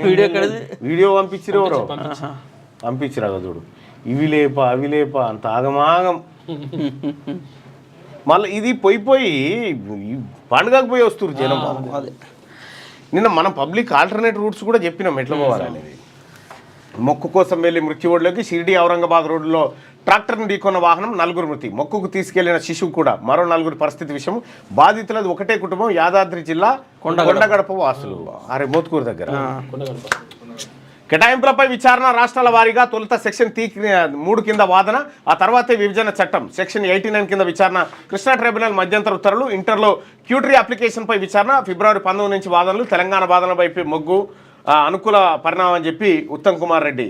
వీడియో ఎక్కడది? వీడియో పంపించిరు ఎవరో పంపించిరా చూడు. ఇవి లేప అవి లేప అంత ఆగమాగం. మళ్ళీ ఇది పోయి పండుగకు పోయి వస్తున్నారు జనం. నిన్న మనం పబ్లిక్ ఆల్టర్నేట్ రూట్స్ కూడా చెప్పినాం ఎట్లా పోవాలనేది. మొక్కు కోసం వెళ్ళి మృత్యువుడిలోకి షిరిడి ఔరంగాబాద్ రోడ్డులో ట్రాక్టర్ను ఢీకొన్న వాహనం, 4 మృతి. మొక్కుకు తీసుకెళ్లిన శిశువు కూడా. మరో 4 పరిస్థితి విషయం. బాధితులది ఒకటే కుటుంబం, యాదాద్రి జిల్లా కొండగడప వాసులు. అరే మోత్కూరు దగ్గర. కేటాయింపులపై విచారణ రాష్ట్రాల వారీగా. తొలుత సెక్షన్ 3 కింద వాదన, ఆ తర్వాతే విభజన చట్టం సెక్షన్ 89 కింద విచారణ. కృష్ణా ట్రైబ్యునల్ మధ్యంతర ఉత్తర్వులు. ఇంటర్లో క్యూటరీ అప్లికేషన్పై విచారణ. ఫిబ్రవరి 19 నుంచి వాదనలు. తెలంగాణ వాదనపై మొగ్గు అనుకూల పరిణామం అని చెప్పి ఉత్తమ్ కుమార్ రెడ్డి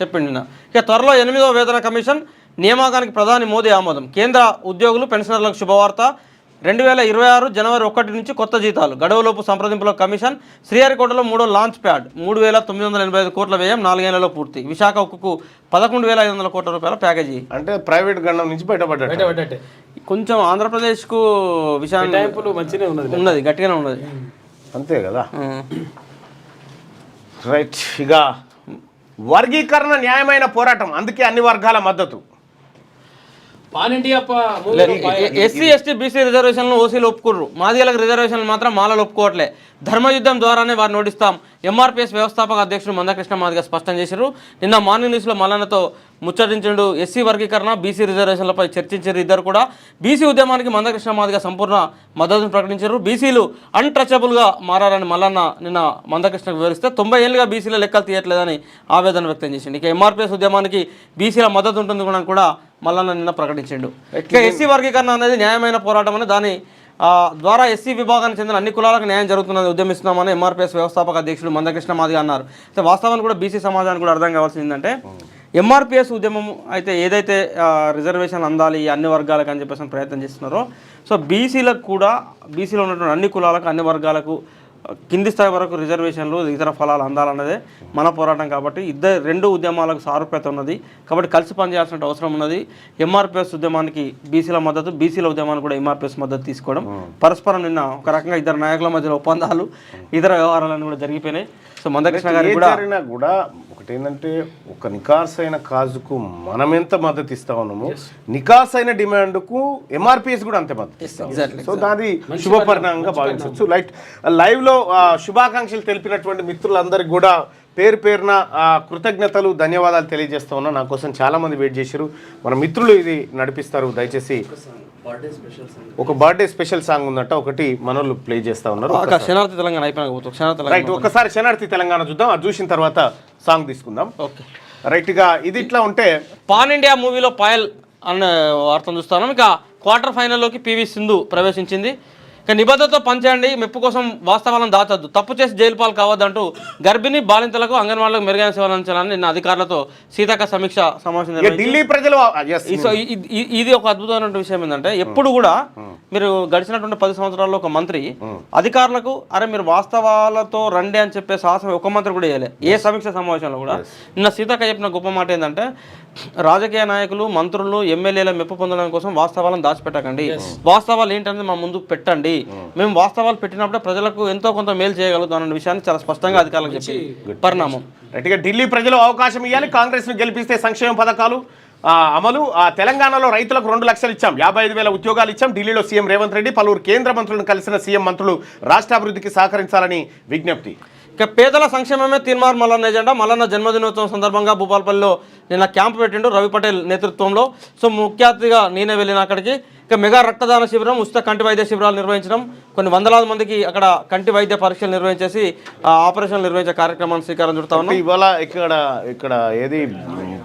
చెప్పిండు. ఇక త్వరలో 8వ వేతన కమిషన్ నియామకానికి ప్రధాని మోదీ ఆమోదం. కేంద్ర ఉద్యోగులు పెన్షనర్లకు శుభవార్త. 2026 జనవరి 1 నుంచి కొత్త జీతాలు. గడువులోపు సంప్రదింపుల కమిషన్. శ్రీహరికోటలో 3వ లాంచ్ ప్యాడ్. 3,985 కోట్ల వ్యయం, 4 ఏళ్లలో పూర్తి. విశాఖ ఉక్కుకు 11,500 కోట్ల రూపాయల ప్యాకేజీ. అంటే ప్రైవేట్ గండం నుంచి బయటపడ్డాడు. కొంచెం ఆంధ్రప్రదేశ్కు విషయాలు మంచిగా ఉన్నది, గట్టిగానే ఉన్నది. అంతే కదా. రైట్. ఇక వర్గీకరణ న్యాయమైన పోరాటం, అందుకే అన్ని వర్గాల మద్దతు. ఎస్సీ ఎస్టీ బీసీ రిజర్వేషన్లు ఓసీలు ఒప్పుకుర్రు, మాదిగలకు రిజర్వేషన్లు మాత్రం మాలలు ఒప్పుకోవట్లే. ధర్మయుద్ధం ద్వారానే వారిని ఓడిస్తాం. ఎంఆర్పీఎస్ వ్యవస్థాపక అధ్యక్షుడు మందకృష్ణ మాదిగ స్పష్టం చేశారు. నిన్న మార్నింగ్ న్యూస్లో మల్లన్నతో ముచ్చటించుడు. ఎస్సీ వర్గీకరణ, బీసీ రిజర్వేషన్లపై చర్చించారు ఇద్దరు కూడా. బీసీ ఉద్యమానికి మందకృష్ణ మాదిగ సంపూర్ణ మద్దతును ప్రకటించారు. బీసీలు అన్టచబుల్గా మారారని మల్లన్న నిన్న మందకృష్ణకు వివరిస్తే 90 ఏళ్ళుగా బీసీల లెక్కలు తీయట్లేదని ఆవేదన వ్యక్తం చేసిండు. ఇక ఎంఆర్పీఎస్ ఉద్యమానికి బీసీల మద్దతు ఉంటుంది కూడా మల్లన్న నిన్న ప్రకటించిండు. ఇక ఎస్సీ వర్గీకరణ అనేది న్యాయమైన పోరాటం అని, దాని ద్వారా ఎస్సీ విభాగానికి చెందిన అన్ని కులాలకు న్యాయం జరుగుతున్నది ఉద్యమిస్తున్నామని ఎంఆర్పీఎస్ వ్యవస్థాపక అధ్యక్షుడు మందకృష్ణ మాదిగ అన్నారు. అయితే వాస్తవాన్ని కూడా బీసీ సమాజానికి కూడా అర్థం కావాల్సింది ఏంటంటే, ఎంఆర్పీఎస్ ఉద్యమం అయితే ఏదైతే రిజర్వేషన్ అందాలి అన్ని వర్గాలకు అని చెప్పేసి ప్రయత్నం చేస్తున్నారో, సో బీసీలకు కూడా, బీసీలో ఉన్నటువంటి అన్ని కులాలకు అన్ని వర్గాలకు కింది స్థాయి వరకు రిజర్వేషన్లు ఇతర ఫలాలు అందాలన్నదే మన పోరాటం. కాబట్టి రెండు ఉద్యమాలకు సారూప్యత ఉన్నది. కాబట్టి కలిసి పనిచేయాల్సిన అవసరం ఉన్నది. ఎంఆర్పీఎస్ ఉద్యమానికి బీసీల మద్దతు, బీసీల ఉద్యమానికి కూడా ఎంఆర్పీఎస్ మద్దతు తీసుకోవడం పరస్పరం నిన్న ఒక రకంగా ఇద్దరు నాయకుల మధ్యలో ఒప్పందాలు, ఇతర వ్యవహారాలన్నీ కూడా జరిగిపోయినాయి. సో మందకృష్ణ గారు కూడా ఒకటేంటంటే, ఒక నికార్సైన కాజుకు మనం ఎంత మద్దతు ఇస్తా ఉన్నాము, నికార్సైన డిమాండ్కు ఎంఆర్పీఎస్ కూడా అంతే మద్దతు ఇస్తాం. సో దాని శుభపరిణామంగా భావించవచ్చు. లైవ్ లో శుభాకాంక్షలు తెలిపినటువంటి మిత్రులందరికీ కూడా పేరు పేరున కృతజ్ఞతలు ధన్యవాదాలు తెలియజేస్తా ఉన్నా. నా కోసం చాలామంది వెయిట్ చేశారు. మన మిత్రులు ఇది నడిపిస్తారు. దయచేసి ఒక బర్త్డే స్పెషల్ సాంగ్ ఉందంట, ఒకటి మనోళ్ళు ప్లే చేస్తా ఉన్నారు. శనార్థి తెలంగాణ అయిపోయినా రైట్, ఒకసారి శనార్థి తెలంగాణ చూద్దాం. అది చూసిన తర్వాత సాంగ్ తీసుకుందాం. ఓకే రైట్గా ఇది ఇట్లా ఉంటే పాన్ ఇండియా మూవీలో పాయల్ అన్న వార్తను చూస్తాను. ఇక క్వార్టర్ ఫైనల్లోకి పివి సింధు ప్రవేశించింది. ఇక నిబద్ధతతో పనిచేయండి, మెప్పు కోసం వాస్తవాలను దాచొద్దు, తప్పు చేసి జైలు పాలు కావద్దంటూ గర్భిణీ బాలింతలకు అంగన్వాడీలకు మెరుగైన సేవలు అందించాలని నిన్న అధికారులతో సీతాక సమీక్ష సమావేశం నిర్వహించి ఢిల్లీ ప్రజలు ఇది ఒక అద్భుతమైన విషయం ఏంటంటే ఎప్పుడు కూడా మీరు గడిచినటువంటి 10 సంవత్సరాల్లో ఒక మంత్రి అధికారులకు అరే మీరు వాస్తవాలతో రండి అని చెప్పే సాహసం ఒక మంత్రి కూడా చేయలే ఏ సమీక్ష సమావేశంలో కూడా. నిన్న సీతాక చెప్పిన గొప్ప మాట ఏంటంటే రాజకీయ నాయకులు మంత్రులు ఎమ్మెల్యేల మెప్పు పొందడం కోసం వాస్తవాలను దాచిపెట్టకండి, వాస్తవాలు ఏంటనేది మా ముందుకు పెట్టండి, మేము వాస్తవాలు పెట్టినప్పుడే ప్రజలకు ఎంతో కొంత మేలు చేయగలుగుతాం అన్న విషయాన్ని చాలా స్పష్టంగా అధికారులకు చెప్పి పరిణామం. రైట్గా ఢిల్లీ ప్రజలు అవకాశం ఇవ్వాలి, కాంగ్రెస్ను గెలిపిస్తే సంక్షేమ పథకాలు అమలు. తెలంగాణలో రైతులకు 2 లక్షలు ఇచ్చాం, 55,000 ఉద్యోగాలు ఇచ్చాం. ఢిల్లీలో సీఎం రేవంత్ రెడ్డి పలువురు కేంద్ర మంత్రులను కలిసిన సీఎం మంత్రులు రాష్ట్ర అభివృద్ధికి సహకరించాలని విజ్ఞప్తి. ఇక పేదల సంక్షేమమే తీన్మార్ మల్లన్న ఎజెండా. మల్లన్న జన్మదినోత్సవం సందర్భంగా భూపాలపల్లిలో నిన్న క్యాంపు పెట్టిండు రవి పటేల్ నేతృత్వంలో. సో ముఖ్య అతిథిగా నేనే వెళ్ళిన అక్కడికి. ఇక మెగా రక్తదాన శిబిరం, ఉచిత కంటి వైద్య శిబిరాలు నిర్వహించడం, కొన్ని వందలాది మందికి అక్కడ కంటి వైద్య పరీక్షలు నిర్వహించేసి ఆపరేషన్లు నిర్వహించే కార్యక్రమాన్ని శ్రీకారం చుడతా ఉన్నాం. ఇవాళ ఇక్కడ ఏది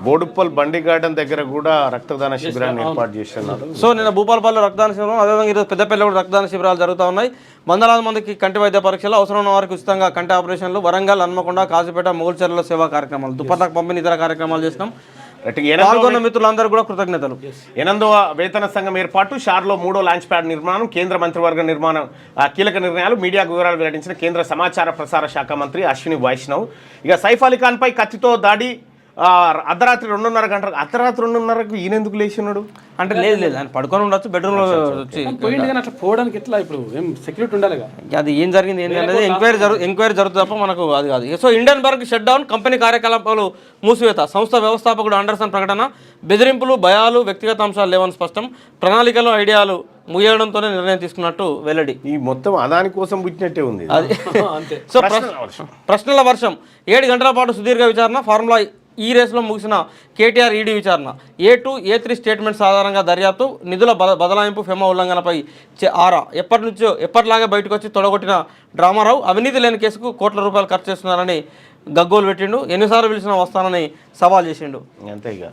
బోడుప్పల్ బండి గార్డెన్ దగ్గర కూడా రక్తదాన శిబిరాన్ని ఏర్పాటు చేస్తున్నారు. సో నిన్న భూపాలపల్లి రక్తదాన శిబిరం, అదేవిధంగా ఈరోజు పెద్దపల్లి కూడా రక్తదాన శిబిరాలు జరుగుతూ ఉన్నాయి. వందలాది మందికి కంటి వైద్య పరీక్షలు, అవసరం ఉన్న వారికి ఉచితంగా కంటి ఆపరేషన్లు, వరంగల్, హన్మకొండ, కాజీపేట, మొగుల్చెర్ల సేవా కార్యక్రమాలు, దుప్పట్లకు పంపిణీ ఇతర కార్యక్రమాలు చేసినాం. పాల్గొన్న మిత్రులందరూ కూడా కృతజ్ఞతలు. 8వ వేతన సంఘం ఏర్పాటు, షార్లో 3వ లాంచ్ ప్యాడ్ నిర్మాణం, కేంద్ర మంత్రివర్గ నిర్మాణం కీలక నిర్ణయాలు, మీడియాకు వివరాలు వెల్లడించిన కేంద్ర సమాచార ప్రసార శాఖ మంత్రి అశ్విని వైష్ణవ్. ఇక సైఫ్ అలీ ఖాన్ పై కత్తితో దాడి, అర్ధరాత్రి 2:30 గంటలకు. అర్ధరాత్రి 2:30కు ఈయనెందుకు లేచినాడు అంటే లేదు ఆయన పడుకొని ఉండొచ్చు, బెడ్రూమ్లో వచ్చి పోయింది కానీ అట్లా పోవడానికి ఎట్లా ఇప్పుడు ఏం సెక్యూరిటీ ఉండాలి. అది ఏం జరిగింది ఏంటి అనేది ఎంక్వైరీ జరుగుతుంది తప్ప మనకు అది కాదు. సో ఇండియన్బర్గ్ షట్ డౌన్, కంపెనీ కార్యకలాపాలు మూసివేత, సంస్థ వ్యవస్థాపకుడు అండర్సన్ ప్రకటన, బెదిరింపులు, భయాలు, వ్యక్తిగత అంశాలు లేవని స్పష్టం, ప్రణాళికలు, ఐడియాలు ముగియడంతోనే నిర్ణయం తీసుకున్నట్టు వెల్లడి. ఈ మొత్తం అదాని కోసం పుట్టినట్టే ఉంది అది. సో ప్రశ్నల వర్షం, 7 గంటల పాటు సుదీర్ఘ విచారణ, ఫార్ములా ఈ రేసులో ముగిసిన కేటీఆర్ ఈడీ విచారణ, A2, A3 స్టేట్మెంట్స్ ఆధారంగా దర్యాప్తు, నిధుల బదలాయింపు, ఫెమా ఉల్లంఘనపై ఆరా, ఎప్పటిలాగే బయటకు వచ్చి తొడగొట్టిన డ్రామారావు, అవినీతి లేని కేసుకు కోట్ల రూపాయలు ఖర్చు చేస్తున్నారని గగ్గోలు పెట్టిండు, ఎన్నిసార్లు పిలిచినా వస్తానని సవాల్ చేసిండు. అంతే ఇక.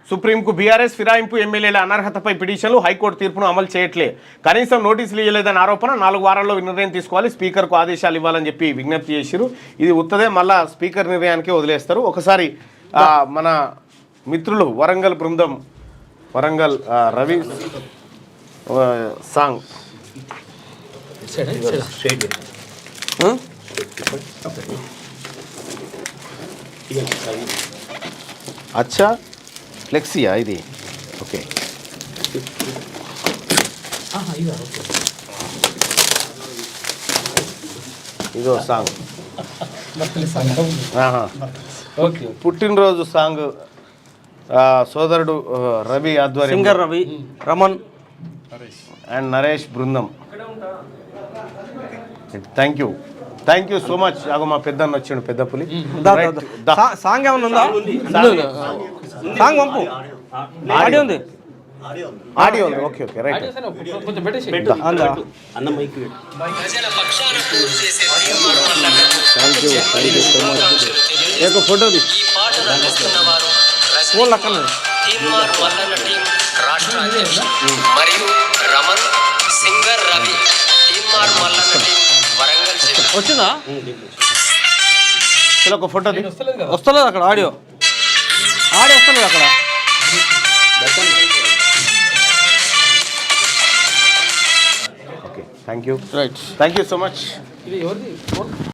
సుప్రీంకు బీఆర్ఎస్ ఫిరాయింపు ఎమ్మెల్యేల అనర్హతపై పిటిషన్లు, హైకోర్టు తీర్పును అమలు చేయట్లే, కనీసం నోటీసులు ఇవ్వలేదని ఆరోపణ, 4 వారాల్లో నిర్ణయం తీసుకోవాలి, స్పీకర్కు ఆదేశాలు ఇవ్వాలని చెప్పి విజ్ఞప్తి చేసిరు. ఇది ఉత్తదే మళ్ళా స్పీకర్ నిర్ణయానికే వదిలేస్తారు. ఒకసారి మన మిత్రులు వరంగల్ బృందం, వరంగల్ రవి సాంగ్ అచ్చా ఫ్లెక్సీయా ఇది? ఓకే, ఇదో సాంగ్. పుట్టినరోజు సాంగ్ సోదరుడు రవి ఆధ్వర్యం, సింగర్ రవి, రమణ్ అండ్ నరేష్ బృందం. Thank you so much. అగో మా పెద్దన్న వచ్చాడు, పెద్ద పులి. సాంగ్ ఏమన్నా ఉందా? సాంగ్ పంపు, ఆడియో ఉంది. ఆడియో ఉంది. Okay right. Thank you so much. Photo మరియు రమణ్, సింగర్ రవి, తీన్మార్ మల్లన్న టీం, వరంగల్ జిల్లా. వచ్చిందా? ఒక ఫోటో వస్తలేదు అక్కడ, ఆడియో వస్తలేదు అక్కడ. Okay, thank you so much.